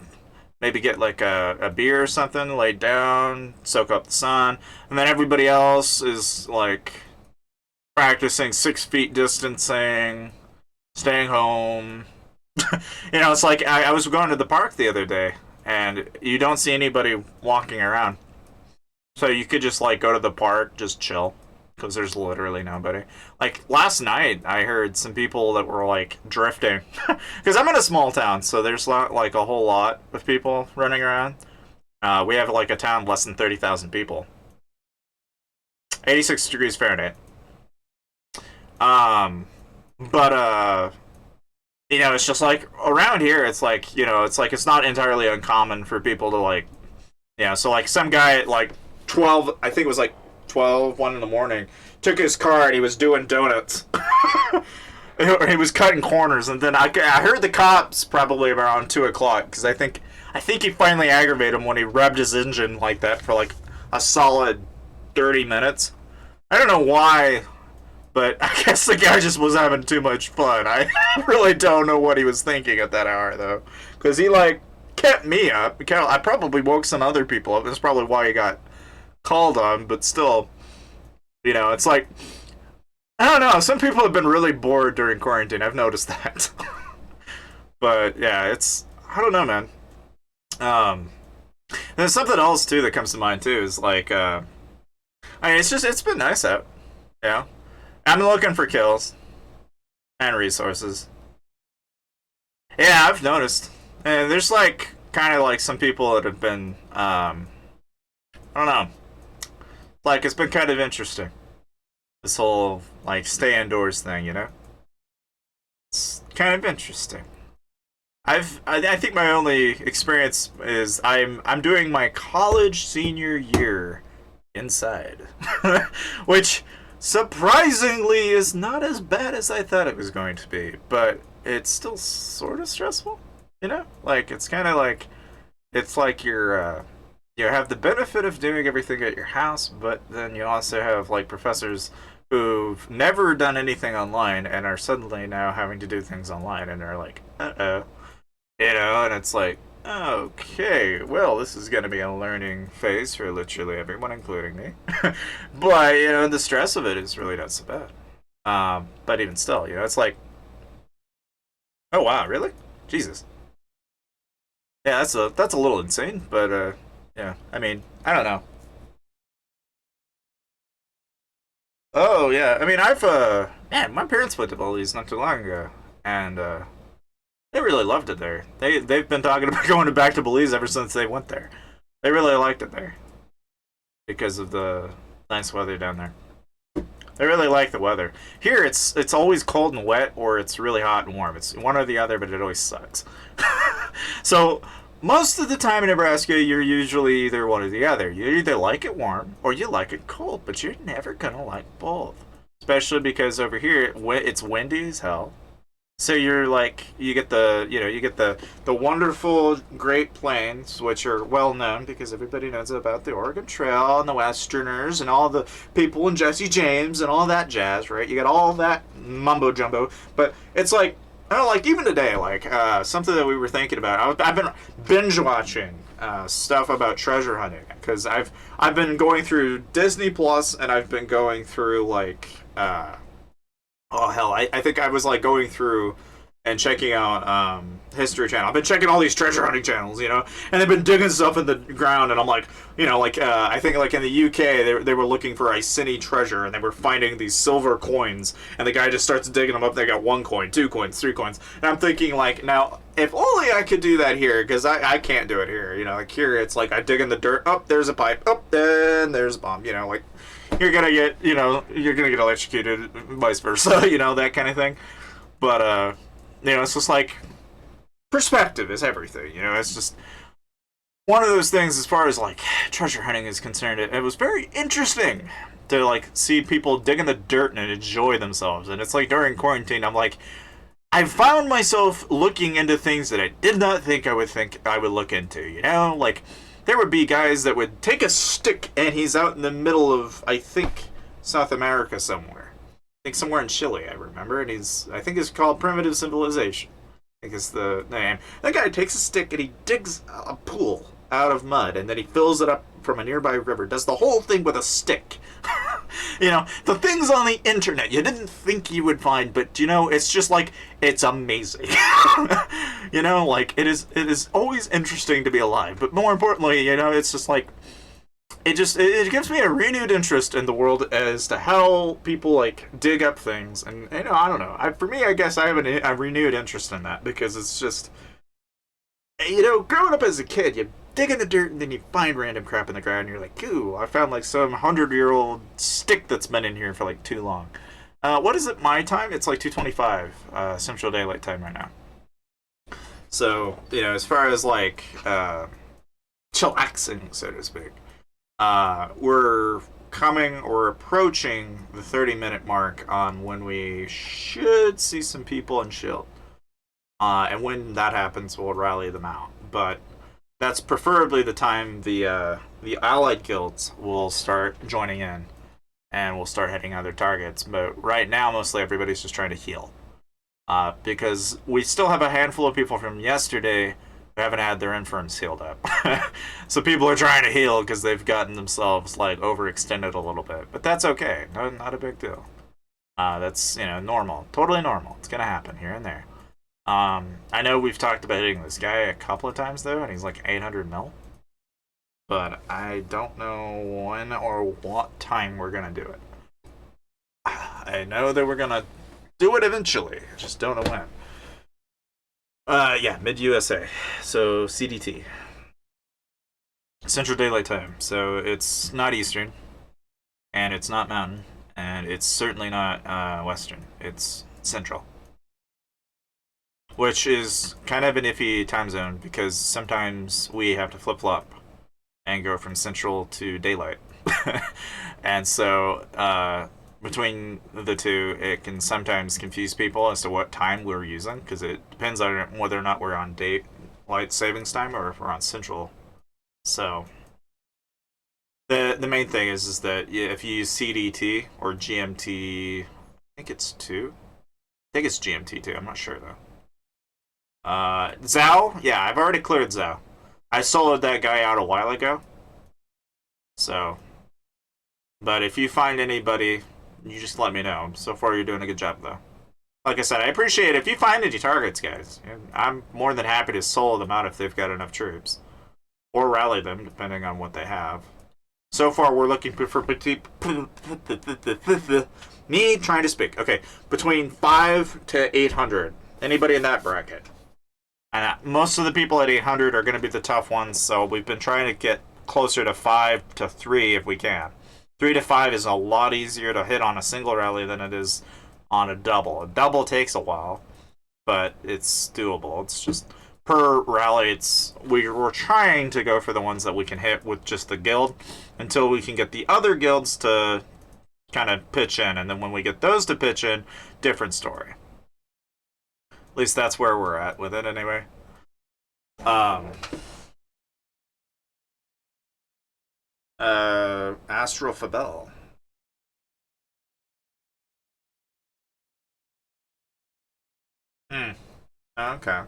maybe get like a beer or something, lay down, soak up the sun, and then everybody else is like practicing 6 feet distancing, staying home. It's like I was going to the park the other day, and you don't see anybody walking around. So you could just like go to the park, just chill, because there's literally nobody. Like last night, I heard some people that were like drifting, because I'm in a small town, so there's not like a whole lot of people running around. We have like a town less than 30,000 people. 86 degrees Fahrenheit. But it's just like around here, it's like, it's not entirely uncommon for people to like, so like some guy at like 12, I think it was like 1 in the morning, took his car and he was doing donuts. He was cutting corners, and then I heard the cops probably around 2 o'clock, because I think he finally aggravated him when he revved his engine like that for like a solid 30 minutes. I don't know why, but I guess the guy just was having too much fun. I really don't know what he was thinking at that hour, though. Because he, like, kept me up. I probably woke some other people up. That's probably why he got called on. But still, it's like, I don't know. Some people have been really bored during quarantine. I've noticed that. But yeah, it's I don't know, man. Um, there's something else too that comes to mind too. Is like, I mean, it's been nice out. Yeah, I'm looking for kills and resources. Yeah, I've noticed. And there's like kind of like some people that have been, I don't know, like it's been kind of interesting. This whole like stay indoors thing, you know, it's kind of interesting. I think my only experience is I'm doing my college senior year inside, which surprisingly is not as bad as I thought it was going to be, but it's still sort of stressful. You know, like it's kind of like it's like you have the benefit of doing everything at your house, but then you also have like professors who've never done anything online and are suddenly now having to do things online, and they're like, uh-oh, you know, and it's like, okay, well, this is going to be a learning phase for literally everyone, including me. But, you know, the stress of it is really not so bad. But even still, you know, it's like, oh, wow, really? Jesus. Yeah, that's a little insane, but, yeah, I mean, I don't know. Oh, yeah, I mean, man, my parents went to Belize not too long ago, and, they really loved it there. They've been talking about going back to Belize ever since they went there. They really liked it there because of the nice weather down there. They really like the weather. Here it's always cold and wet, or it's really hot and warm. It's one or the other, but it always sucks. So most of the time in Nebraska, you're usually either one or the other. You either like it warm or you like it cold, but you're never gonna like both. Especially because over here it's windy as hell, so you're like you get the wonderful Great Plains, which are well known because everybody knows about the Oregon Trail and the Westerners and all the people and Jesse James and all that jazz, right? You got all that mumbo jumbo, but it's like I don't know, like even today, like something that we were thinking about. I've been binge watching stuff about treasure hunting because I've been going through Disney Plus and I've been going through like oh hell, I think I was like going through and checking out History Channel. I've been checking all these treasure hunting channels, you know, and they've been digging stuff in the ground, and I'm like, you know, like I think like in the UK they were looking for Iceni treasure, and they were finding these silver coins, and the guy just starts digging them up. They got 1 coin, 2 coins, 3 coins, and I'm thinking like, now if only I could do that here, because I can't do it here, you know, like here it's like I dig in the dirt, oh there's a pipe, oh then there's a bomb, you know, like you're gonna get you're gonna get electrocuted, vice versa, you know, that kind of thing. But you know, it's just like perspective is everything. You know, it's just one of those things as far as like treasure hunting is concerned. It was very interesting to like see people dig in the dirt and enjoy themselves. And it's like during quarantine, I'm like, I found myself looking into things that I did not think I would look into. You know, like there would be guys that would take a stick and he's out in the middle of I think South America somewhere. I think somewhere in Chile, I remember, and I think it's called Primitive Civilization. I think it's the name. That guy takes a stick and he digs a pool out of mud, and then he fills it up from a nearby river. Does the whole thing with a stick. You know, the things on the internet you didn't think you would find, but you know, it's just like it's amazing. You know, like it is always interesting to be alive, but more importantly, you know, it's just like it gives me a renewed interest in the world as to how people like dig up things, and you know, I don't know. For me, I guess I have a renewed interest in that because it's just, you know, growing up as a kid, you dig in the dirt and then you find random crap in the ground and you're like, ooh, I found like some 100-year-old stick that's been in here for like too long. What is it my time? It's like 2:25 Central Daylight Time right now. So, you know, as far as like chillaxing, so to speak, we're coming or approaching the 30-minute mark on when we should see some people and chill. And when that happens, we'll rally them out. But that's preferably the time the allied guilds will start joining in, and we'll start hitting other targets. But right now, mostly everybody's just trying to heal, because we still have a handful of people from yesterday who haven't had their infirms healed up. So people are trying to heal because they've gotten themselves like overextended a little bit, but that's okay. No, not a big deal. That's, you know, normal, totally normal. It's gonna happen here and there. I know we've talked about hitting this guy a couple of times though, and he's like 800 mil. But I don't know when or what time we're gonna do it. I know that we're gonna do it eventually. I just don't know when. Yeah, mid USA. So CDT. Central Daylight Time. So it's not Eastern, and it's not Mountain, and it's certainly not Western. It's Central. Which is kind of an iffy time zone because sometimes we have to flip flop and go from Central to Daylight. And so between the two, it can sometimes confuse people as to what time we're using because it depends on whether or not we're on daylight savings time or if we're on Central. So the main thing is that if you use CDT or GMT, I think it's two. I think it's GMT too. I'm not sure though. Zhao, yeah, I've already cleared Zhao. I soloed that guy out a while ago. So, but if you find anybody, you just let me know. So far, you're doing a good job though. Like I said, I appreciate it. If you find any targets, guys, I'm more than happy to solo them out if they've got enough troops, or rally them depending on what they have. So far, we're looking for petite. Me trying to speak. Okay, between 5 to 800. Anybody in that bracket? And most of the people at 800 are going to be the tough ones, so we've been trying to get closer to 5 to 3 if we can. 3 to 5 is a lot easier to hit on a single rally than it is on a double. A double takes a while, but it's doable. It's just per rally, we're trying to go for the ones that we can hit with just the guild until we can get the other guilds to kind of pitch in, and then when we get those to pitch in, different story. At least that's where we're at with it anyway. Astral Fabel. Hmm. Okay.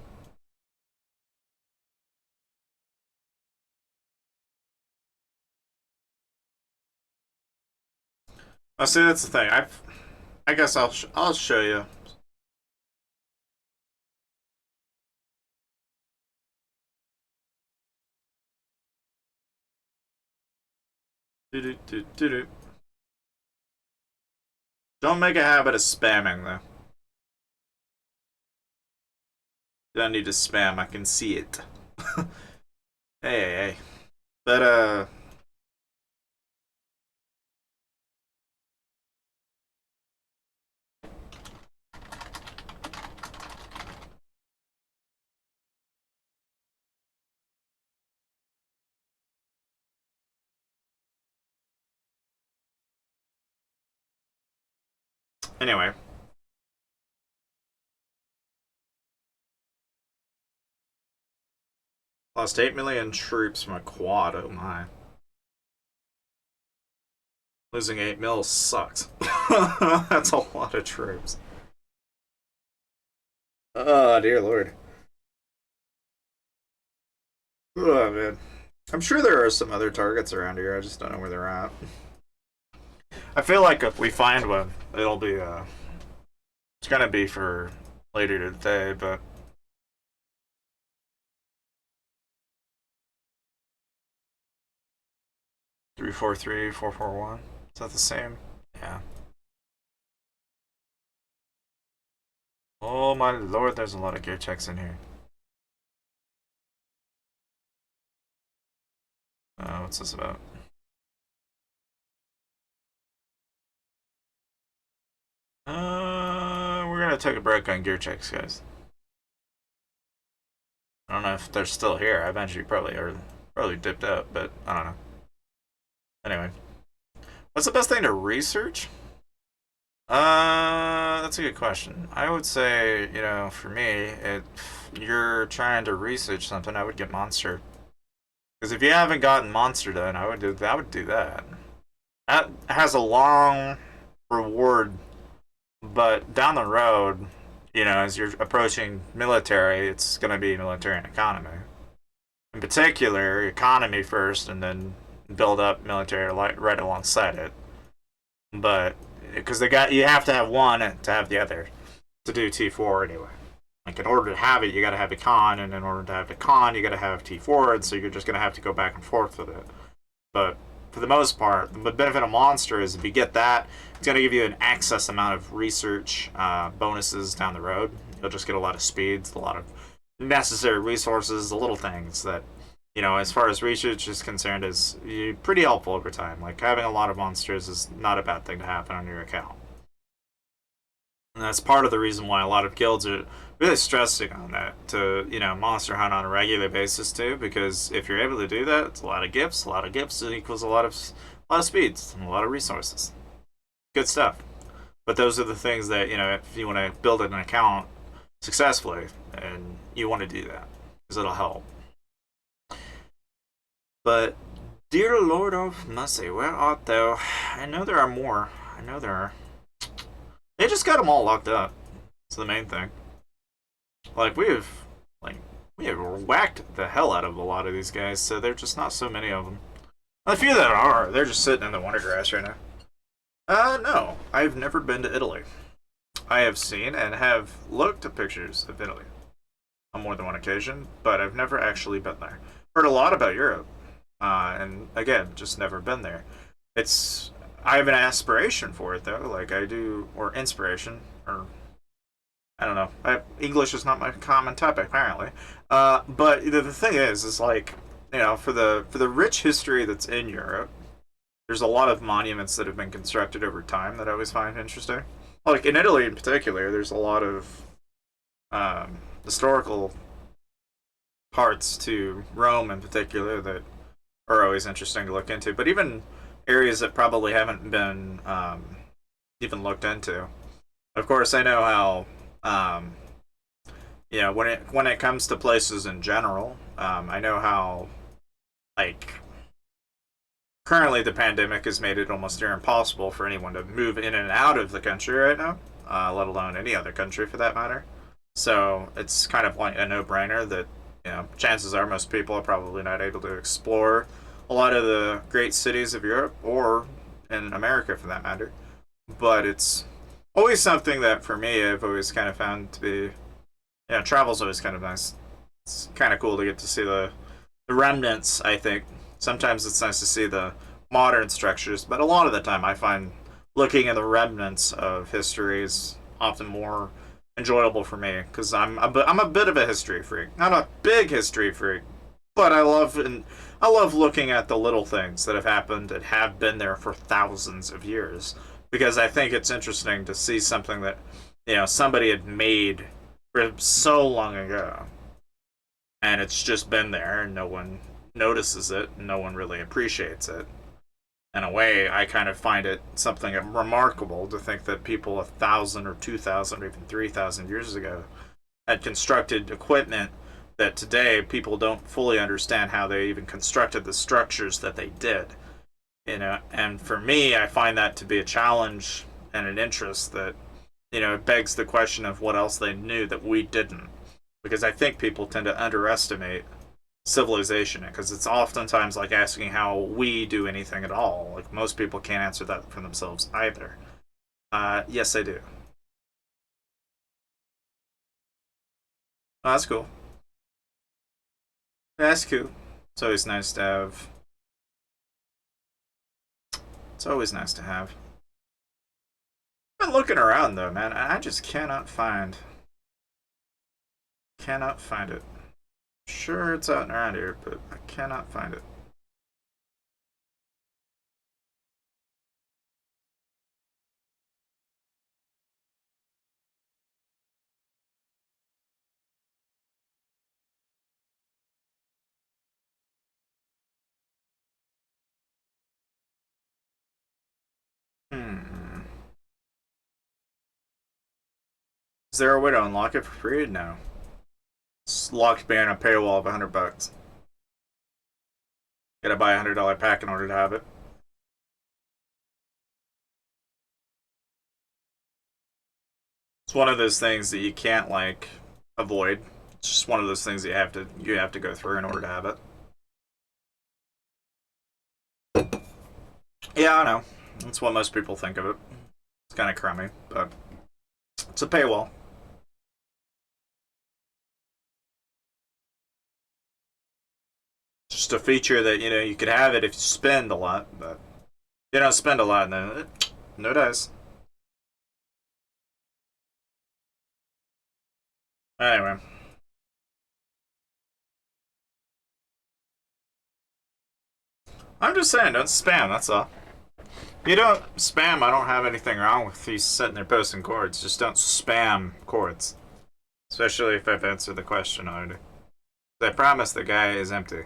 I see. That's the thing. I guess I'll show you. Do. Don't make a habit of spamming though. You don't need to spam. I can see it. Hey. But anyway. Lost 8 million troops from a quad. Oh my. Losing 8 mil sucks. That's a lot of troops. Oh, dear lord. Oh, man. I'm sure there are some other targets around here. I just don't know where they're at. I feel like if we find one, it'll be, it's gonna be for later today, but. 343, 441. Is that the same? Yeah. Oh my lord, there's a lot of gear checks in here. What's this about? We're gonna take a break on gear checks, guys. I don't know if they're still here. I imagine you probably dipped out, but I don't know. Anyway, what's the best thing to research? That's a good question. I would say, you know, for me, if you're trying to research something, I would get Monster. Because if you haven't gotten Monster done, I would do that. That has a long reward, but down the road, you know, as you're approaching military, it's going to be military and economy. In particular, economy first, and then build up military right alongside it. But because you have to have one to have the other to do T4 anyway. Like in order to have it, you got to have a con, and in order to have the con, you got to have T4, and so you're just gonna have to go back and forth with it. But for the most part, the benefit of Monster is if you get that, it's gonna give you an excess amount of research bonuses down the road. You'll just get a lot of speeds, a lot of necessary resources, the little things that, as far as research is concerned, is pretty helpful over time. Like having a lot of monsters is not a bad thing to happen on your account. And that's part of the reason why a lot of guilds are really stressing on that to, monster hunt on a regular basis too, because if you're able to do that, it's a lot of gifts. A lot of gifts equals a lot of speeds and a lot of resources. Good stuff. But those are the things that, if you want to build an account successfully, and you want to do that, because it'll help. But, dear Lord of Mercy, where art thou? I know there are more. I know there are. They just got them all locked up. That's the main thing. Like, we have whacked the hell out of a lot of these guys, so there's just not so many of them. A few that are, they're just sitting in the winter grass right now. No. I've never been to Italy. I have seen and have looked at pictures of Italy on more than one occasion, but I've never actually been there. Heard a lot about Europe, and again, just never been there. I have an aspiration for it though, like I do, or inspiration, or I don't know. English is not my common topic apparently. But the thing is like, for the rich history that's in Europe, there's a lot of monuments that have been constructed over time that I always find interesting. Like in Italy in particular, there's a lot of historical parts to Rome in particular that are always interesting to look into. But even areas that probably haven't been even looked into. Of course, I know how when it comes to places in general, I know how currently the pandemic has made it almost near impossible for anyone to move in and out of the country right now, let alone any other country for that matter. So it's kind of like a no-brainer that chances are most people are probably not able to explore a lot of the great cities of Europe or in America for that matter. But it's always something that for me I've always kind of found to be, travel's always kind of nice. It's kind of cool to get to see the remnants, I think. Sometimes it's nice to see the modern structures, but a lot of the time I find looking at the remnants of history is often more enjoyable for me, because I'm a bit of a history freak. Not a big history freak, but I love looking at the little things that have happened and have been there for thousands of years, because I think it's interesting to see something that somebody had made for so long ago, and it's just been there and no one notices it and no one really appreciates it. In a way, I kind of find it something remarkable to think that people 1,000 or 2,000 or even 3,000 years ago had constructed equipment that today people don't fully understand how they even constructed the structures that they did. And for me, I find that to be a challenge and an interest that, it begs the question of what else they knew that we didn't. Because I think people tend to underestimate civilization, because it's oftentimes like asking how we do anything at all. Like most people can't answer that for themselves either. Yes, I do. Oh, that's cool. That's cool. It's always nice to have. It's always nice to have. I've been looking around though, man, and I just cannot find it. Sure, it's out and around here, but I cannot find it. Hmm. Is there a way to unlock it for free? No. It's locked behind a paywall of $100. Gotta buy $100 pack in order to have it. It's one of those things that you can't avoid. It's just one of those things that you have to go through in order to have it. Yeah, I know. That's what most people think of it. kind of crummy, but it's a paywall. Just a feature that, you know, you could have it if you spend a lot, but if you don't spend a lot, then no dice. Anyway. I'm just saying, don't spam, that's all. If you don't spam, I don't have anything wrong with you sitting there posting chords. Just don't spam chords. Especially if I've answered the question already. I promise the guy is empty.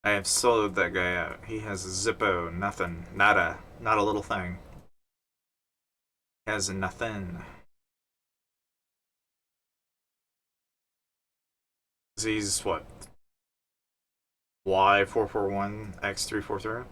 I have sold that guy out. He has Zippo, nothing, nada, not a little thing. He has nothing. He's what? Y441 X343.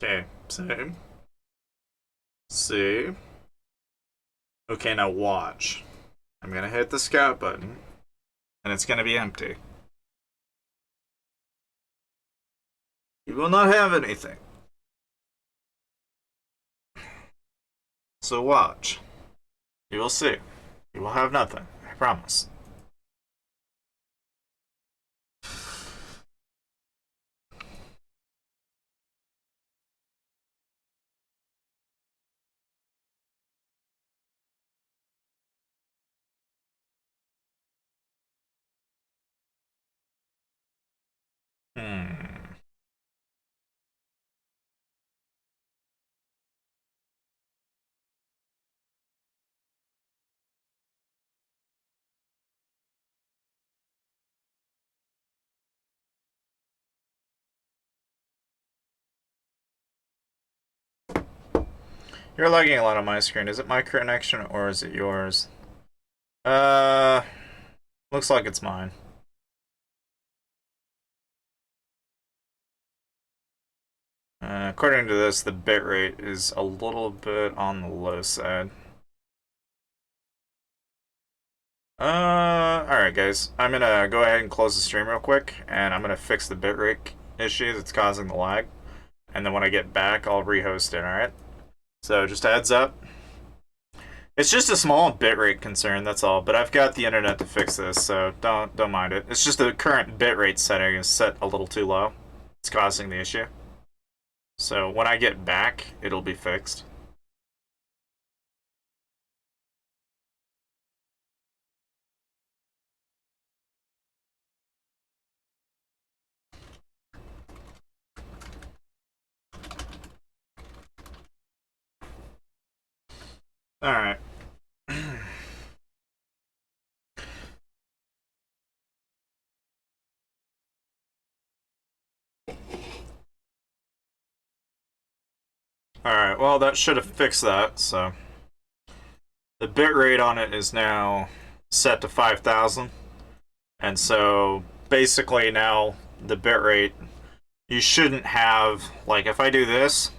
Okay, same. See. Okay, now watch. I'm gonna hit the scout button, and it's gonna be empty. You will not have anything. So watch. You will see. You will have nothing. I promise. Hmm. You're lagging a lot on my screen. Is it my connection or is it yours? Uh, looks like it's mine. According to this, the bitrate is a little bit on the low side. Alright guys, I'm gonna go ahead and close the stream real quick, and I'm gonna fix the bitrate issue that's causing the lag. And then when I get back, I'll rehost it, alright? So just a heads up. It's just a small bitrate concern, that's all, but I've got the internet to fix this, so don't mind it. It's just the current bitrate setting is set a little too low. It's causing the issue. So when I get back, it'll be fixed. Alright. Alright, well that should have fixed that, so the bitrate on it is now set to 5,000. And so basically now the bitrate, you shouldn't have, like if I do this,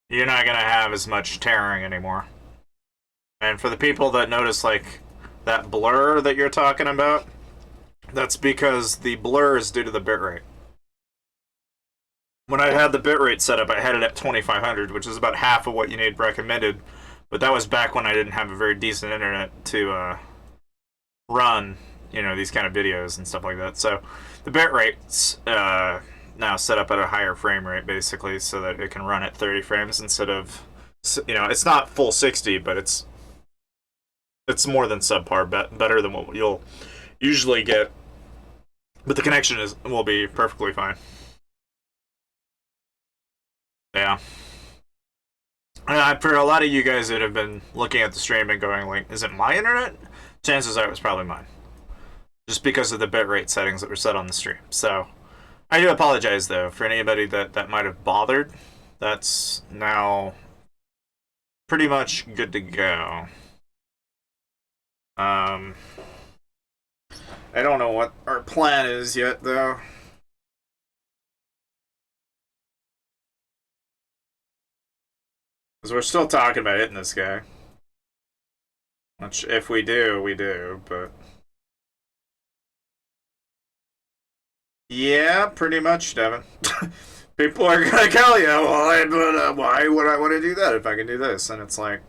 you're not going to have as much tearing anymore. And for the people that notice like that blur that you're talking about, that's because the blur is due to the bitrate. When I had the bitrate set up, I had it at 2500, which is about half of what you need recommended. But that was back when I didn't have a very decent internet to run, you know, these kind of videos and stuff like that. So the bitrate's now set up at a higher frame rate, basically, so that it can run at 30 frames instead of, you know, it's not full 60, but it's more than subpar, better than what you'll usually get. But the connection will be perfectly fine. Yeah. For a lot of you guys that have been looking at the stream and going like, is it my internet? Chances are it was probably mine. Just because of the bitrate settings that were set on the stream. So, I do apologize though, for anybody that might have bothered. That's now pretty much good to go. I don't know what our plan is yet though. Because we're still talking about hitting this guy. Which, if we do, we do, but... Yeah, pretty much, Devin. People are gonna kill you. Well, why would I want to do that if I can do this? And it's like...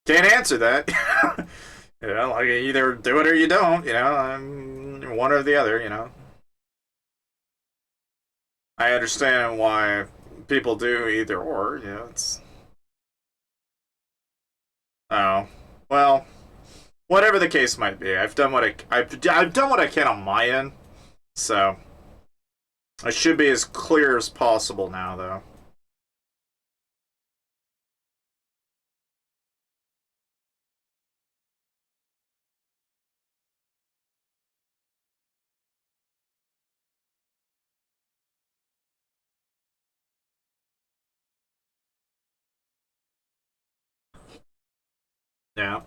Can't answer that. You know, like, either do it or you don't, you know? I'm one or the other, you know? I understand why people do either or, you know, it's... Oh, well, whatever the case might be, I've done what I've done what I can on my end, so I should be as clear as possible now, though. Yeah.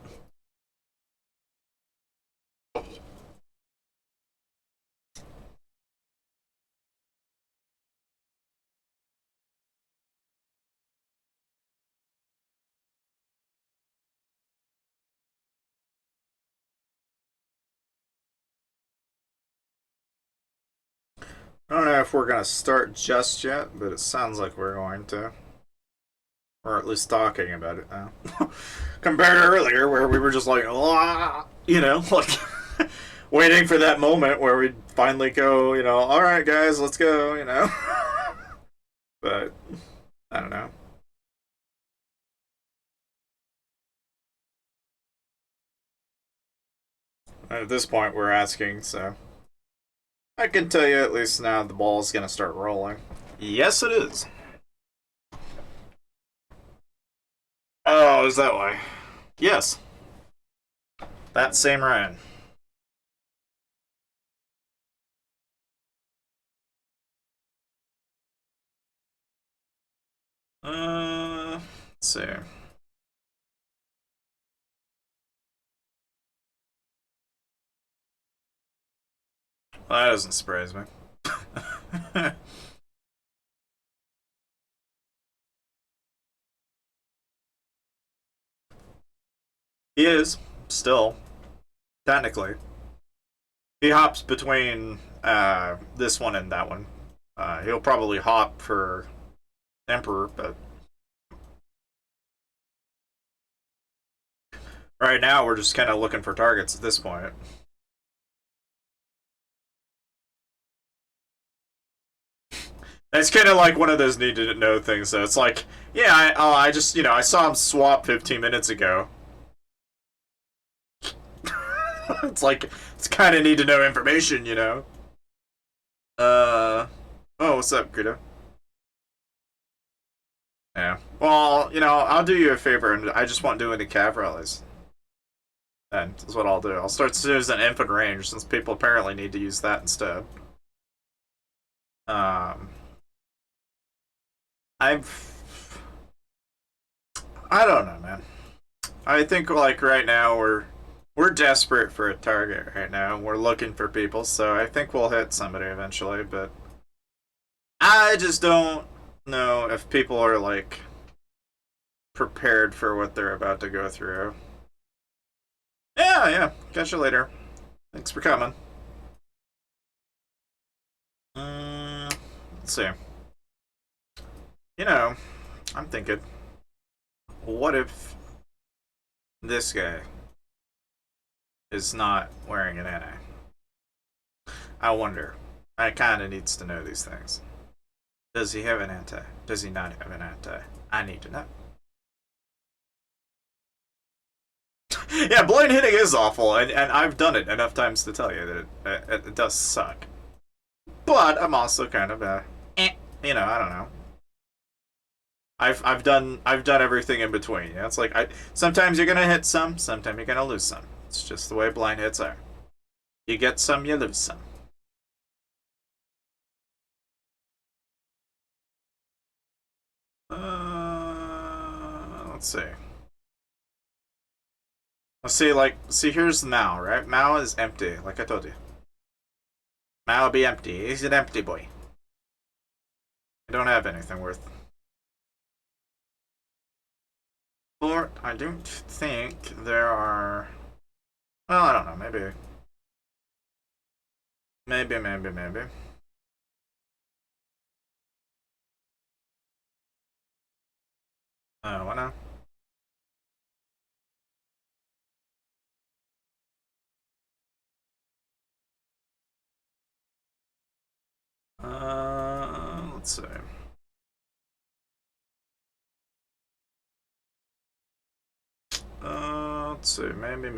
I don't know if we're gonna start just yet, but it sounds like we're going to. Or at least talking about it now. Compared to earlier, where we were just like, you know, like waiting for that moment where we'd finally go, you know, alright guys, let's go, you know. But, I don't know. At this point, we're asking, so. I can tell you at least now the ball's gonna start rolling. Yes, it is. Oh, is that why? Yes. That same Ryan. Let's see. Well, that doesn't surprise me. He is, still, technically. He hops between this one and that one. He'll probably hop for Emperor, but right now we're just kind of looking for targets at this point. It's kind of like one of those need to know things. So it's like, yeah, I just, you know, I saw him swap 15 minutes ago. It's like, it's kind of need to know information, you know. Oh, what's up, Greta? Yeah. Well, you know, I'll do you a favor, and I just want to do any cav rallies. And that's what I'll do. I'll start to use an infant range, since people apparently need to use that instead. Um, I don't know, man. I think like right now we're desperate for a target right now. We're looking for people, so I think we'll hit somebody eventually, but I just don't know if people are like prepared for what they're about to go through. Yeah, yeah. Catch you later. Thanks for coming. Let's see. You know, I'm thinking, what if this guy is not wearing an NA? I wonder. I kind of needs to know these things. Does he have an anti? Does he not have an anti? I need to know. Yeah, blind hitting is awful, and I've done it enough times to tell you that it does suck. But I'm also kind of you know, I don't know. I've done everything in between. You know, it's like sometimes you're gonna hit some, sometimes you're gonna lose some. It's just the way blind hits are. You get some, you lose some. Let's see. Let's see, like, see, here's Mao, right? Mao is empty, like I told you. Mao will be empty. He's an empty boy. I don't have anything worth Or I don't think there are. Well, I don't know. Maybe. Why not? Let's see. Let's see. Maybe.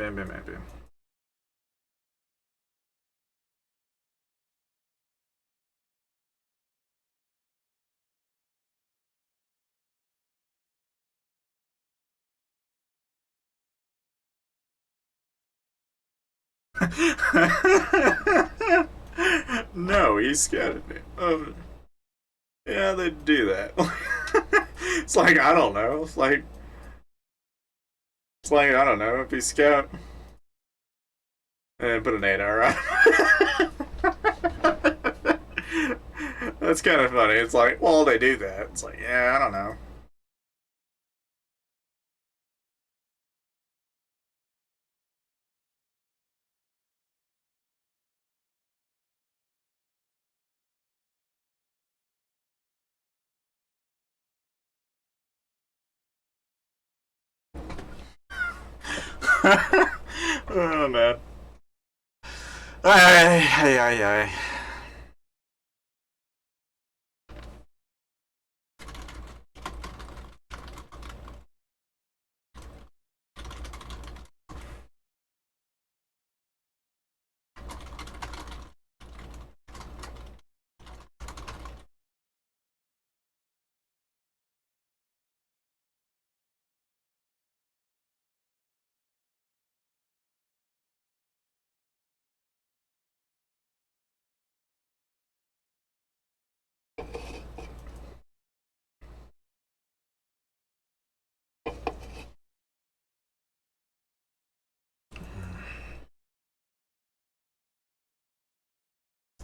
No, he scouted me. Yeah, they do that. It's like I don't know. It's like I don't know. If he scout and put an 8 hour on. That's kind of funny. It's like, well, they do that. It's like, yeah, I don't know. Oh man. Ay.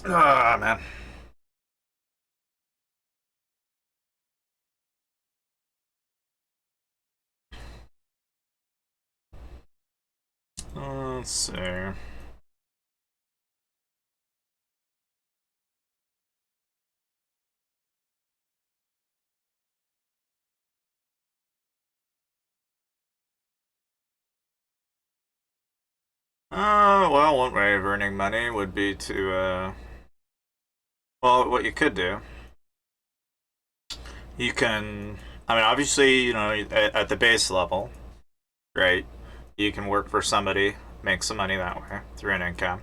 Ah, man. Let's see. Well, one way of earning money would be to, well, what you could do, you can, I mean, obviously, at the base level, right, you can work for somebody, make some money that way through an income.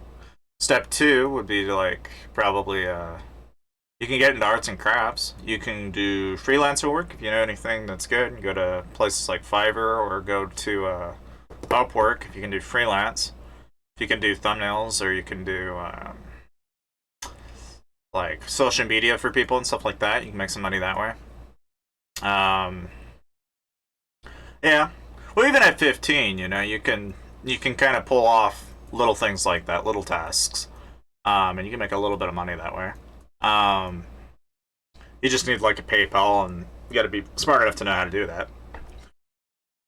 Step two would be to, like, probably, you can get into arts and crafts. You can do freelancer work if you know anything that's good. You go to places like Fiverr or go to Upwork if you can do freelance. If you can do thumbnails or you can do like social media for people and stuff like that, you can make some money that way. Um, yeah. Well, even at 15, you can kind of pull off little things like that, little tasks, and you can make a little bit of money that way. Um, you just need like a PayPal, and you got to be smart enough to know how to do that.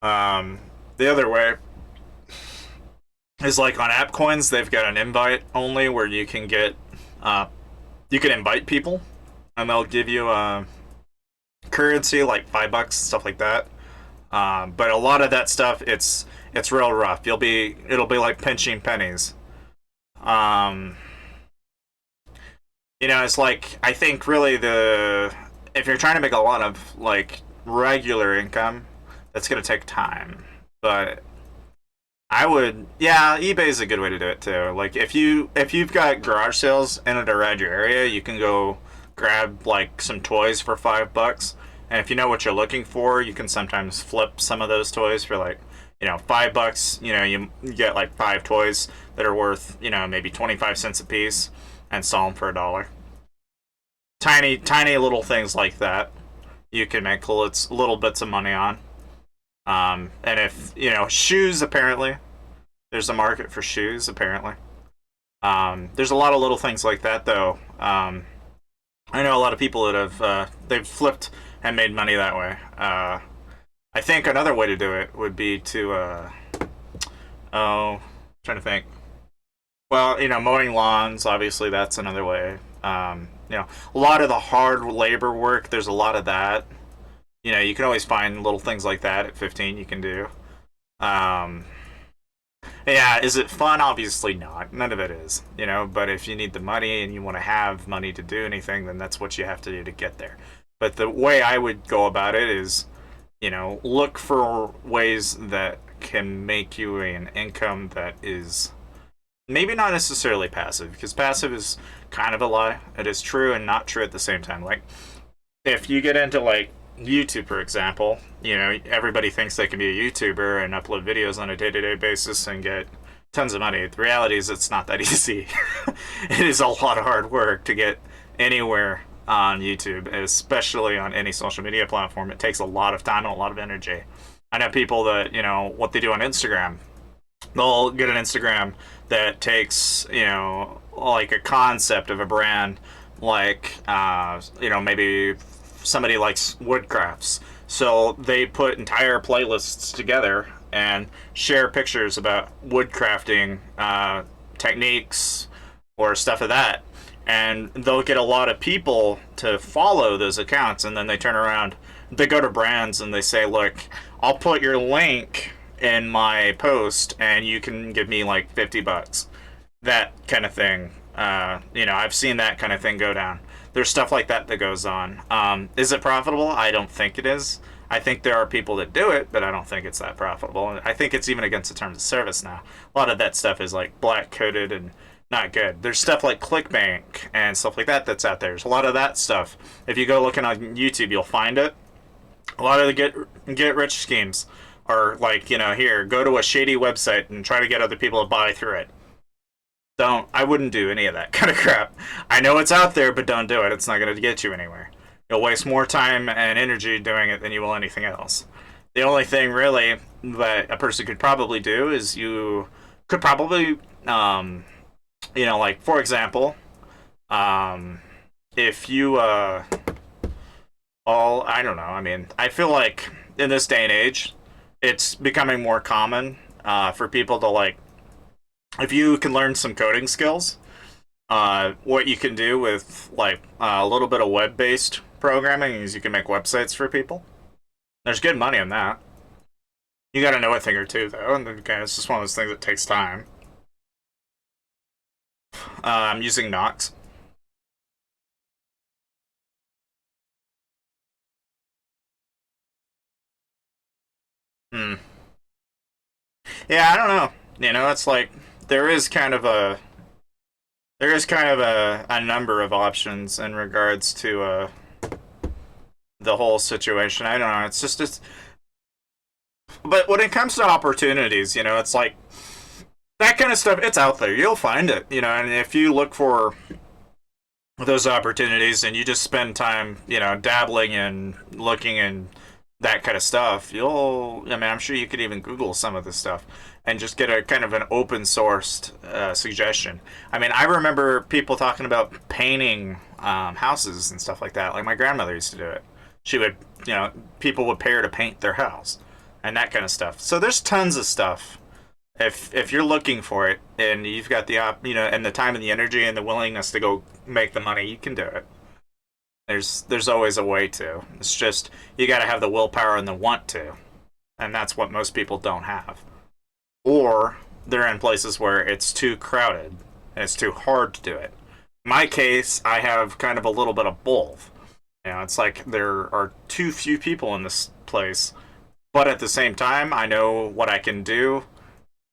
The other way is like on app coins, they've got an invite only where uh, you can invite people, and they'll give you currency like $5, stuff like that. But a lot of that stuff, it's real rough. It'll be like pinching pennies. Um, it's like I think really the if you're trying to make a lot of like regular income, that's gonna take time. But yeah, eBay is a good way to do it too. Like if you've got garage sales in and around your area, you can go grab like some toys for $5. And if you know what you're looking for, you can sometimes flip some of those toys for like, $5. You get like five toys that are worth, maybe 25 cents a piece and sell them for $1. Tiny little things like that you can make little bits of money on. And if, shoes, apparently, there's a market for shoes, apparently. There's a lot of little things like that, though. I know a lot of people that they've flipped and made money that way. I think another way to do it would be to, trying to think. Well, mowing lawns, obviously, that's another way. A lot of the hard labor work, there's a lot of that. You can always find little things like that at 15 you can do. Um, yeah, is it fun? Obviously not. None of it is, but if you need the money and you want to have money to do anything, then that's what you have to do to get there. But the way I would go about it is, look for ways that can make you an income that is maybe not necessarily passive, because passive is kind of a lie. It is true and not true at the same time. Like, if you get into like YouTube, for example, everybody thinks they can be a YouTuber and upload videos on a day-to-day basis and get tons of money. The reality is it's not that easy. It is a lot of hard work to get anywhere on YouTube, especially on any social media platform. It takes a lot of time and a lot of energy. I know people that, what they do on Instagram. They'll get an Instagram that takes, like a concept of a brand, like, maybe somebody likes woodcrafts. So they put entire playlists together and share pictures about woodcrafting techniques or stuff of that. And they'll get a lot of people to follow those accounts, and then they turn around, they go to brands and they say, look, I'll put your link in my post and you can give me like $50. That kind of thing. I've seen that kind of thing go down. There's stuff like that that goes on. Is it profitable? I don't think it is. I think there are people that do it, but I don't think it's that profitable. And I think it's even against the terms of service now. A lot of that stuff is like black coded and not good. There's stuff like ClickBank and stuff like that that's out there. There's a lot of that stuff. If you go looking on YouTube, you'll find it. A lot of the get rich schemes are like, here, go to a shady website and try to get other people to buy through it. I wouldn't do any of that kind of crap. I know it's out there, but don't do it. It's not going to get you anywhere. You'll waste more time and energy doing it than you will anything else. The only thing really that a person could probably do is you could probably, like, for example, if you, I don't know. I mean, I feel like in this day and age, it's becoming more common for people to, like, if you can learn some coding skills, what you can do with like a little bit of web-based programming is you can make websites for people. There's good money in that. You got to know a thing or two though, and again, it's just one of those things that takes time. I'm using Nox. Hmm. Yeah, I don't know. It's like there is kind of a a number of options in regards to the whole situation. I don't know. But when it comes to opportunities, it's like that kind of stuff. It's out there. You'll find it. And if you look for those opportunities and you just spend time, dabbling and looking and that kind of stuff, I'm sure you could even Google some of this stuff and just get a kind of an open sourced suggestion. I mean, I remember people talking about painting houses and stuff like that. Like my grandmother used to do it. She would, people would pay her to paint their house and that kind of stuff. So there's tons of stuff. If you're looking for it and you've got the and the time and the energy and the willingness to go make the money, you can do it. There's always a way to. It's just you got to have the willpower and the want to, and that's what most people don't have. Or they're in places where it's too crowded and it's too hard to do it. In my case, I have kind of a little bit of both. It's like there are too few people in this place, but at the same time, I know what I can do.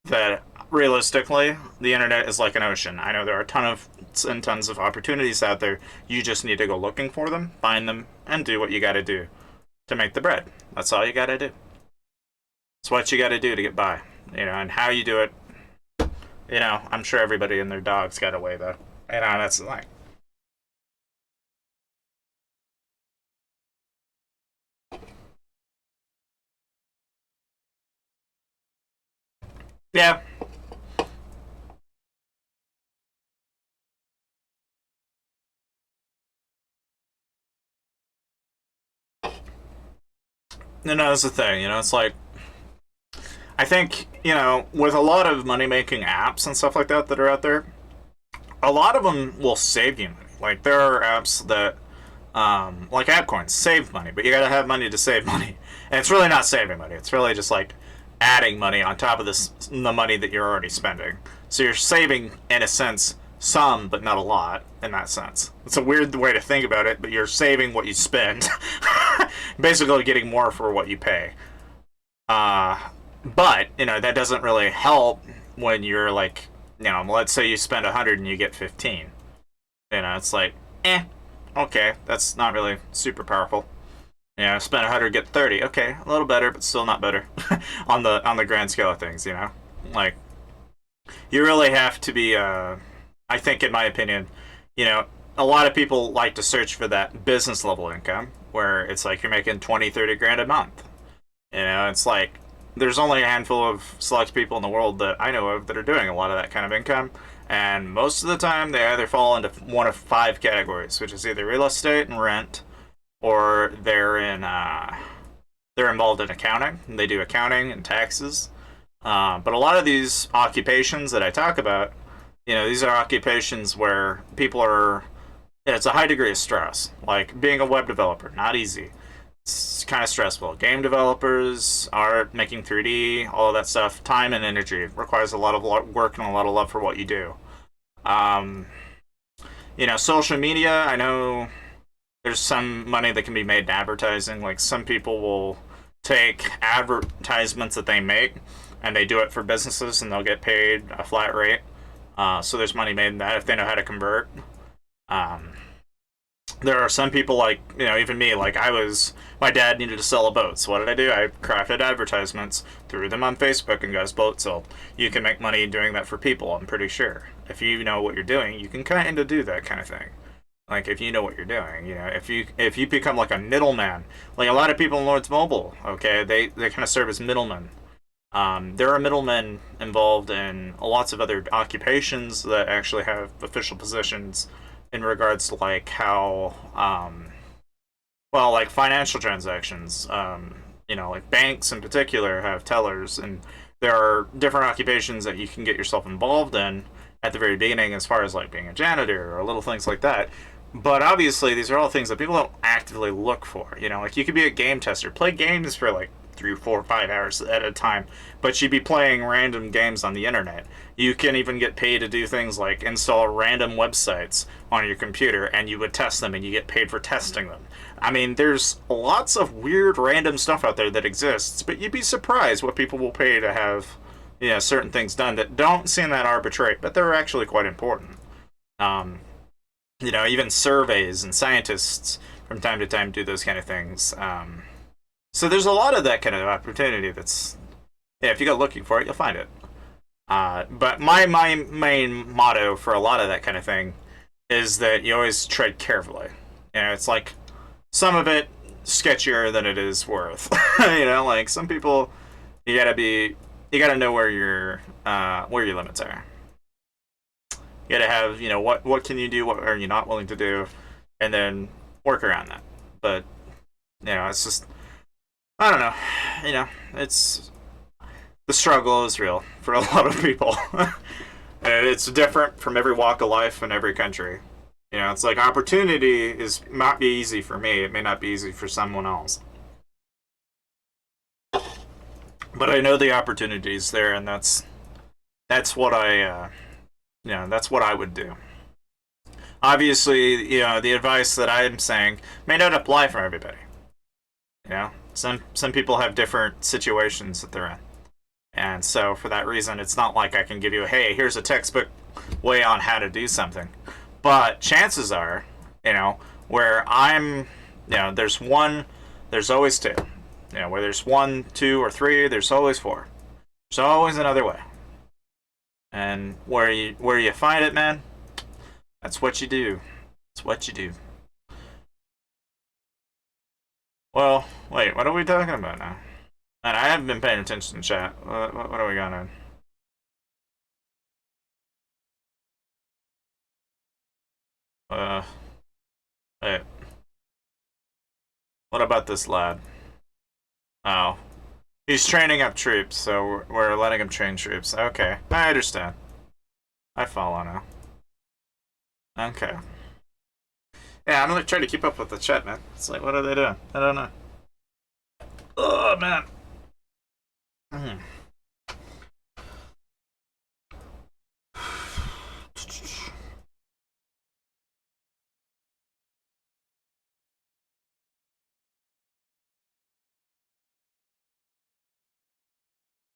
That realistically, the internet is like an ocean. I know there are tons of opportunities out there. You just need to go looking for them, find them, and do what you got to do to make the bread. That's all you got to do. It's what you got to do to get by. And how you do it. I'm sure everybody and their dog's got a way though. That's like. Yeah. no, that's the thing. It's like I think with a lot of money making apps and stuff like that that are out there, a lot of them will save you money. Like there are apps that like AppCoins save money, but you gotta have money to save money, and it's really not saving money. It's really just like adding money on top of the money that you're already spending. So you're saving, in a sense, some, but not a lot in that sense. It's a weird way to think about it, but you're saving what you spend, basically getting more for what you pay. Uh, but that doesn't really help when you're like, let's say you spend 100 and you get 15. It's like, okay, that's not really super powerful. Spend 100, get 30. Okay, a little better, but still not better on the grand scale of things. Like you really have to be. I think, in my opinion, a lot of people like to search for that business level income where it's like you're making 20, 30 grand a month. It's like there's only a handful of select people in the world that I know of that are doing a lot of that kind of income. And most of the time, they either fall into one of five categories, which is either real estate and rent, or they're involved in accounting. And they do accounting and taxes. But a lot of these occupations that I talk about, these are occupations where people are. It's a high degree of stress. Like being a web developer, not easy. It's kind of stressful. Game developers, art, making 3D, all of that stuff, time and energy. It requires a lot of work and a lot of love for what you do. Um, social media, I know there's some money that can be made in advertising. Like some people will take advertisements that they make and they do it for businesses and they'll get paid a flat rate. So there's money made in that if they know how to convert. Um, there are some people like even me, like my dad needed to sell a boat, so what did I do? I crafted advertisements, threw them on Facebook, and got his boat sold. You can make money doing that for people, I'm pretty sure. If you know what you're doing, you can kind of do that kind of thing. Like if you know what you're doing, if you become like a middleman, like a lot of people in Lords Mobile, okay, they kind of serve as middlemen. There are middlemen involved in lots of other occupations that actually have official positions in regards to like how well, like financial transactions, like banks in particular have tellers, and there are different occupations that you can get yourself involved in at the very beginning, as far as like being a janitor or little things like that. But obviously, these are all things that people don't actively look for. Like you could be a game tester, play games for like 3, 4, 5 hours at a time, but you'd be playing random games on the internet. You can even get paid to do things like install random websites on your computer, and you would test them, and you get paid for testing them. I mean, there's lots of weird random stuff out there that exists, but you'd be surprised what people will pay to have certain things done that don't seem that arbitrary, but they're actually quite important. Um, even surveys and scientists from time to time do those kind of things. So there's a lot of that kind of opportunity that's, yeah, if you go looking for it, you'll find it. But my main motto for a lot of that kind of thing is that you always tread carefully. It's like some of it sketchier than it is worth. Like some people, you gotta know where your limits are. You gotta have, what can you do, what are you not willing to do, and then work around that. But it's just, I don't know. It's the struggle is real for a lot of people. And it's different from every walk of life in every country. It's like opportunity is not be easy for me. It may not be easy for someone else. But I know the opportunity is there, and that's what that's what I would do. Obviously, the advice that I am saying may not apply for everybody. Some people have different situations that they're in. And so for that reason, it's not like I can give you, hey, here's a textbook way on how to do something. But chances are, where there's one, there's always two. Where there's 1, 2, or 3, there's always 4. There's always another way. And where you find it, man, that's what you do. That's what you do. Well, wait, what are we talking about now? And I haven't been paying attention to chat. What are we going on? Uh, Wait, what about this lad? Oh. He's training up troops, so we're letting him train troops. Okay. I understand. I follow now. Okay. Yeah, I'm gonna try to keep up with the chat, man. It's like, what are they doing? I don't know. Oh, man. Hmm.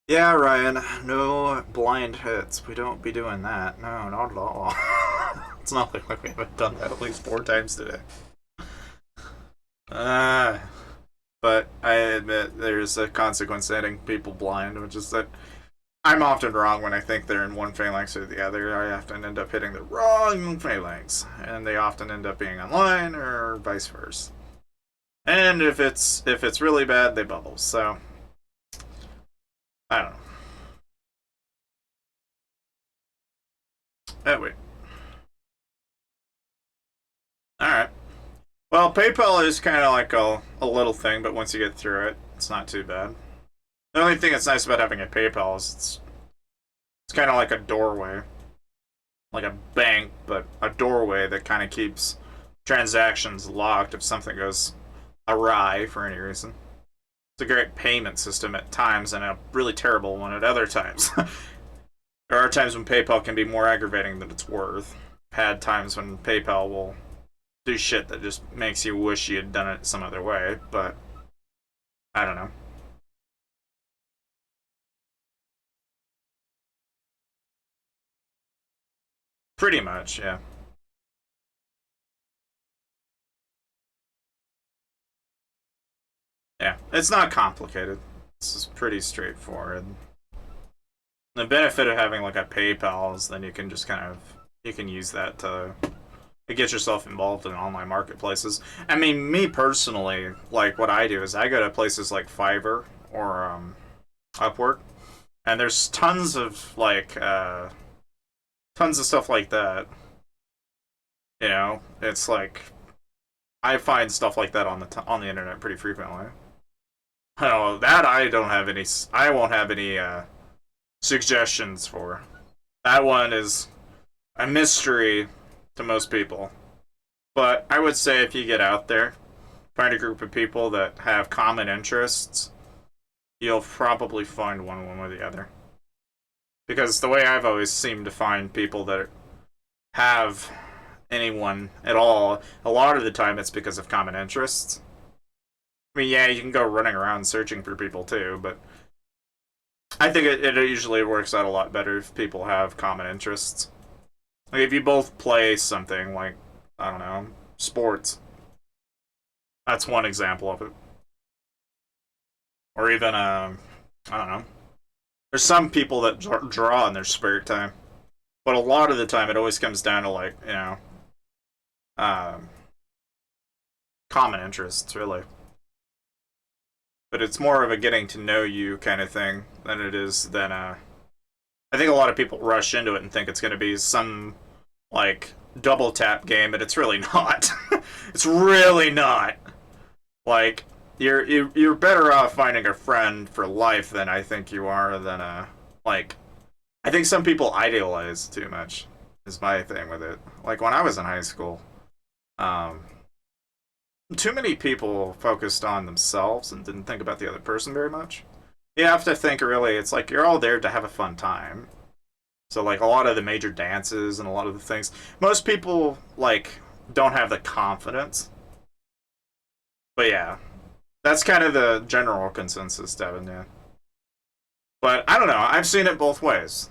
Yeah, Ryan, no blind hits. We don't be doing that. No, not at all. It's not like we haven't done that at least 4 times today. Uh, but I admit there's a consequence to hitting people blind, which is that I'm often wrong when I think they're in one phalanx or the other. I often end up hitting the wrong phalanx, and they often end up being online or vice versa. And if it's really bad, they bubble. So I don't know. Oh wait. All right. Well, PayPal is kind of like a little thing, but once you get through it, it's not too bad. The only thing that's nice about having a PayPal is it's kind of like a doorway, like a bank, but a doorway that kind of keeps transactions locked if something goes awry for any reason. It's a great payment system at times and a really terrible one at other times. There are times when PayPal can be more aggravating than it's worth. I've had times when PayPal will do shit that just makes you wish you had done it some other way, but I don't know. Pretty much, yeah. Yeah, it's not complicated. It's just pretty straightforward. The benefit of having like a PayPal is then you can just kind of you can use that to get yourself involved in online marketplaces. I mean, me personally, like what I do is I go to places like Fiverr or Upwork, and there's tons of stuff like that. You know, it's like I find stuff like that on on the internet pretty frequently. Oh, that I don't have any. I won't have any suggestions for. That one is a mystery to most people. But I would say if you get out there, find a group of people that have common interests, you'll probably find one way or the other. Because the way I've always seemed to find people that have anyone at all, a lot of the time it's because of common interests. I mean, yeah, you can go running around searching for people too, but I think it usually works out a lot better if people have common interests. Like if you both play something like, I don't know, sports, that's one example of it. Or even, I don't know. There's some people that draw in their spare time, but a lot of the time it always comes down to like, um, common interests, really. But it's more of a getting to know you kind of thing than it is than I think a lot of people rush into it and think it's going to be some like double tap game, but it's really not. It's really not. Like you're better off finding a friend for life than I think you are than like I think some people idealize too much is my thing with it. Like when I was in high school, um, too many people focused on themselves and didn't think about the other person very much. You have to think really, it's like you're all there to have a fun time. So like a lot of the major dances and a lot of the things, most people like don't have the confidence. But yeah, that's kind of the general consensus, Devin. Yeah, but I don't know. I've seen it both ways.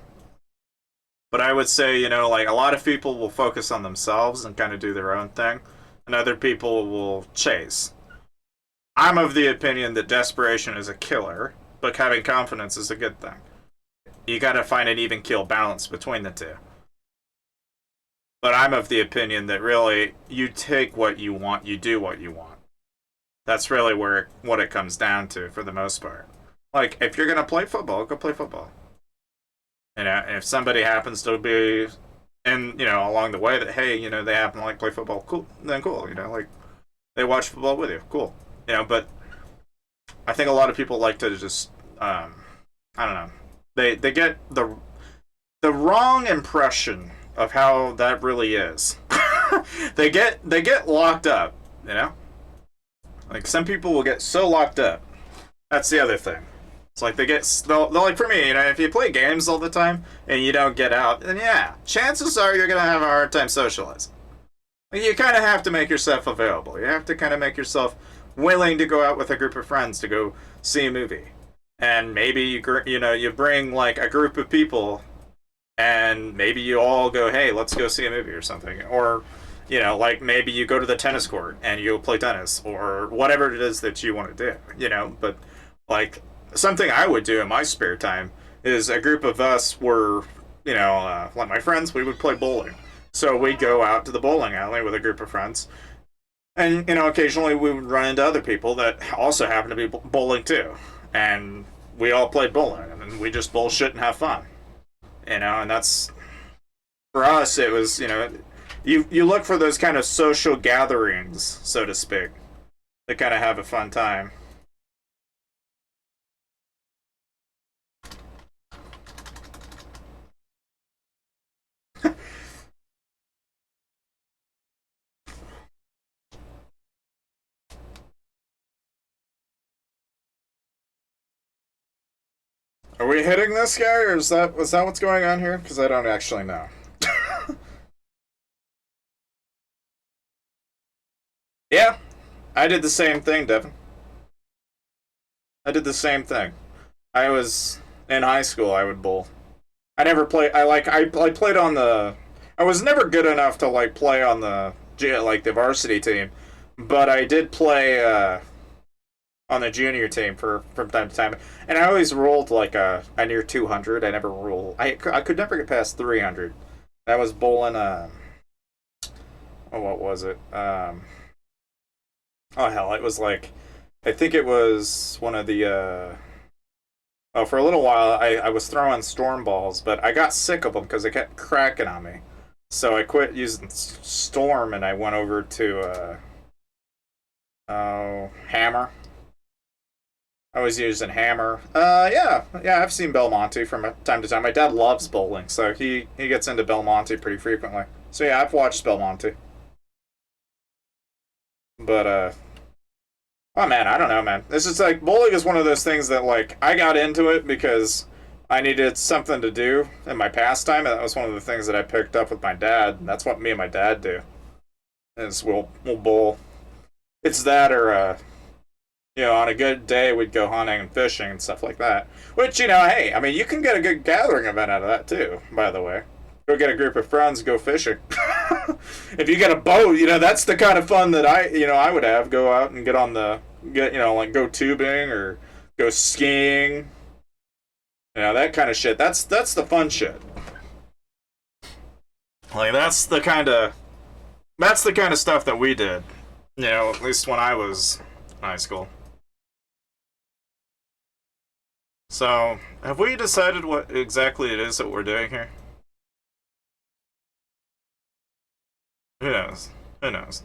But I would say, like a lot of people will focus on themselves and kind of do their own thing, and other people will chase. I'm of the opinion that desperation is a killer, but having confidence is a good thing. You got to find an even keel balance between the two. But I'm of the opinion that really you take what you want, you do what you want. That's really what it comes down to for the most part. Like if you're gonna play football, go play football. If somebody happens to be, and along the way that hey, they happen to like play football, cool, then cool. Like they watch football with you, cool. But I think a lot of people like to just I don't know. They get the wrong impression of how that really is. They get locked up, you know? Like some people will get so locked up. That's the other thing. It's like they'll like for me, you know, if you play games all the time and you don't get out, then yeah, chances are you're gonna have a hard time socializing. You kind of have to make yourself available. You have to kind of make yourself willing to go out with a group of friends to go see a movie, and maybe you bring like a group of people, and maybe you all go, hey, let's go see a movie or something, or like maybe you go to the tennis court and you play tennis or whatever it is that you want to do, but like something I would do in my spare time is a group of us were, like my friends, we would play bowling. So we'd go out to the bowling alley with a group of friends. And, occasionally we would run into other people that also happen to be bowling too. And we all played bowling and we just bullshit and have fun. And that's, for us, it was, you look for those kind of social gatherings, so to speak, to kind of have a fun time. Are we hitting this guy, or was that what's going on here? Because I don't actually know. Yeah, I did the same thing, Devin. I did the same thing. I was in high school. I would bowl. I never played. I played on the. I was never good enough to like play on the varsity team, but I did play on the junior team from time to time, and I always rolled like a near 200. I never rolled. I could never get past 300. I was bowling. Oh, what was it? Oh hell, it was like I think it was one of the. Oh, for a little while, I was throwing storm balls, but I got sick of them because they kept cracking on me. So I quit using storm and I went over to hammer. I was using hammer. Yeah, I've seen Belmonte from time to time. My dad loves bowling, so he gets into Belmonte pretty frequently. So yeah, I've watched Belmonte. But oh man, I don't know, man. This is like bowling is one of those things that like I got into it because I needed something to do in my pastime, and that was one of the things that I picked up with my dad. And that's what me and my dad do. Is we'll bowl. It's that or on a good day we'd go hunting and fishing and stuff like that. Which hey, I mean you can get a good gathering event out of that too. By the way, go get a group of friends, go fishing. If you get a boat, that's the kind of fun that I would have. Go out and like go tubing or go skiing. That kind of shit. That's the fun shit. Like that's the kind of stuff that we did. At least when I was in high school. So, have we decided what exactly it is that we're doing here? Who knows? Who knows?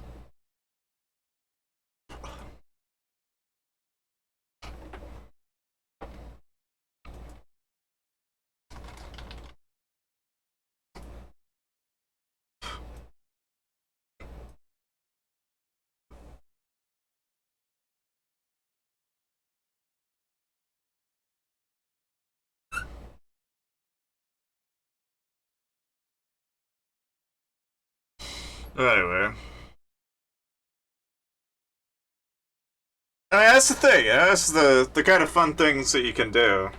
Anyway. I mean, that's the thing. That's the kind of fun things that you can do.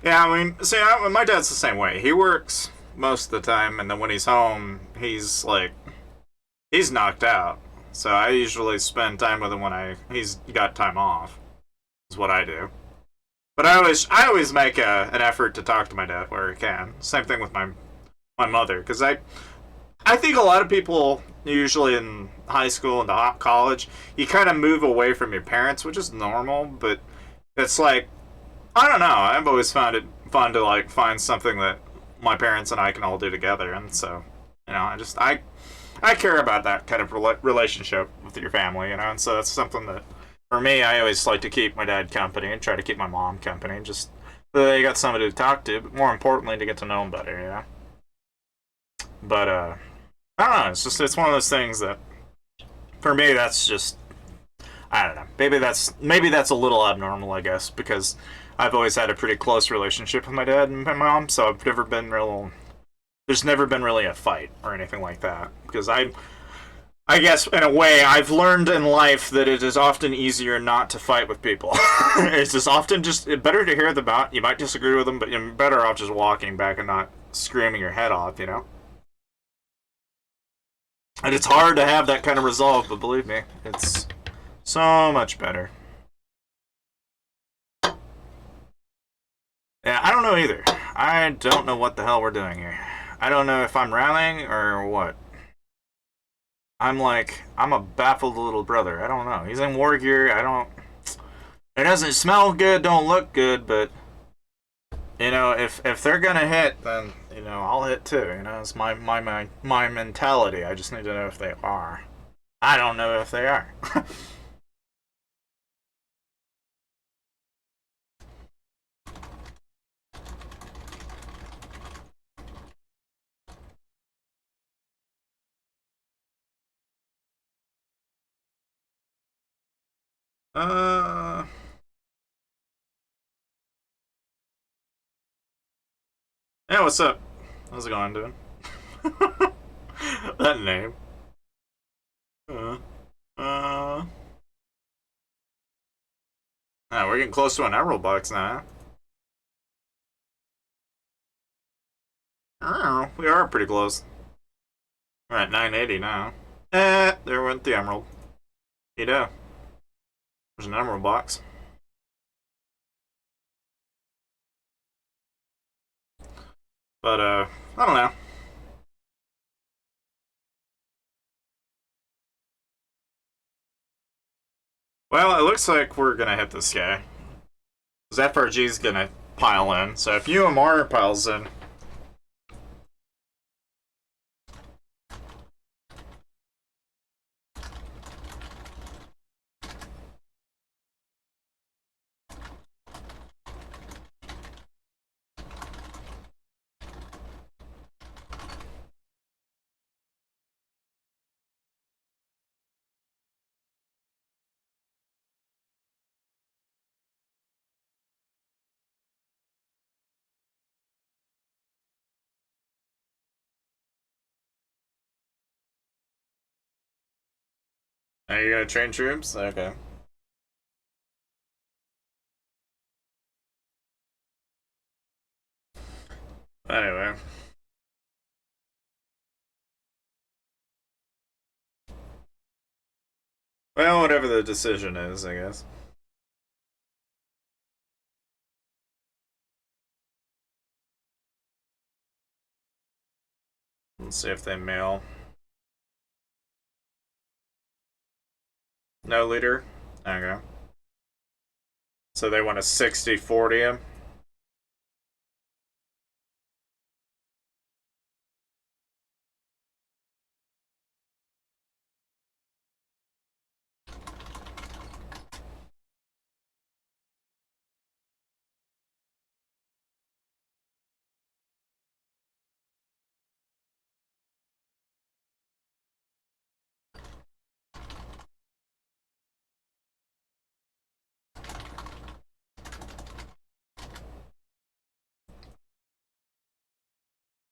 Yeah, I mean, see, my dad's the same way. He works most of the time, and then when he's home, he's knocked out. So I usually spend time with him when he's got time off. Is what I do. But I always make an effort to talk to my dad where I can. Same thing with my mother, because I think a lot of people usually in high school and college, you kind of move away from your parents, which is normal. But it's like I don't know. I've always found it fun to like find something that my parents and I can all do together, and so I I care about that kind of relationship with your family, you know, and so that's something that, for me, I always like to keep my dad company and try to keep my mom company, just so they got somebody to talk to, but more importantly, to get to know them better, you know. But I don't know. It's one of those things that, for me, that's just, I don't know. Maybe that's a little abnormal, I guess, because I've always had a pretty close relationship with my dad and my mom, so I've never been real. There's never been really a fight or anything like that, because I guess in a way I've learned in life that it is often easier not to fight with people. It's just often just better to hear them out. You might disagree with them, but you're better off just walking back and not screaming your head off, you know. And it's hard to have that kind of resolve, but believe me, it's so much better. Yeah, I don't know either. I don't know what the hell we're doing here. I don't know if I'm rallying or what. I'm a baffled little brother. I don't know. He's in war gear. I don't. It doesn't smell good, don't look good, but you know, if they're gonna hit, then you know I'll hit too. You know, it's my mentality. I just need to know if they are. I don't know if they are. uh. Yeah, what's up? How's it going, dude? That name. Uh. Uh. Yeah, we're getting close to an emerald box now. I don't know. We are pretty close. We're at 980 now. There went the emerald. You know, there's an emerald box. But, I don't know. Well, it looks like we're gonna hit this guy. Because FRG's gonna pile in. So if UMR piles in, are you gonna train troops? Okay. Anyway. Well, whatever the decision is, I guess. Let's see if they mail. No leader? Okay. So they want a 60-40 him?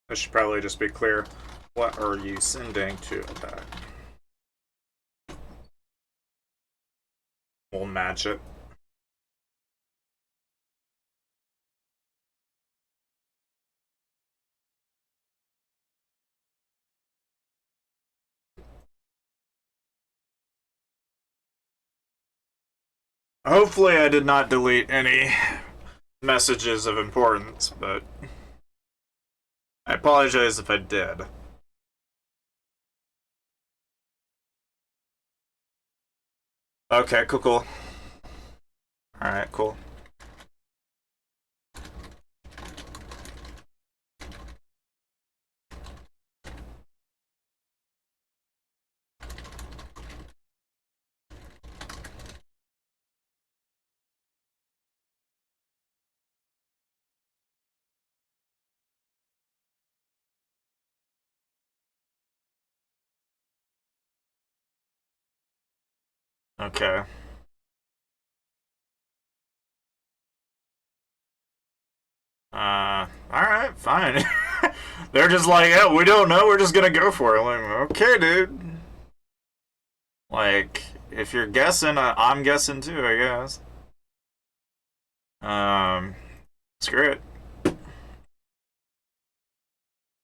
I should probably just be clear. What are you sending to attack? We'll match it. Hopefully I did not delete any messages of importance, but I apologize if I did. Okay, cool. Alright, cool. Okay. Alright, fine. They're just like, yeah, we don't know, we're just gonna go for it. I'm like, okay, dude. Like, if you're guessing, I'm guessing too, I guess. Um, Screw it.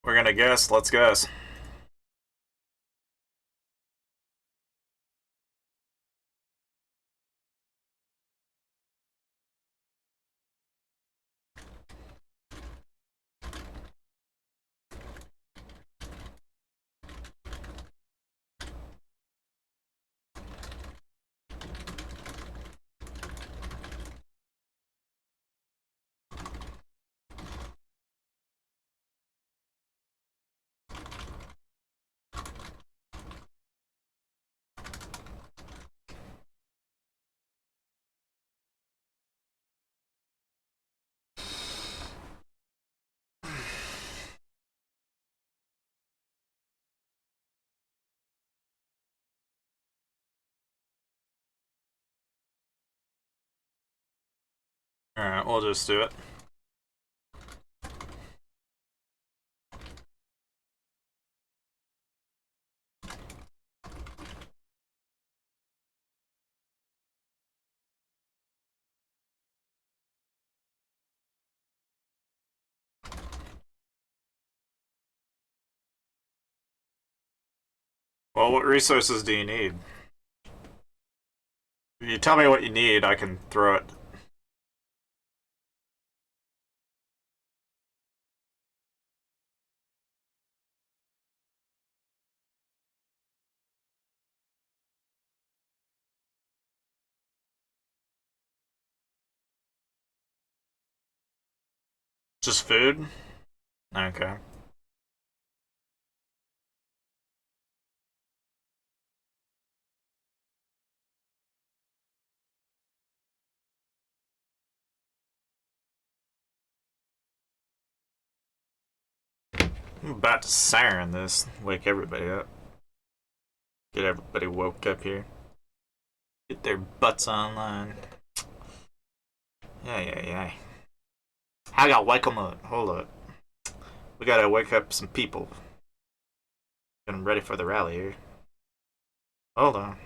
We're gonna guess, let's guess. Alright, we'll just do it. Well, what resources do you need? If you tell me what you need, I can throw it. Just food? Okay. I'm about to siren this, wake everybody up. Get everybody woke up here. Get their butts online. Yeah. I gotta wake them up. Hold up. We gotta wake up some people. Get them ready for the rally here. Hold on.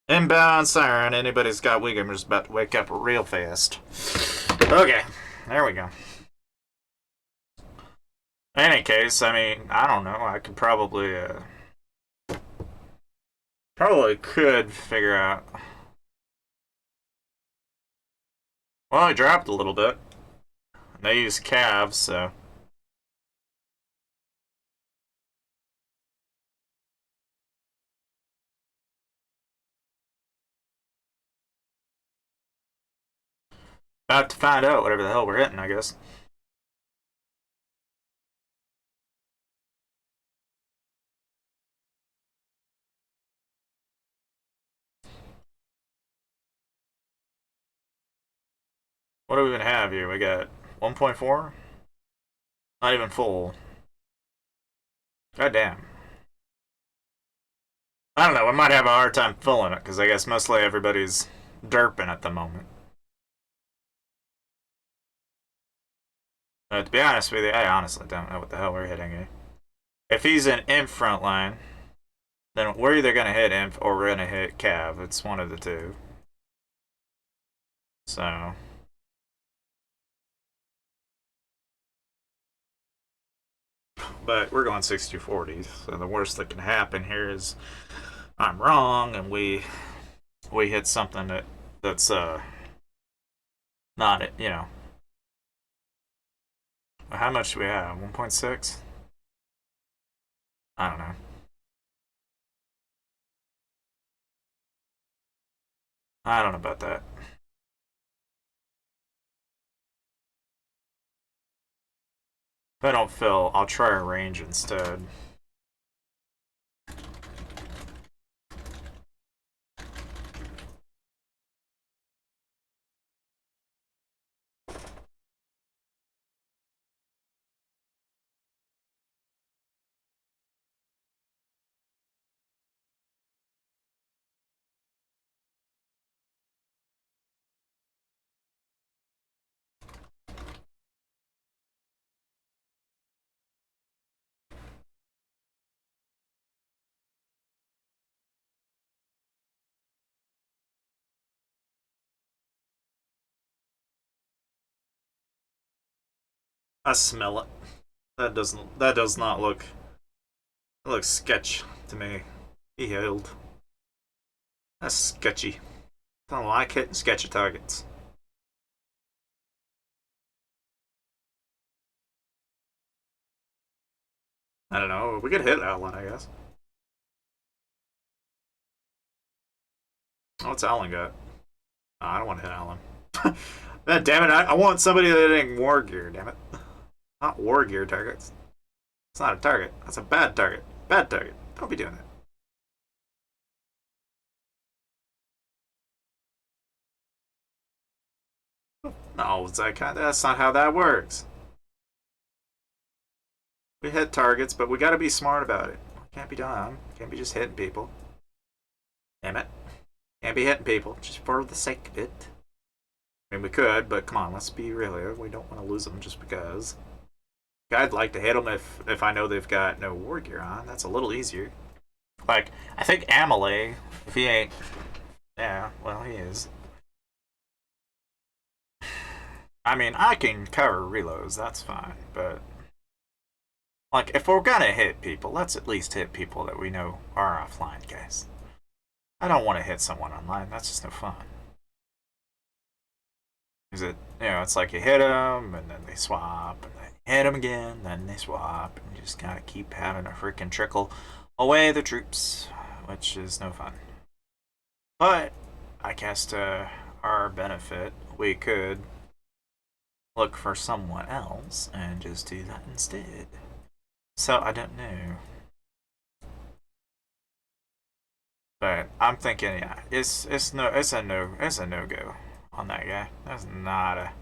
Inbound siren. Anybody's got Wiggumers about to wake up real fast. Okay, there we go. In any case, I mean, I don't know. I could probably could figure out. Well, I dropped a little bit. And they use calves, so. About to find out whatever the hell we're hitting, I guess. What do we even have here? We got 1.4? Not even full. God damn. I don't know, we might have a hard time filling it, because I guess mostly everybody's derping at the moment. To be honest with you, I honestly don't know what the hell we're hitting here. If he's in front line, then we're either going to hit inf or we're going to hit cav. It's one of the two. So. But we're going 60-40, so the worst that can happen here is I'm wrong and we hit something that's not it, you know. How much do we have? 1.6? I don't know. I don't know about that. If I don't fill, I'll try a range instead. I smell it. That doesn't. That does not look. It looks sketch to me. Behold. That's sketchy. I don't like hitting sketchy targets. I don't know. We could hit Alan, I guess. Oh, what's Alan got? Oh, I don't want to hit Alan. Man, damn it! I want somebody that ain't war gear. Damn it! Not war gear targets. It's not a target. That's a bad target. Bad target. Don't be doing that. No, it's that kind. That's not how that works. We hit targets, but we got to be smart about it. Can't be dumb. Can't be just hitting people. Damn it! Can't be hitting people just for the sake of it. I mean, we could, but come on, let's be real here. We don't want to lose them just because. I'd like to hit them if I know they've got no war gear on. That's a little easier. Like, I think Amelie, if he ain't. Yeah, well, he is. I mean, I can cover reloads, that's fine, but. Like, if we're gonna hit people, let's at least hit people that we know are offline, guys. I don't want to hit someone online, that's just no fun. Is it, it's like you hit them, and then they swap, and then you hit them again, then they swap, and you just gotta keep having a freaking trickle away the troops, which is no fun. But, I guess to our benefit, we could look for someone else and just do that instead. So, I don't know. But I'm thinking, yeah, it's a no go on that guy. That's not a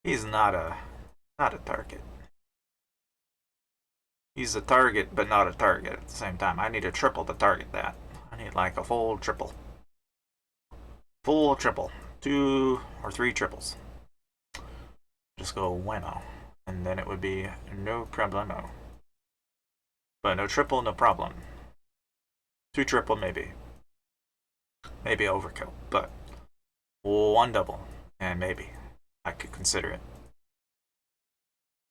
he's not a target. He's a target, but not a target at the same time. I need a triple to target that. I need like a full triple. Full triple. 2 or 3 triples. Just go bueno. And then it would be no problemo. But no triple, no problem. 2 triple, maybe. Maybe overkill. But 1 double. And maybe. I could consider it.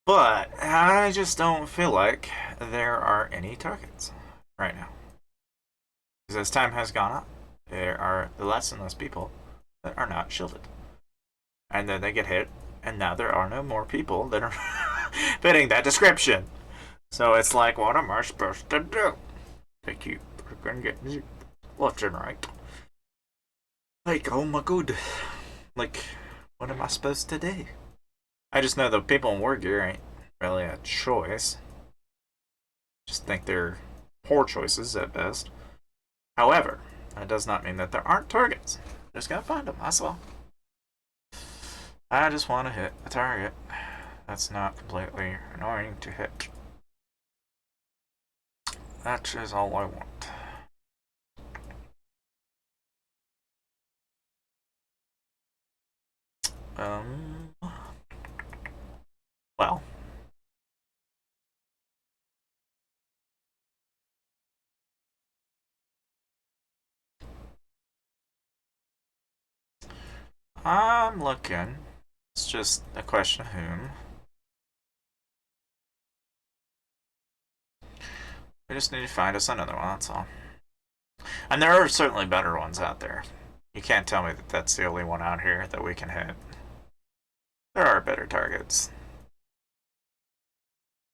But I just don't feel like there are any targets right now. Because as time has gone on, there are less and less people that are not shielded. And then they get hit, and now there are no more people that are fitting that description. So it's like, what am I supposed to do? They keep freaking getting left and right. Like, oh my god. Like, what am I supposed to do? I just know the people in war gear ain't really a choice. Just think they're poor choices at best. However, that does not mean that there aren't targets. Just gotta find them, that's all. I just want to hit a target that's not completely annoying to hit. That is all I want. Well. I'm looking. It's just a question of whom. We just need to find us another one, that's all. And there are certainly better ones out there. You can't tell me that that's the only one out here that we can hit. There are better targets.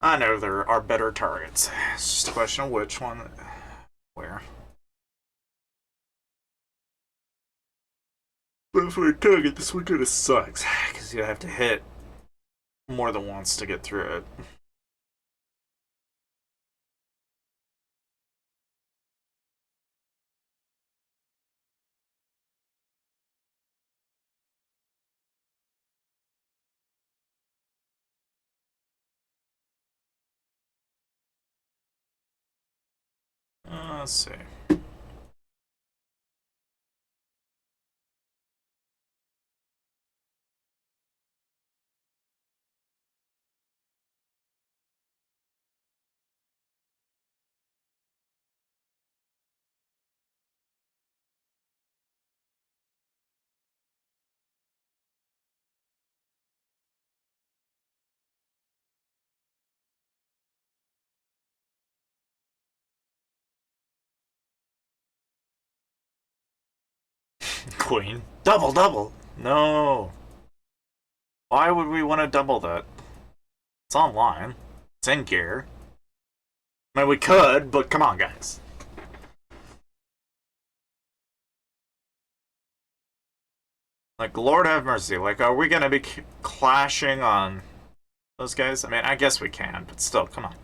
I know there are better targets. It's just a question of which one, where. But if we target, this one kind of sucks. Because you have to hit more than once to get through it. Let's see. Queen. Double, double. No. Why would we want to double that? It's online. It's in gear. I mean, we could, but come on, guys. Like, Lord have mercy. Like, are we going to be clashing on those guys? I mean, I guess we can, but still, come on.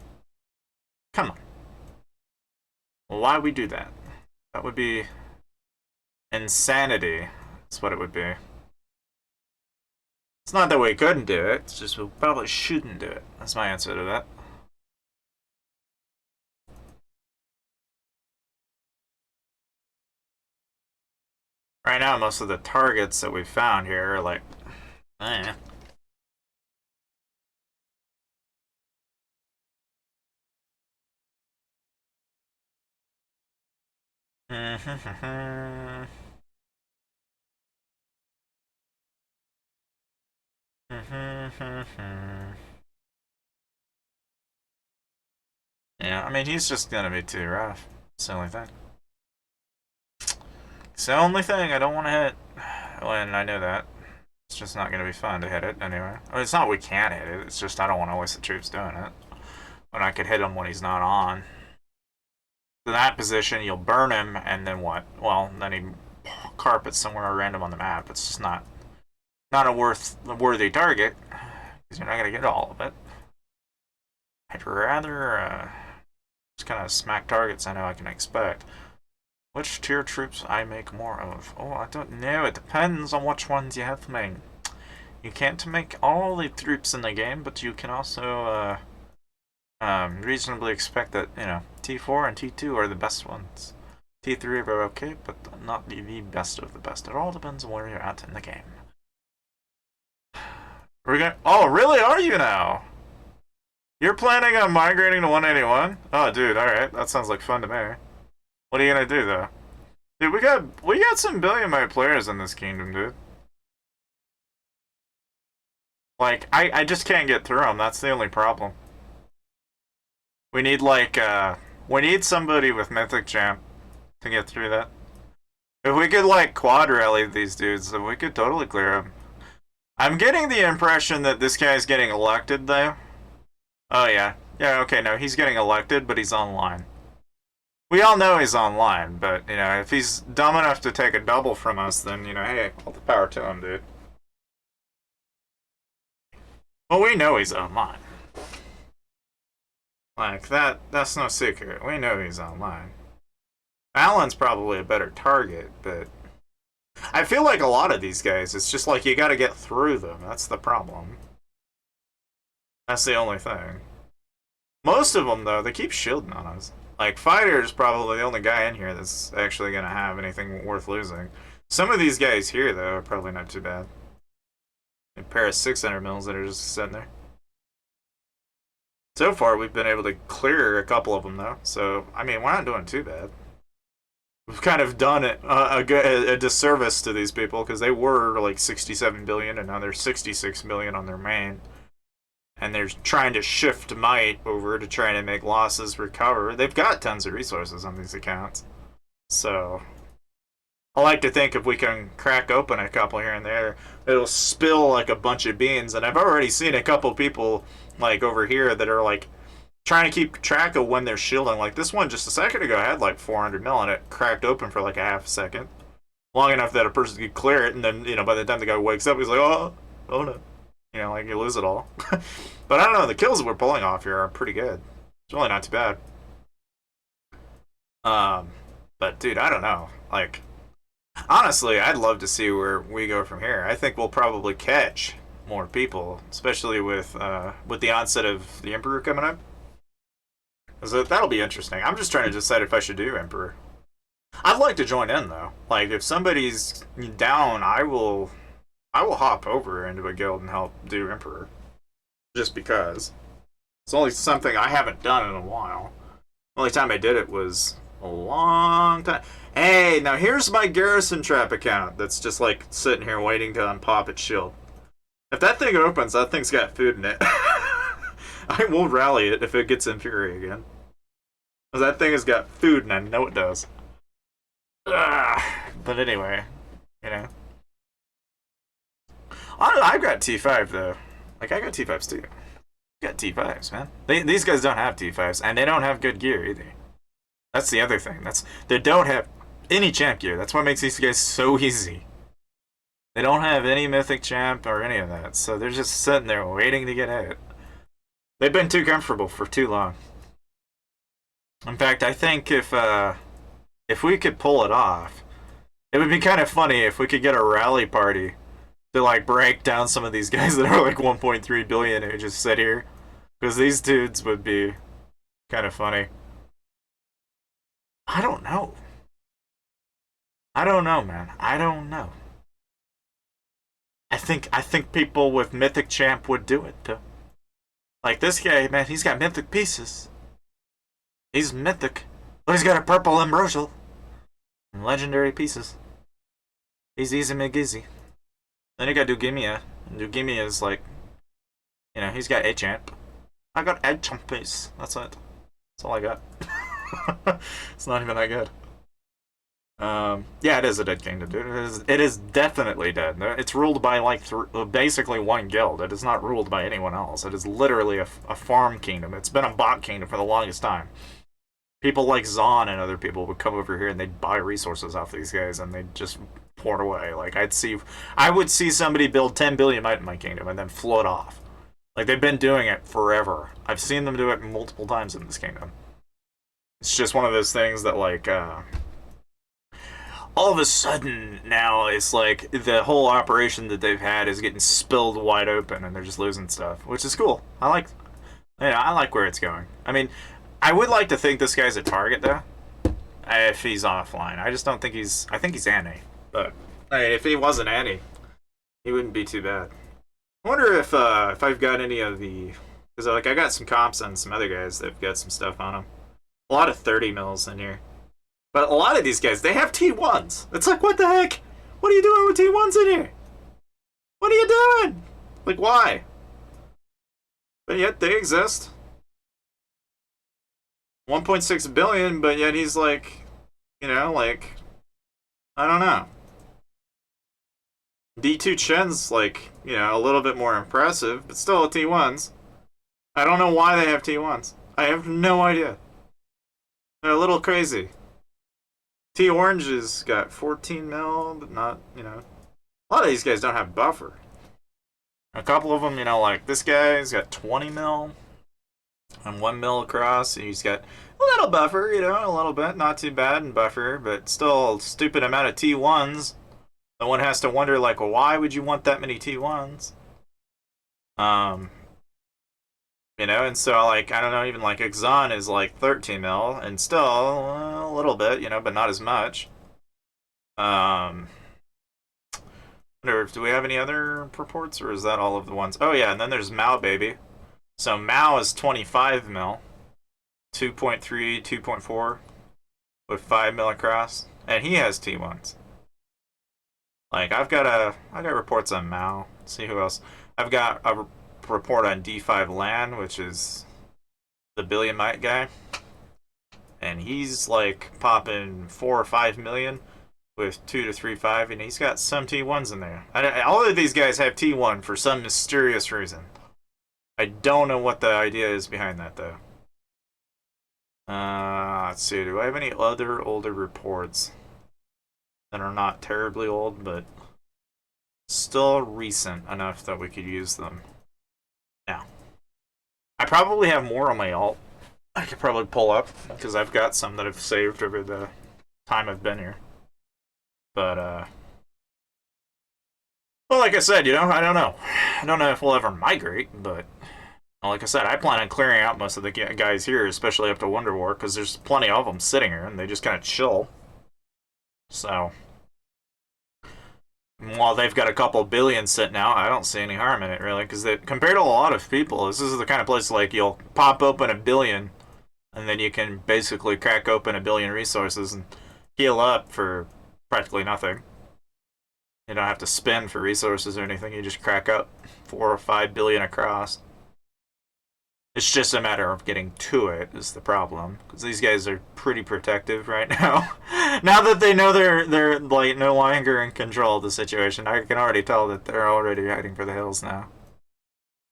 Come on. Why we do that? That would be insanity. That's what it would be. It's not that we couldn't do it, it's just we probably shouldn't do it. That's my answer to that. Right now, most of the targets that we've found here are like, eh. Yeah, I mean, he's just gonna be too rough. It's the only thing. It's the only thing I don't want to hit. When I know that. It's just not gonna be fun to hit it anyway. I mean, it's not we can't hit it, it's just I don't want to waste the troops doing it. When I could hit him when he's not on. In that position, you'll burn him, and then what? Well, then he carpets somewhere random on the map. It's just not a worthy target, because you're not going to get all of it. I'd rather just kind of smack targets I know I can expect. Which tier troops I make more of? Oh, I don't know. It depends on which ones you have to make. You can't make all the troops in the game, but you can also reasonably expect that, you know, T4 and T2 are the best ones. T3 are okay, but not the best of the best. It all depends on where you're at in the game. We're gonna. Oh, really? Are you now? You're planning on migrating to 181? Oh, dude. All right, that sounds like fun to me. What are you gonna do though? Dude, we got some billion-byte players in this kingdom, dude. Like, I just can't get through them. That's the only problem. We need like we need somebody with Mythic Champ to get through that. If we could like quad rally these dudes, then we could totally clear them. I'm getting the impression that this guy's getting elected though. Oh yeah. Yeah, okay, no, he's getting elected, but he's online. We all know he's online, but, you know, if he's dumb enough to take a double from us, then, you know, hey, all the power to him, dude. Well, we know he's online. Like, that's no secret. We know he's online. Alan's probably a better target, but I feel like a lot of these guys, it's just like you gotta get through them. That's the problem. That's the only thing. Most of them, though, they keep shielding on us. Like, Fighter's probably the only guy in here that's actually going to have anything worth losing. Some of these guys here, though, are probably not too bad. A pair of 600 mils that are just sitting there. So far, we've been able to clear a couple of them, though. So, I mean, we're not doing too bad. We've kind of done a disservice to these people, because they were like 67 billion, and now they're 66 million on their main. And they're trying to shift might over to try to make losses recover. They've got tons of resources on these accounts. So, I like to think if we can crack open a couple here and there, it'll spill like a bunch of beans. And I've already seen a couple people like over here that are like trying to keep track of when they're shielding. Like this one just a second ago had like 400 mil and it cracked open for like a half a second. Long enough that a person could clear it, and then, you know, by the time the guy wakes up, he's like, oh no. You know, like, you lose it all. But I don't know, the kills that we're pulling off here are pretty good. It's really not too bad. But, dude, I don't know. Like, honestly, I'd love to see where we go from here. I think we'll probably catch more people, especially with the onset of the Emperor coming up. So that'll be interesting. I'm just trying to decide if I should do Emperor. I'd like to join in, though. Like, if somebody's down, I will hop over into a guild and help do Emperor. Just because. It's only something I haven't done in a while. The only time I did it was a long time. Hey, now here's my garrison trap account that's just like sitting here waiting to unpop its shield. If that thing opens, that thing's got food in it. I will rally it if it gets in fury again. Because that thing has got food and I know it does. But anyway. You know. I've got T5 though. Like I got T5s too. I got T5s, man. These guys don't have T5s, and they don't have good gear either. That's the other thing. They don't have any champ gear. That's what makes these guys so easy. They don't have any mythic champ or any of that, so they're just sitting there waiting to get hit. They've been too comfortable for too long. In fact, I think if we could pull it off, it would be kind of funny if we could get a rally party to like break down some of these guys that are like 1.3 billion who just sit here, because these dudes would be kind of funny. I don't know. I don't know, man. I don't know. I think people with mythic champ would do it too. Like this guy, man, he's got mythic pieces. He's mythic. But he's got a purple ambrosial. And legendary pieces. He's easy McGizzy. Then you got Dugimia. And Dugimia is like, you know, he's got a champ. I got a champ piece. That's it. That's all I got. It's not even that good. Yeah, it is a dead kingdom, dude. It is definitely dead. It's ruled by like basically one guild. It is not ruled by anyone else. It is literally a farm kingdom. It's been a bot kingdom for the longest time. People like Zon and other people would come over here and they'd buy resources off these guys and they'd just pour it away. Like I would see somebody build 10 billion might in my kingdom and then float off. Like they've been doing it forever. I've seen them do it multiple times in this kingdom. It's just one of those things that like all of a sudden now it's like the whole operation that they've had is getting spilled wide open and they're just losing stuff, which is cool. I like where it's going. I mean, I would like to think this guy's a target though, if he's offline. I just don't think he's. I think he's Annie, but hey, if he wasn't Annie, he wouldn't be too bad. I wonder if I've got any of the, because like I got some comps on some other guys that've got some stuff on them. A lot of 30 mils in here. But a lot of these guys, they have T1s. It's like, what the heck? What are you doing with T1s in here? What are you doing? Like, why? But yet, they exist. 1.6 billion, but yet he's like, you know, like, I don't know. D2 Chen's like, you know, a little bit more impressive, but still T1s. I don't know why they have T1s. I have no idea. They're a little crazy. T Orange's got 14 mil, but not, you know. A lot of these guys don't have buffer. A couple of them, you know, like this guy's got 20 mil and 1 mil across. He's got a little buffer, you know, a little bit. Not too bad in buffer, but still a stupid amount of T1s. No one has to wonder, like, well, why would you want that many T1s? You know, and so, like, I don't know, even, like, Exxon is, like, 13 mil, and still a little bit, you know, but not as much. Wonder if, do we have any other reports, or is that all of the ones? Oh, yeah, and then there's Mao Baby. So, Mao is 25 mil, 2.3, 2.4, with 5 mil across, and he has T1s. Like, I got reports on Mao. Let's see who else. I've got a report on D5 Land, which is the billion mite guy, and he's like popping 4 or 5 million with 2 to 3.5, and he's got some T1s in there. All of these guys have T1 for some mysterious reason. I don't know what the idea is behind that though. Let's see. Do I have any other older reports that are not terribly old, but still recent enough that we could use them? Now, I probably have more on my alt. I could probably pull up because I've got some that I've saved over the time I've been here. But, well, like I said, you know, I don't know. I don't know if we'll ever migrate, but like I said, I plan on clearing out most of the guys here, especially up to Wonder War, because there's plenty of them sitting here and they just kind of chill. So, while they've got a couple billion sitting out, I don't see any harm in it, really, because compared to a lot of people, this is the kind of place like you'll pop open a billion, and then you can basically crack open a billion resources and heal up for practically nothing. You don't have to spend for resources or anything, you just crack up 4 or 5 billion across. It's just a matter of getting to it is the problem, because these guys are pretty protective right now. Now that they know they're like no longer in control of the situation, I can already tell that they're already heading for the hills now.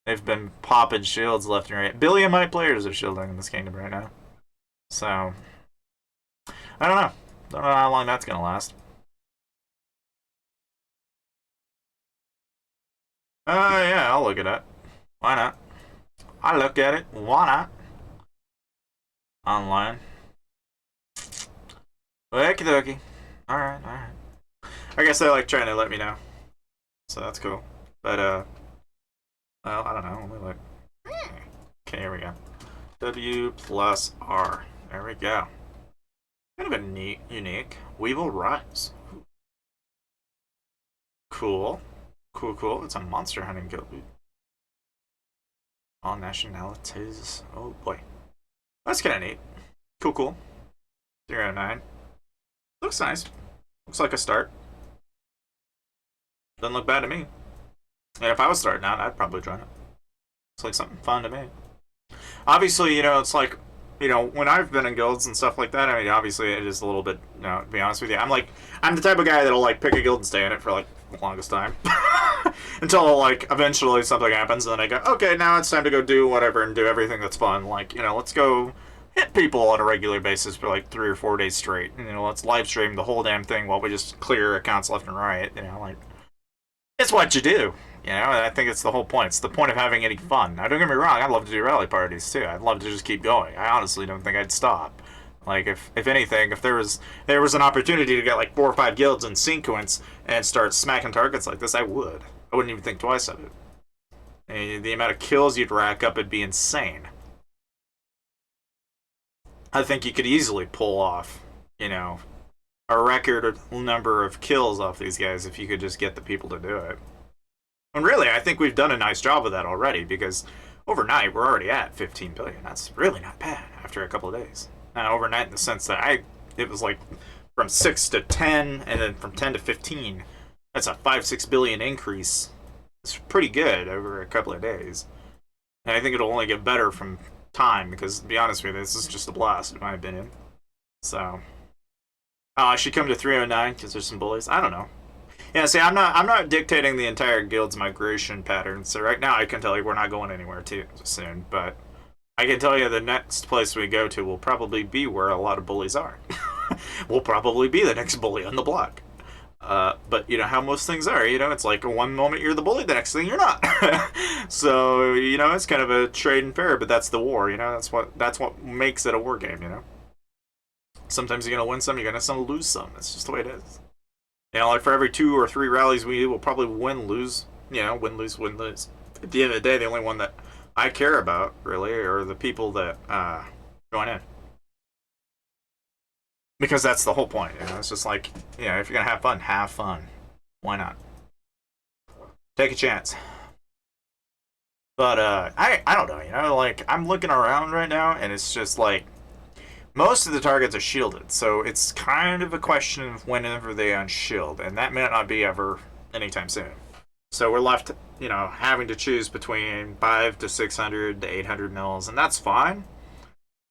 They've been popping shields left and right. Billion-mite players are shielding in this kingdom right now. So, I don't know. Don't know how long that's going to last. Yeah, I'll look at it. Why not? I look at it. Why not? Online. Okie dokie. Alright, alright. I guess they like trying to let me know. So that's cool. But, well, I don't know. Let me look. Okay, here we go. W plus R. There we go. Kind of a neat, unique. Weevil Rise. Cool. Cool, cool. It's a monster hunting guild. All nationalities. Oh boy. That's kind of neat. Cool, cool. 009. Looks nice. Looks like a start. Doesn't look bad to me. And if I was starting out, I'd probably join it. It's like something fun to me. Obviously, it's like, when I've been in guilds and stuff like that, I mean, obviously it is a little bit, to be honest with you, I'm the type of guy that'll, like, pick a guild and stay in it for, like, the longest time. Until, like, eventually something happens, and then I go, okay, now it's time to go do whatever and do everything that's fun. Like, let's go hit people on a regular basis for, like, 3 or 4 days straight. Let's live stream the whole damn thing while we just clear accounts left and right. Like, it's what you do. And I think it's the whole point. It's the point of having any fun. Now, don't get me wrong, I'd love to do rally parties, too. I'd love to just keep going. I honestly don't think I'd stop. Like, if anything, if there was an opportunity to get, like, 4 or 5 guilds in sequence and start smacking targets like this, I would. I wouldn't even think twice of it. And the amount of kills you'd rack up would be insane. I think you could easily pull off, a record number of kills off these guys if you could just get the people to do it. And really, I think we've done a nice job of that already, because overnight we're already at 15 billion. That's really not bad after a couple of days. Overnight in the sense that it was like from 6 to 10, and then from 10 to 15. That's a 5-6 billion increase. It's pretty good over a couple of days. And I think it'll only get better from time, because to be honest with you, this is just a blast in my opinion. So, I should come to 309 because there's some bullies. I don't know. Yeah, see, I'm not dictating the entire guild's migration pattern. So right now, I can tell you we're not going anywhere too soon. But I can tell you the next place we go to will probably be where a lot of bullies are. We'll probably be the next bully on the block. But how most things are. It's like one moment you're the bully, the next thing you're not. So it's kind of a trade and fair. But that's the war. That's what makes it a war game. Sometimes you're gonna win some, you're gonna lose some. That's just the way it is. Like for every 2 or 3 rallies we do, we'll probably win, lose. Win, lose, win, lose. At the end of the day, the only one that I care about, really, are the people that join in. Because that's the whole point. It's just like, if you're going to have fun, have fun. Why not? Take a chance. But, I don't know, like, I'm looking around right now, and it's just like, most of the targets are shielded, so it's kind of a question of whenever they unshield, and that may not be ever anytime soon. So we're left, having to choose between 5 to 600 to 800 mils, and that's fine.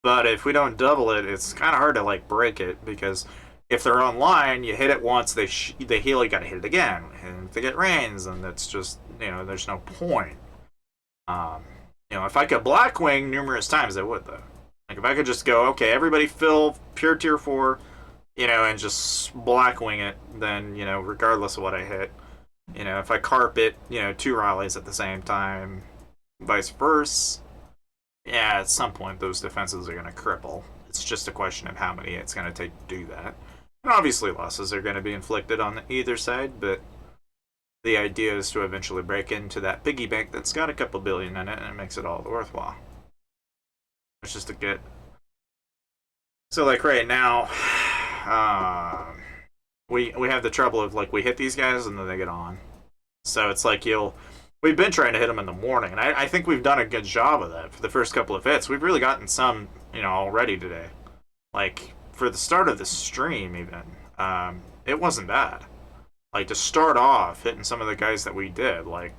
But if we don't double it, it's kind of hard to, like, break it, because if they're online, you hit it once, they heal, you gotta hit it again. And if they get rains, then it's just, there's no point. If I could Blackwing numerous times, I would, though. Like, if I could just go, okay, everybody fill pure tier 4, and just Blackwing it, then, regardless of what I hit. If I carpet, 2 rallies at the same time, vice versa, yeah, at some point those defenses are going to cripple. It's just a question of how many it's going to take to do that. And obviously losses are going to be inflicted on either side, but the idea is to eventually break into that piggy bank that's got a couple billion in it, and it makes it all worthwhile. It's just a good... So, like, right now, we have the trouble of, like, we hit these guys and then they get on. So it's like we've been trying to hit them in the morning, and I think we've done a good job of that for the first couple of hits. We've really gotten some, already today. Like, for the start of the stream, even, it wasn't bad. Like, to start off hitting some of the guys that we did, like,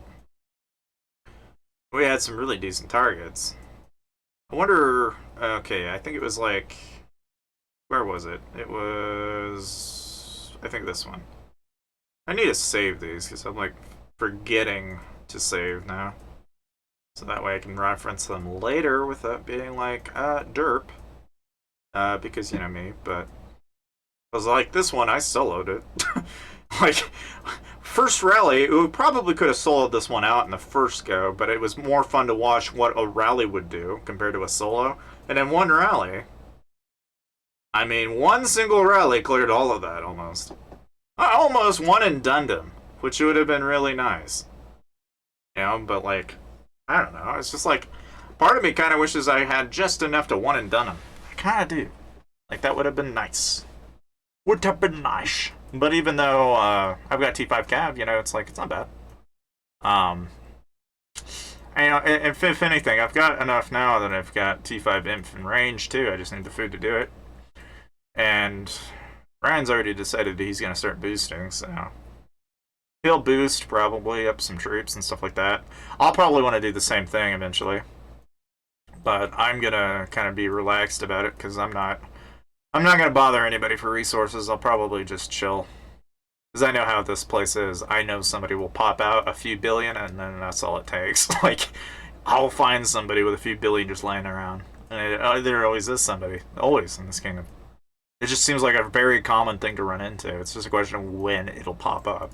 we had some really decent targets. I wonder. Okay, I think it was like. Where was it? It was. I think this one. I need to save these because I'm like forgetting to save now. So that way I can reference them later without being like, derp. Because, you know me, but. I was like, this one, I soloed it. Like, first rally, we probably could have soloed this one out in the first go, but it was more fun to watch what a rally would do compared to a solo. And in one rally, I mean, one single rally cleared all of that almost. Almost one and done him, which would have been really nice. You know, but like, I don't know. It's just like, part of me kind of wishes I had just enough to one and done him. I kind of do. Like, that would have been nice. Would have been nice. But even though I've got T5 Cav, you know, it's like, it's not bad. And, you know, if anything, I've got enough now that I've got T5 Inf in range, too. I just need the food to do it. And Ryan's already decided that he's going to start boosting, so he'll boost probably up some troops and stuff like that. I'll probably want to do the same thing eventually. But I'm going to kind of be relaxed about it because I'm not going to bother anybody for resources. I'll probably just chill. Because I know how this place is. I know somebody will pop out a few billion and then that's all it takes. Like, I'll find somebody with a few billion just laying around. And there always is somebody. Always in this kingdom. It just seems like a very common thing to run into. It's just a question of when it'll pop up.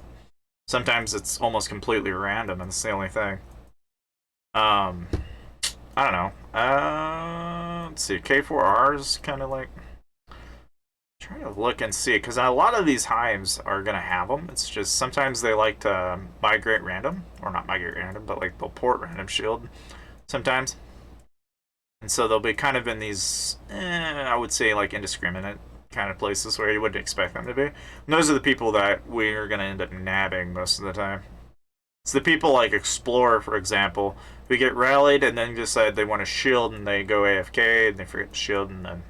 Sometimes it's almost completely random and it's the only thing. I don't know. Let's see. K4R's kind of like... Trying to look and see, because a lot of these hives are going to have them. It's just sometimes they like to migrate random, or not migrate random, but like they'll port random shield sometimes. And so they'll be kind of in these, I would say like indiscriminate kind of places where you wouldn't expect them to be. And those are the people that we're going to end up nabbing most of the time. It's the people like Explorer, for example, who get rallied and then decide they want to shield and they go AFK and they forget to shield and then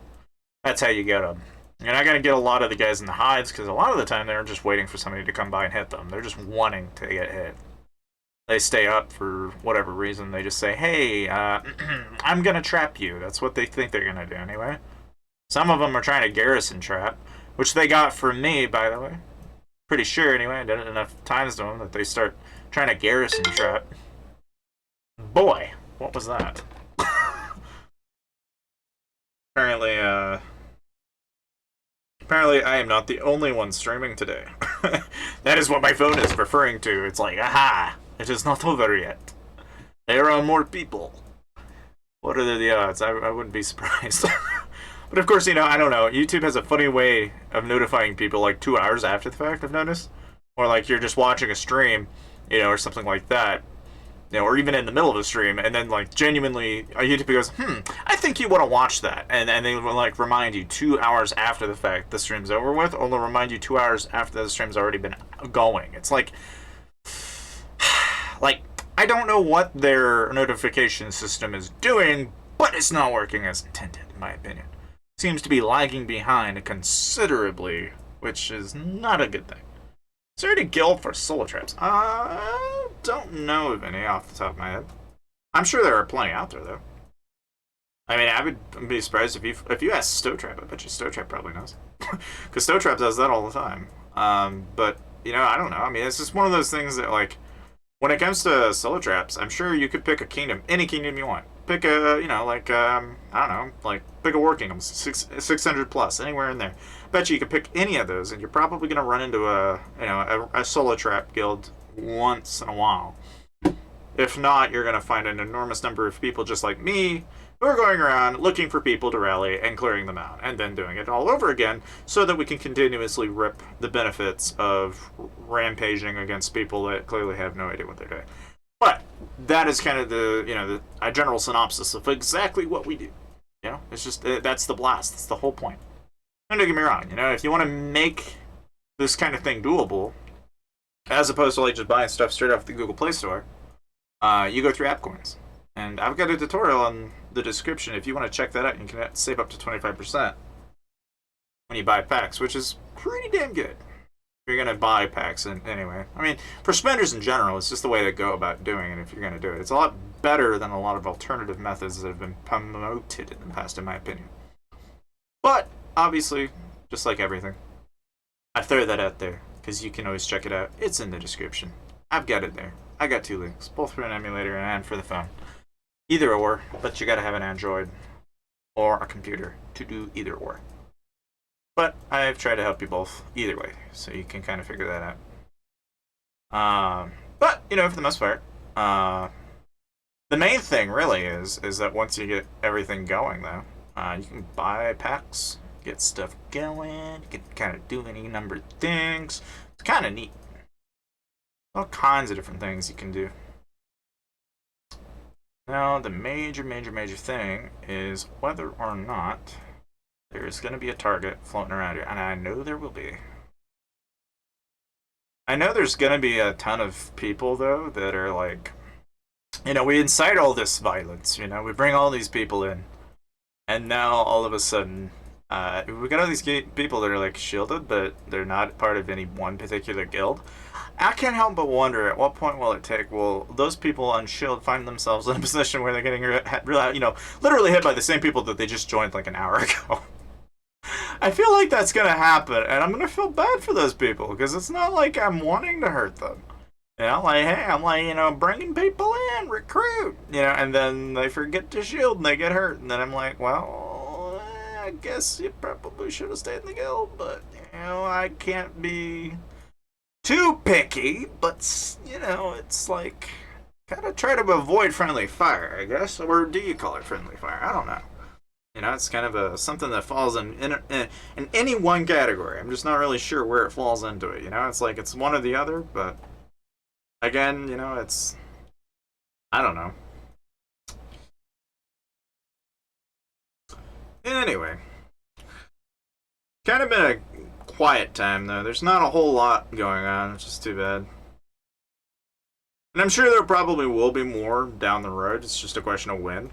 that's how you get them. You're not going to get a lot of the guys in the hives because a lot of the time they're just waiting for somebody to come by and hit them. They're just wanting to get hit. They stay up for whatever reason. They just say, hey, I'm going to trap you. That's what they think they're going to do anyway. Some of them are trying to garrison trap, which they got from me, by the way. Pretty sure anyway. I did it enough times to them that they start trying to garrison trap. Boy, what was that? Apparently, I am not the only one streaming today. That is what my phone is referring to. It's like, aha, it is not over yet. There are more people. What are the odds? I wouldn't be surprised. But of course, you know, I don't know. YouTube has a funny way of notifying people like 2 hours after the fact, I've noticed. Or like you're just watching a stream, you know, or something like that. You know, or even in the middle of a stream, and then like genuinely, YouTube goes, I think you want to watch that, and they will like remind you 2 hours after the fact the stream's over with, or they'll remind you 2 hours after the stream's already been going. It's like I don't know what their notification system is doing, but it's not working as intended, in my opinion. Seems to be lagging behind considerably, which is not a good thing. Is there any guild for solo traps? I don't know of any off the top of my head. I'm sure there are plenty out there, though. I mean, I would be surprised if you ask Stowtrap. I bet you Stowtrap probably knows. Because Stowtrap does that all the time. But, you know, I don't know. I mean, it's just one of those things that, like, when it comes to solo traps, I'm sure you could pick a kingdom, any kingdom you want. Pick a, you know, like, I don't know, like, pick a war kingdom, 600 plus, anywhere in there. Bet you could pick any of those, and you're probably going to run into a solo trap guild once in a while. If not, you're going to find an enormous number of people just like me who are going around looking for people to rally and clearing them out, and then doing it all over again so that we can continuously rip the benefits of rampaging against people that clearly have no idea what they're doing. But that is kind of the general synopsis of exactly what we do. You know, it's just that's the blast. That's the whole point. And don't get me wrong. You know, if you want to make this kind of thing doable, as opposed to like just buying stuff straight off the Google Play Store, you go through AppCoins. And I've got a tutorial in the description. If you want to check that out, you can save up to 25% when you buy packs, which is pretty damn good. you're going to buy packs anyway. I mean, for spenders in general, it's just the way to go about doing it if you're going to do it. It's a lot better than a lot of alternative methods that have been promoted in the past, in my opinion. But, obviously, just like everything, I throw that out there because you can always check it out. It's in the description. I've got it there. I got 2 links, both for an emulator and for the phone. Either or, but you got to have an Android or a computer to do either or. But I've tried to help you both either way, so you can kind of figure that out. But, you know, for the most part, the main thing really is that once you get everything going, though, you can buy packs, get stuff going, you can kind of do any number of things. It's kind of neat. All kinds of different things you can do. Now, the major thing is whether or not there's going to be a target floating around here, and I know there will be. I know there's going to be a ton of people, though, that are like, you know, we incite all this violence, you know, we bring all these people in, and now all of a sudden, we got all these people that are like shielded, but they're not part of any one particular guild. I can't help but wonder, at what point will it take? Will those people on Shield find themselves in a position where they're getting, you know, literally hit by the same people that they just joined like an hour ago? I feel like that's gonna happen, and I'm gonna feel bad for those people because it's not like I'm wanting to hurt them. You know, like, hey, I'm like, you know, bringing people in, recruit, you know, and then they forget to shield and they get hurt, and then I'm like, well, I guess you probably should have stayed in the guild, but, you know, I can't be too picky, but, you know, it's like, kind of try to avoid friendly fire, I guess, or do you call it friendly fire? I don't know. You know, it's kind of something that falls in any one category. I'm just not really sure where it falls into it, you know? It's like it's one or the other, but again, you know, it's, I don't know. Anyway, kind of been a quiet time, though. There's not a whole lot going on, which is too bad. And I'm sure there probably will be more down the road. It's just a question of when.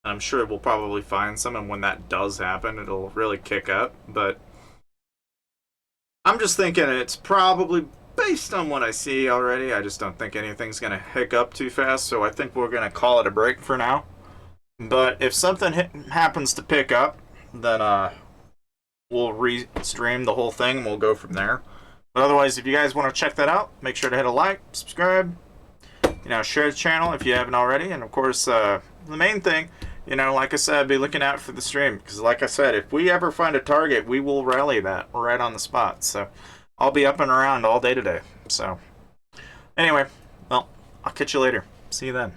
I'm sure we'll probably find some, and when that does happen, it'll really kick up. But I'm just thinking it's probably based on what I see already. I just don't think anything's going to hiccup too fast, so I think we're going to call it a break for now. But if something happens to pick up, then we'll re-stream the whole thing, and we'll go from there. But otherwise, if you guys want to check that out, make sure to hit a like, subscribe, you know, share the channel if you haven't already, and of course, the main thing, you know, like I said, be looking out for the stream, because like I said, if we ever find a target, we will rally that right on the spot. So I'll be up and around all day today. So anyway, well, I'll catch you later. See you then.